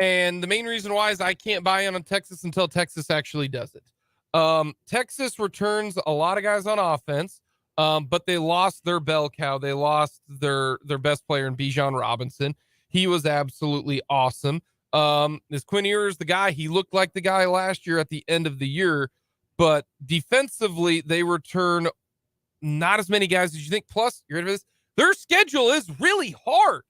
And the main reason why is I can't buy in on Texas until Texas actually does it. Texas returns a lot of guys on offense, but they lost their bell cow. They lost their best player in Bijan Robinson. He was absolutely awesome. This Quinn Ewers, the guy, he looked like the guy last year at the end of the year, but defensively, they return not as many guys as you think. Plus, you're ready for this? Their schedule is really hard.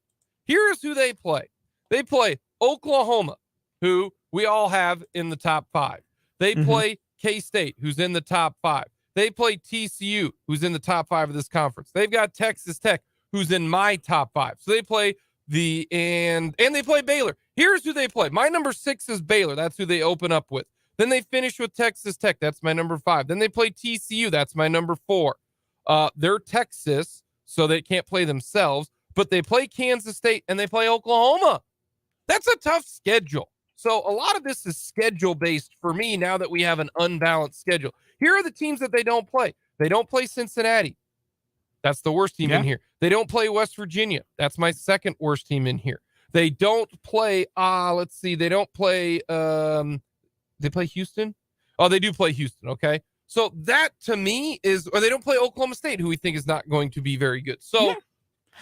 Here's who they play. They play Oklahoma, who we all have in the top 5. They play K-State, who's in the top 5. They play TCU, who's in the top 5 of this conference. They've got Texas Tech, who's in my top 5. So they play and they play Baylor. Here's who they play. My number 6 is Baylor. That's who they open up with. Then they finish with Texas Tech. That's my number 5. Then they play TCU. That's my number 4. They're Texas, so they can't play themselves, but they play Kansas State and they play Oklahoma. That's a tough schedule. So a lot of this is schedule-based for me now that we have an unbalanced schedule. Here are the teams that they don't play. They don't play Cincinnati. That's the worst team in here. They don't play West Virginia. That's my second worst team in here. They don't play, they don't play They play Houston. Oh, they do play Houston. Okay. So that to me is, or they don't play Oklahoma State, who we think is not going to be very good. So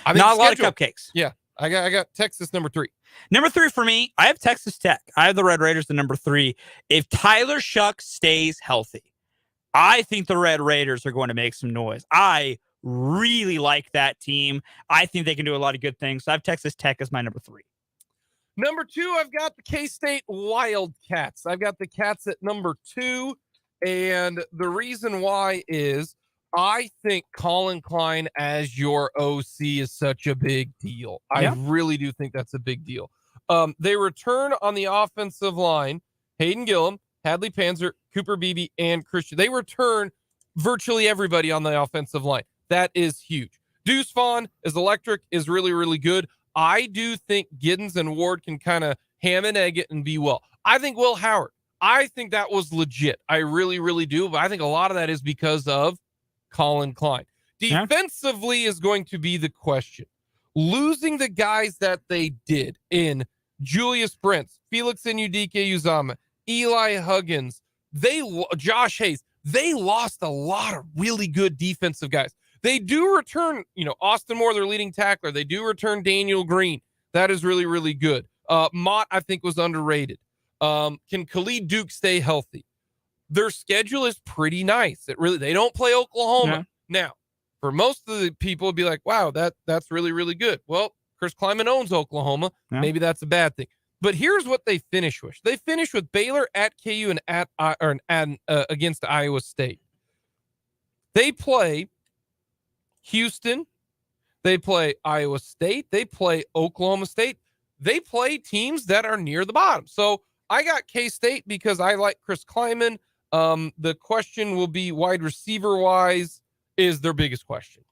I think not a lot of cupcakes. Yeah. I got Texas number 3. Number 3 for me, I have Texas Tech. I have the Red Raiders at number 3. If Tyler Shuck stays healthy, I think the Red Raiders are going to make some noise. I really like that team. I think they can do a lot of good things. So I have Texas Tech as my number 3. Number 2, I've got the K-State Wildcats. I've got the Cats at number 2. And the reason why is I think Colin Klein as your OC is such a big deal. Yeah. I really do think that's a big deal. They return on the offensive line, Hayden Gillum, Hadley Panzer, Cooper Beebe, and Christian. They return virtually everybody on the offensive line. That is huge. Deuce Vaughn is electric, is really, really good. I do think Giddens and Ward can kind of ham and egg it and be well. I think Will Howard, I think that was legit. I really, really do. But I think a lot of that is because of Colin Klein. Defensively is going to be the question. Losing the guys that they did in Julius Brents, Felix Uzama, Eli Huggins, Josh Hayes, they lost a lot of really good defensive guys. They do return, Austin Moore, their leading tackler. They do return Daniel Green. That is really, really good. Mott, I think, was underrated. Can Khalid Duke stay healthy? Their schedule is pretty nice. They don't play Oklahoma. Yeah. Now, for most of the people, it'd be like, wow, that's really, really good. Well, Chris Kleiman owns Oklahoma. Yeah. Maybe that's a bad thing. But here's what they finish with. They finish with Baylor at KU and against Iowa State. They play Houston. They play Iowa State. They play Oklahoma State. They play teams that are near the bottom. So I got K-State because I like Chris Kleiman. The question will be wide receiver wise is their biggest question.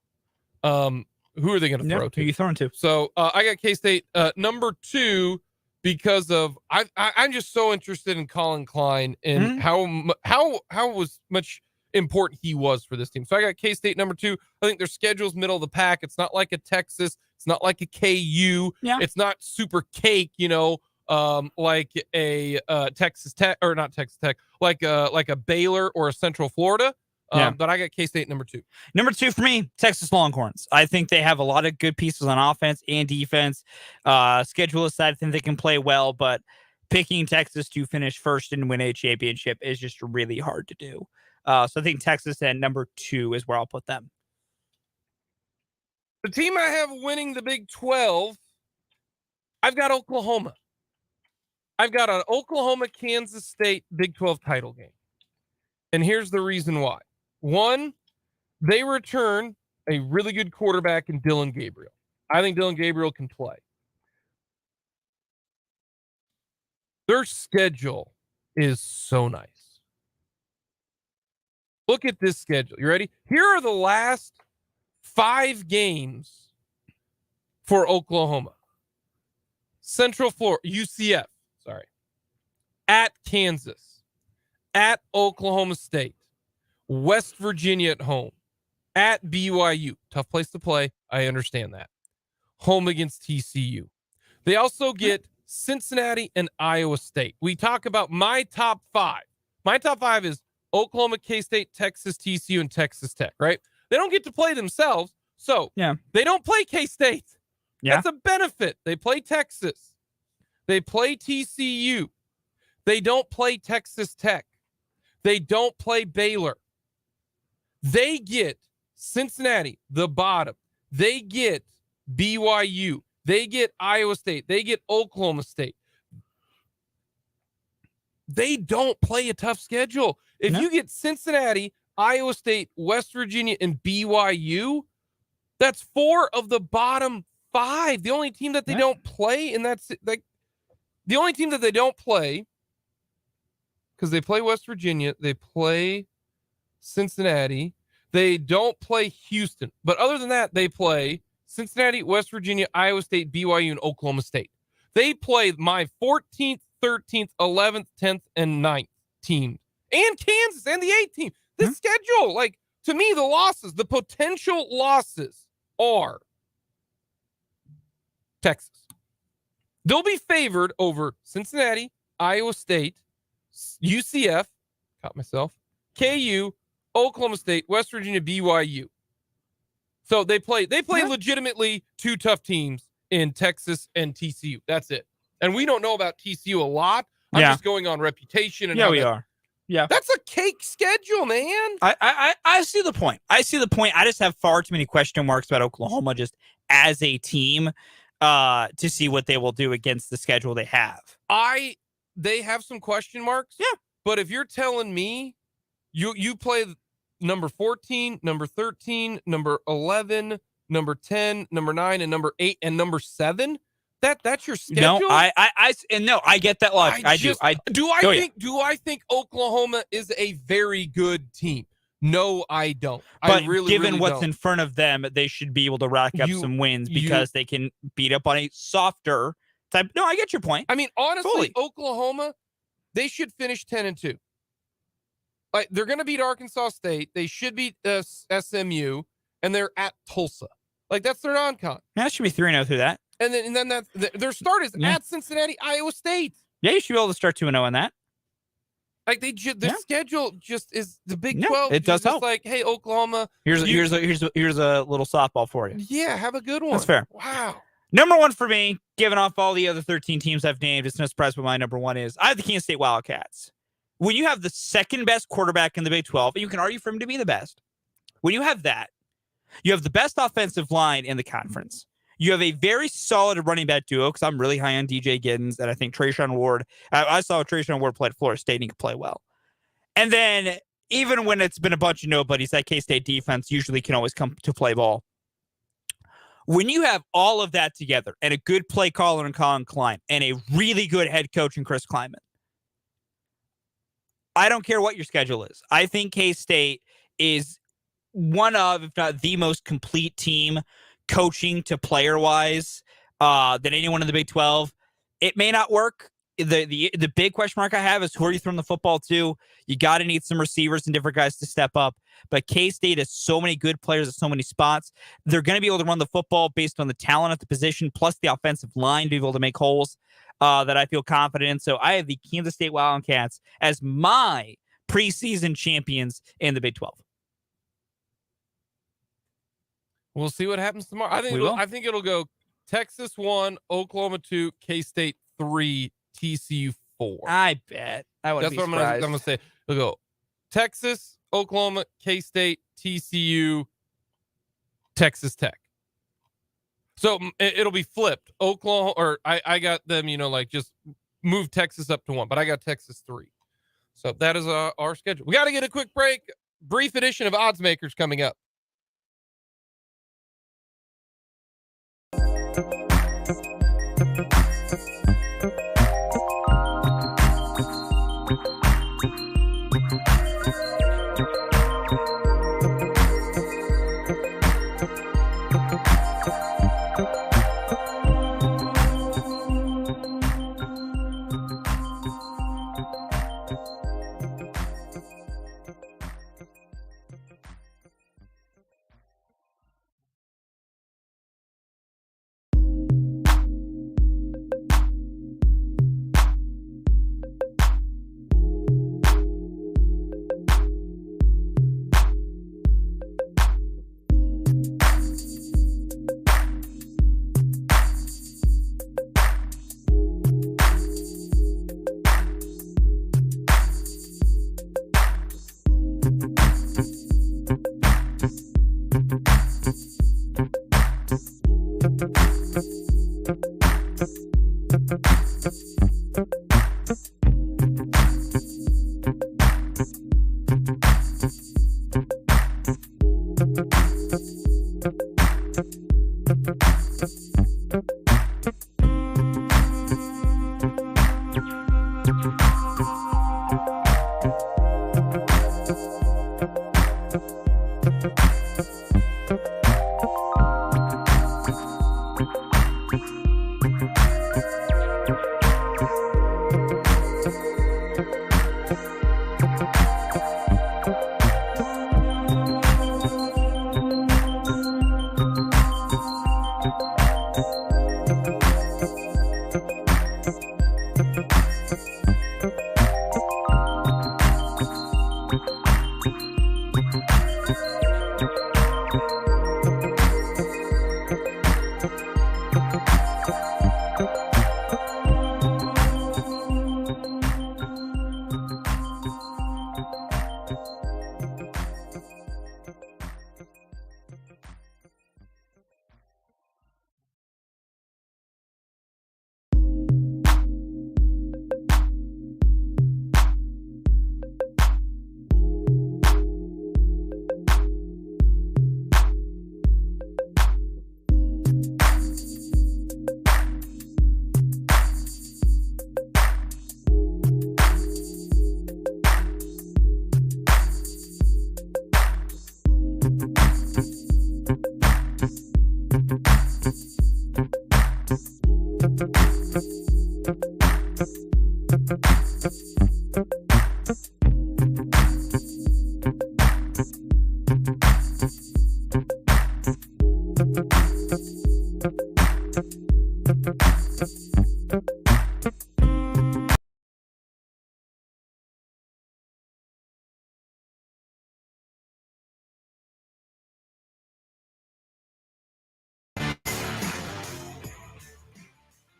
Who are they going to throw to? Who are you throwing to? So I got K-State number 2 because of I'm just so interested in Colin Klein and how was much important he was for this team. So I got K-State number 2. I think their schedule's middle of the pack. It's not like a Texas. It's not like a KU. Yeah. It's not super cake, like a Texas Tech or not Texas Tech, like a Baylor or a Central Florida. But I got K-State number 2. Number 2 for me, Texas Longhorns. I think they have a lot of good pieces on offense and defense. Schedule aside, I think they can play well, but picking Texas to finish first and win a championship is just really hard to do. So I think Texas at number 2 is where I'll put them. The team I have winning the Big 12, I've got Oklahoma. I've got an Oklahoma-Kansas State Big 12 title game. And here's the reason why. 1, they return a really good quarterback in Dylan Gabriel. I think Dylan Gabriel can play. Their schedule is so nice. Look at this schedule. You ready? Here are the last 5 games for Oklahoma. Central Florida, UCF, at Kansas, at Oklahoma State, West Virginia at home, at BYU. Tough place to play. I understand that. Home against TCU. They also get Cincinnati and Iowa State. We talk about my top 5. My top 5 is Oklahoma, K-State, Texas, TCU, and Texas Tech, right? They don't get to play themselves. So they don't play K-State. Yeah. That's a benefit. They play Texas. They play TCU. They don't play Texas Tech. They don't play Baylor. They get Cincinnati, the bottom. They get BYU. They get Iowa State. They get Oklahoma State. They don't play a tough schedule. If you get Cincinnati, Iowa State, West Virginia, and BYU, that's 4 of the bottom 5. The only team that they don't play, and that's like the only team that they don't play, because they play West Virginia, they play Cincinnati, they don't play Houston. But other than that, they play Cincinnati, West Virginia, Iowa State, BYU, and Oklahoma State. They play my 14th, 13th, 11th, 10th, and 9th team. And Kansas and the 8th team. This schedule, like, to me, the losses, the potential losses are Texas. They'll be favored over Cincinnati, Iowa State, UCF, caught myself, KU, Oklahoma State, West Virginia, BYU. So they play legitimately two tough teams in Texas and TCU. That's it. And we don't know about TCU a lot. I'm just going on reputation. And we are. Yeah. That's a cake schedule, man. I see the point. I just have far too many question marks about Oklahoma just as a team to see what they will do against the schedule they have. They have some question marks. Yeah. But if you're telling me you play number 14, number 13, number 11, number 10, number 9, and number 8, and number 7, that's your schedule? No, I get that logic. Do I think Oklahoma is a very good team? No, I don't. But given really what's don't. in front of them, they should be able to rack up some wins because they can beat up on a softer type. No, I get your point. I mean, honestly, fully. Oklahoma, they should finish 10-2. Like, they're going to beat Arkansas State. They should beat SMU, and they're at Tulsa. Like, that's their non-con. That should be 3-0 through that. And then their start is at Cincinnati, Iowa State. Yeah, you should be able to start 2-0 on that. Like, their schedule just is the Big 12. It does help. Like, hey, Oklahoma. Here's a little softball for you. Yeah, have a good one. That's fair. Wow. Number one for me, given off all the other 13 teams I've named, it's no surprise what my number one is. I have the Kansas State Wildcats. When you have the second best quarterback in the Big 12, and you can argue for him to be the best, when you have that, you have the best offensive line in the conference. You have a very solid running back duo, because I'm really high on DJ Giddens, and I think Trayshawn Ward. I saw Trayshawn Ward play at Florida State, and he could play well. And then, even when it's been a bunch of nobodies, that K-State defense usually can always come to play ball. When you have all of that together, and a good play caller in Colin Klein, and a really good head coach in Chris Kleiman, I don't care what your schedule is. I think K-State is one of, if not the most complete team coaching to player-wise than anyone in the Big 12. It may not work. The big question mark I have is who are you throwing the football to? You got to need some receivers and different guys to step up. But K-State has so many good players at so many spots. They're going to be able to run the football based on the talent at the position, plus the offensive line to be able to make holes that I feel confident in. So I have the Kansas State Wildcats as my preseason champions in the Big 12. We'll see what happens tomorrow. I think it'll go Texas 1, Oklahoma 2, K-State 3, TCU 4. I bet. That's what I'm going to say. It'll go Texas, Oklahoma, K-State, TCU, Texas Tech. So it'll be flipped. Oklahoma, or I got them, just move Texas up to 1, but I got Texas 3. So that is our schedule. We got to get a quick break. Brief edition of Odds Makers coming up.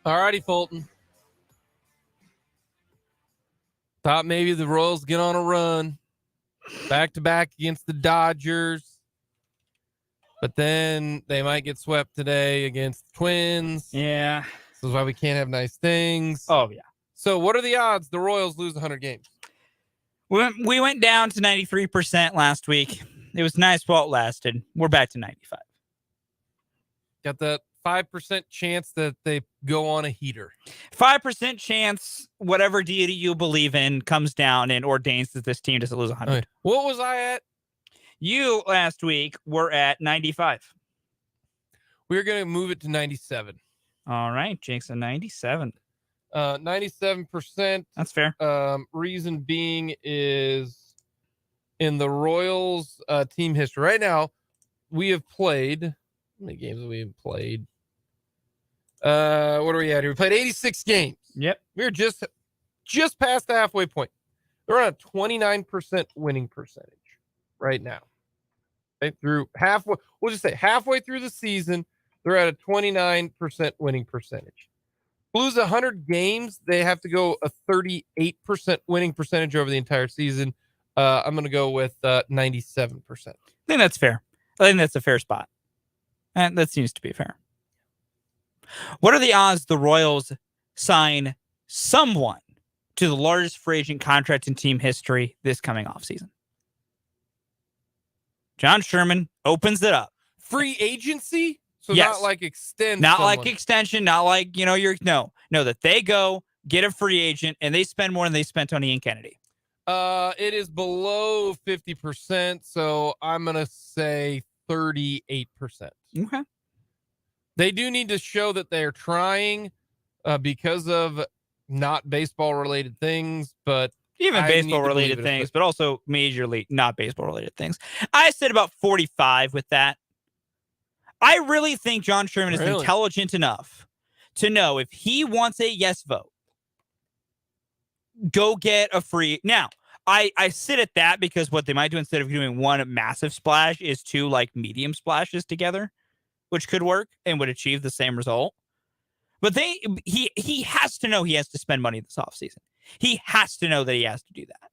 All righty, Fulton. Thought maybe the Royals get on a run, back to back against the Dodgers, but then they might get swept today against the Twins. Yeah. This is why we can't have nice things. Oh, yeah. So what are the odds the Royals lose 100 games? We went down to 93% last week. It was nice while it lasted. We're back to 95. Got that 5% chance that they go on a heater. 5% chance whatever deity you believe in comes down and ordains that this team doesn't lose 100. Right. What was I at? You last week were at 95. We're going to move it to 97. All right, Jake's a 97. 97%. That's fair. Reason being is in the Royals team history. Right now, we have played. How many games have we played? What are we at here? We played 86 games. Yep. We're just past the halfway point. They're on a 29% winning percentage right now. Okay, through halfway, we'll just say halfway through the season, they're at a 29% winning percentage. Lose 100 games, they have to go a 38% winning percentage over the entire season. I'm going to go with 97%. I think that's fair. I think that's a fair spot. And that seems to be fair. What are the odds the Royals sign someone to the largest free agent contract in team history this coming offseason? John Sherman opens it up. Free agency? So Yes. not like extend. Not someone. like extension, not like, no, that they go get a free agent and they spend more than they spent on Ian Kennedy. It is below 50%, so I'm going to say 38%. Okay. They do need to show that they're trying because of not baseball related things, but Even I need to baseball related believe it. things, but also majorly not baseball related things. I said about 45 with that. I really think John Sherman is intelligent enough to know if he wants a yes vote, go get a free. Now, I sit at that because what they might do instead of doing one massive splash is two like medium splashes together, which could work and would achieve the same result. But he has to know he has to spend money this offseason. He has to know that he has to do that.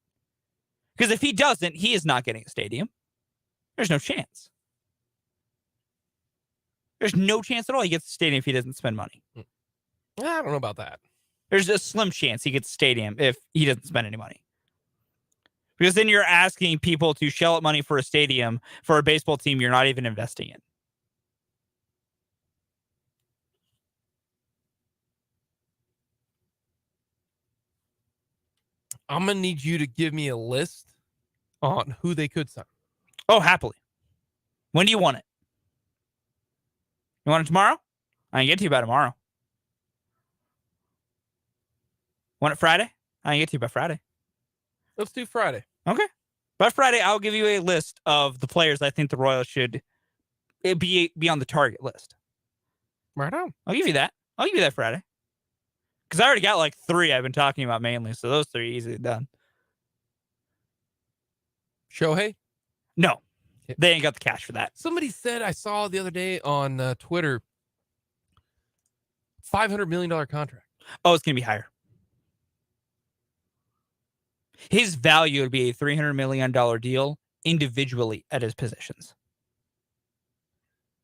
Because if he doesn't, he is not getting a stadium. There's no chance. There's no chance at all he gets a stadium if he doesn't spend money. I don't know about that. There's a slim chance he gets a stadium if he doesn't spend any money. Because then you're asking people to shell out money for a stadium for a baseball team you're not even investing in. I'm going to need you to give me a list on who they could sign. Oh, happily. When do you want it? You want it tomorrow? I can get to you by tomorrow. Want it Friday? I can get to you by Friday. Let's do Friday. Okay. By Friday, I'll give you a list of the players I think the Royals should be on the target list. Right on. I'll give you that. I'll give you that Friday. Because I already got like 3 I've been talking about mainly, so those 3 easily done. Shohei? No. They ain't got the cash for that. Somebody said, I saw the other day on Twitter, $500 million contract. Oh, it's going to be higher. His value would be a $300 million deal individually at his positions.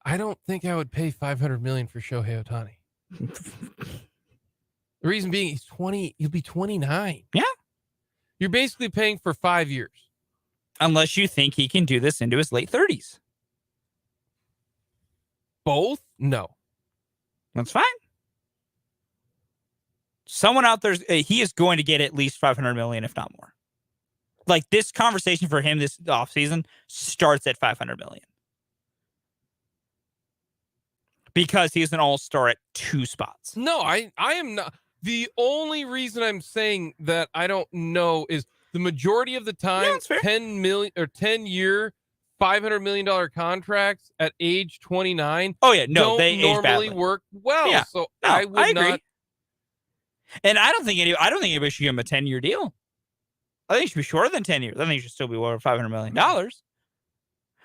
I don't think I would pay $500 million for Shohei Ohtani. The reason being, he'll be 29. Yeah. You're basically paying for 5 years. Unless you think he can do this into his late 30s. Both? No. That's fine. Someone out there, he is going to get at least $500 million, if not more. Like, this conversation for him this offseason starts at $500 million. Because he's an all-star at 2 spots. No, I am not. The only reason I'm saying that I don't know is the majority of the time, 10-year, $500 million contracts at age 29. Oh yeah, no, don't they normally work well. Yeah. So No, I would agree. not. And I don't think anybody should give him a 10-year deal. I think it should be shorter than 10 years. I think it should still be over $500 million.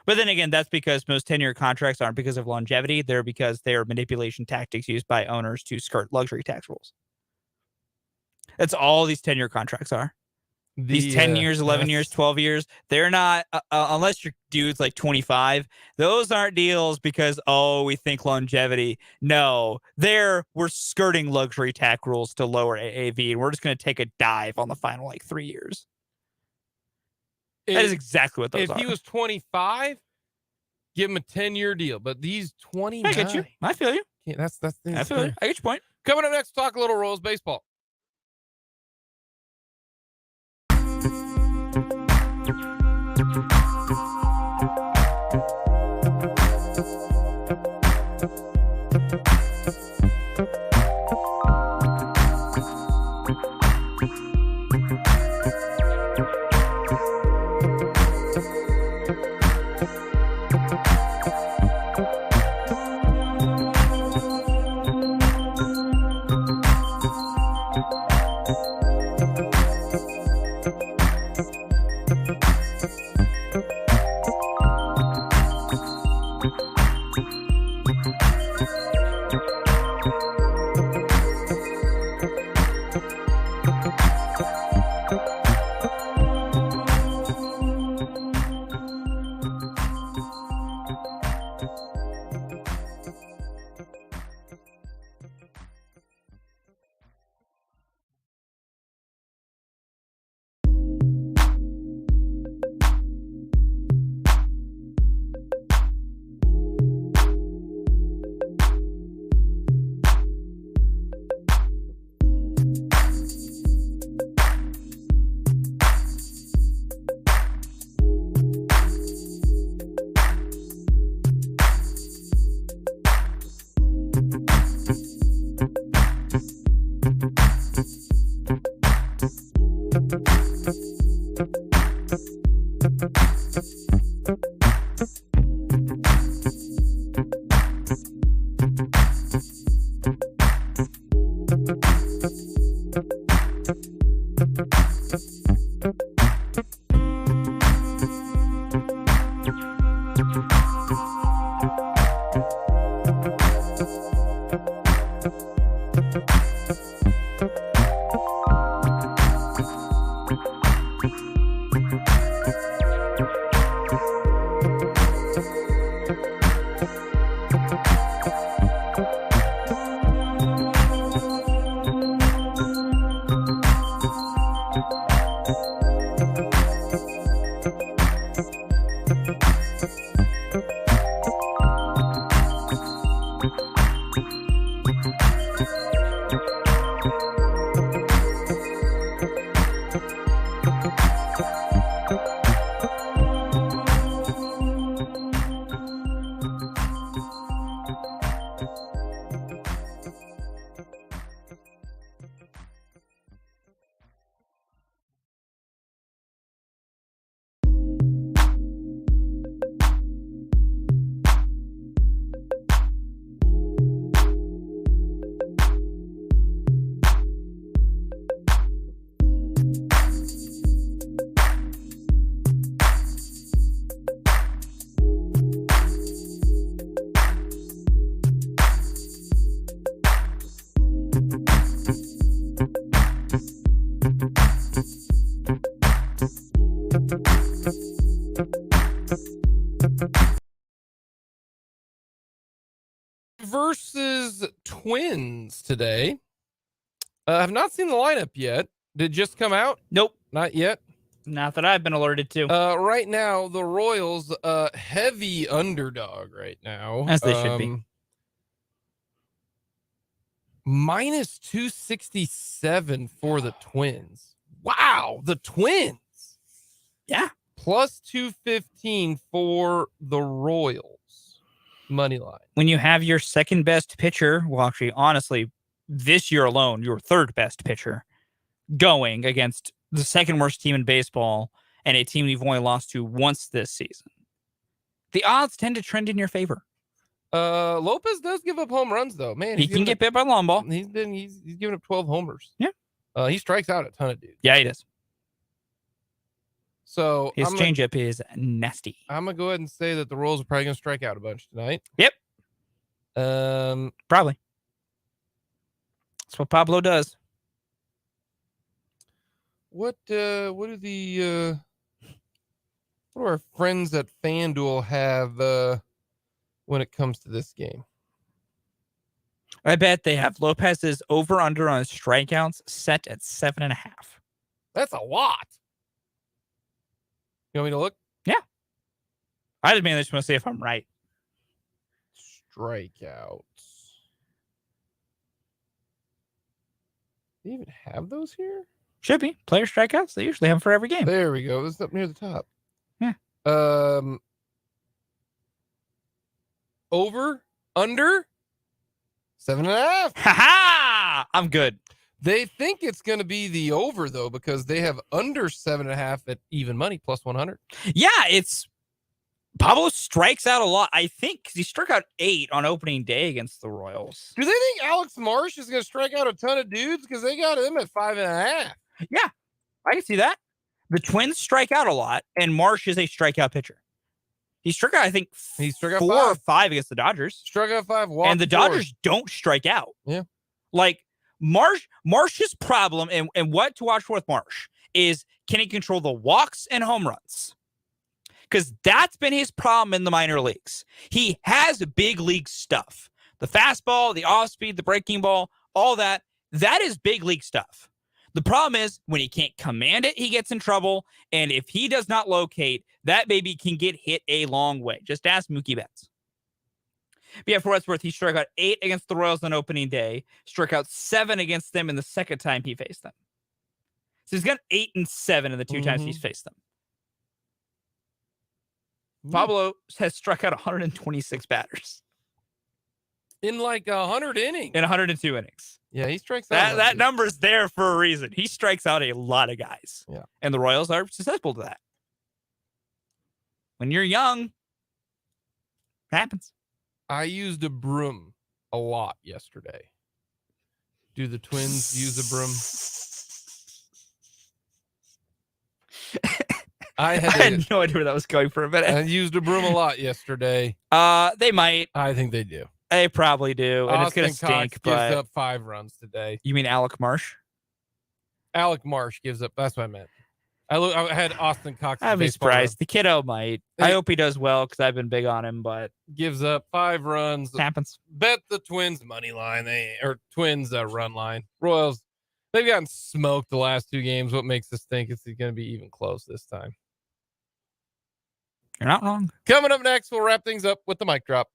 But then again, that's because most 10-year contracts aren't because of longevity. They're because they are manipulation tactics used by owners to skirt luxury tax rules. That's all these 10-year contracts are. These 10 years, 11 years, 12 years, they're not, unless your dude's like 25, those aren't deals because, we think longevity. No, we're skirting luxury tax rules to lower AAV, and we're just going to take a dive on the final 3 years. That is exactly what those are. If he was 25, give him a 10-year deal. But these 29. I get you. I feel you. Yeah, that's I feel you. I get your point. Coming up next, talk a little Royals baseball. versus Twins today. I have not seen the lineup yet. Did it just come out? Nope. Not yet. Not that I've been alerted to. Right now, the Royals, heavy underdog right now. As they should be. Minus 267 for the Twins. Wow, the Twins. Yeah. Plus 215 for the Royals. Money line. When you have your second best pitcher, well, actually, honestly, this year alone, your third best pitcher going against the second worst team in baseball and a team you've only lost to once this season, the odds tend to trend in your favor. Lopez does give up home runs though. Man, he can get bit by long ball. He's given up 12 homers. Yeah. He strikes out a ton of dudes. Yeah, he does. So his changeup is nasty. I'm gonna go ahead and say that the Royals are probably gonna strike out a bunch tonight. Yep. Probably. That's what Pablo does. What do our friends at FanDuel have when it comes to this game? I bet they have Lopez's over-under on strikeouts set at 7.5. That's a lot. You want me to look? Yeah. I just mainly just want to see if I'm right. Strikeouts. Do you even have those here? Should be. Player strikeouts. They usually have them for every game. There we go. This is up near the top. Yeah. Over, under, 7.5. Ha ha! I'm good. They think it's going to be the over though, because they have under 7.5 at even money plus 100. Yeah, it's Pablo strikes out a lot. I think he struck out 8 on opening day against the Royals. Do they think Alex Marsh is going to strike out a ton of dudes? Because they got him at 5.5. Yeah, I can see that. The Twins strike out a lot, and Marsh is a strikeout pitcher. He struck out, I think, he struck out 4 or 5 against the Dodgers. Struck out 5, and the Dodgers don't strike out. Yeah, like Marsh's problem, and what to watch for with Marsh is, can he control the walks and home runs? Because that's been his problem in the minor leagues. He has big league stuff. The fastball, the off speed, the breaking ball, all that. That is big league stuff. The problem is when he can't command it, he gets in trouble. And if he does not locate, that baby can get hit a long way. Just ask Mookie Betts. But yeah, for what it's worth, he struck out 8 against the Royals on opening day, struck out 7 against them in the second time he faced them. So he's got 8 and 7 in the 2 times he's faced them. Pablo has struck out 126 batters. In like 100 innings. In 102 innings. Yeah, he strikes out. That number's there for a reason. He strikes out a lot of guys. Yeah. And the Royals are susceptible to that. When you're young, it happens. I used a broom a lot yesterday. Do the Twins use a broom? I had no idea where that was going for a minute. I used a broom a lot yesterday. They might. I think they do. They probably do. And Austin it's going to stink. Cox But gives up 5 runs today. You mean Alec Marsh? Alec Marsh gives up. That's what I meant. I had Austin Cox. I'd be surprised. The kiddo might. I hope he does well because I've been big on him, but gives up 5 runs. Happens. Bet the Twins money line. Twins run line. Royals, they've gotten smoked the last 2 games. What makes us think it's going to be even close this time? You're not wrong. Coming up next, we'll wrap things up with the mic drop.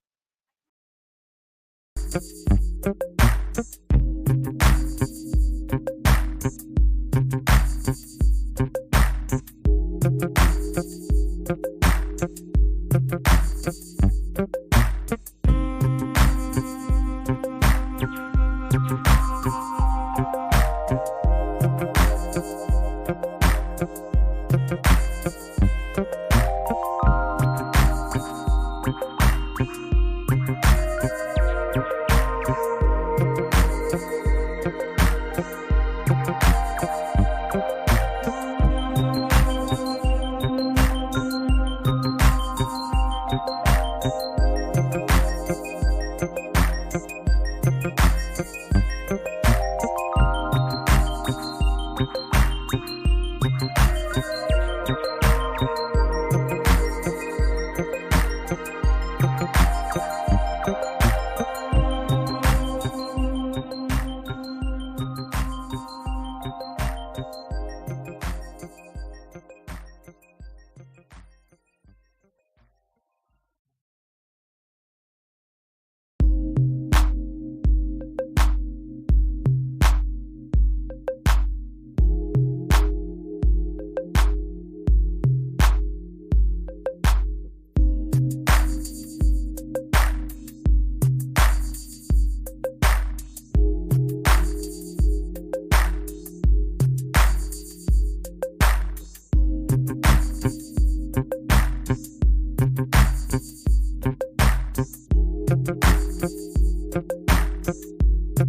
I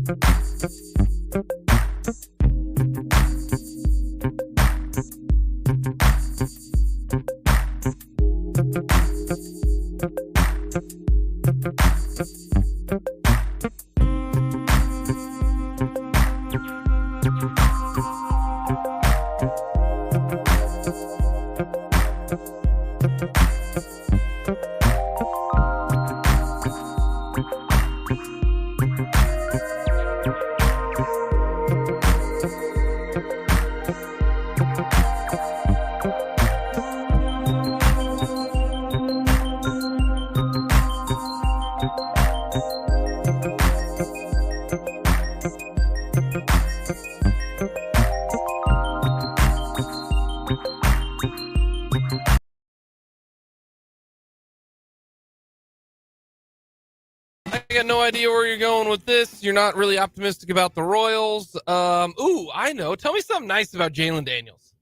got no idea where you're going with this. You're not really optimistic about the Royals. I know. Tell me something nice about Jalen Daniels.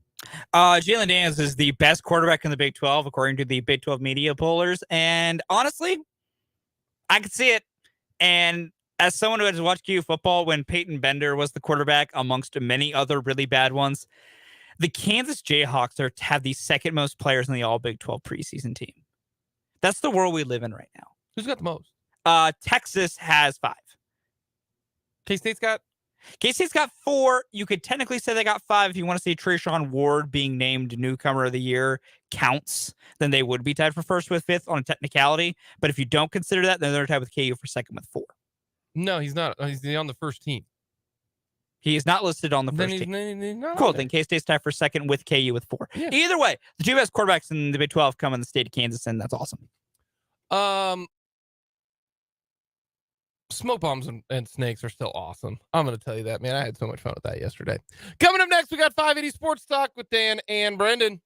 Jalen Daniels is the best quarterback in the Big 12, according to the Big 12 media pollers. And honestly, I could see it. And as someone who has watched KU football when Peyton Bender was the quarterback, amongst many other really bad ones, the Kansas Jayhawks have the second most players in the all Big 12 preseason team. That's the world we live in right now. Who's got the most? Texas has 5. K-State's got 4. You could technically say they got 5 if you want to see Trayshawn Ward being named newcomer of the year counts. Then they would be tied for first with 5th on a technicality. But if you don't consider that, then they're tied with KU for second with 4. No, he's not. He's on the first team. He is not listed on the first team. Cool. Then K-State's tied for second with KU with 4. Yeah. Either way, the 2 best quarterbacks in the Big 12 come in the state of Kansas, and that's awesome. Smoke bombs and snakes are still awesome. I'm going to tell you that, man. I had so much fun with that yesterday. Coming up next, we got 580 Sports Talk with Dan and Brendan.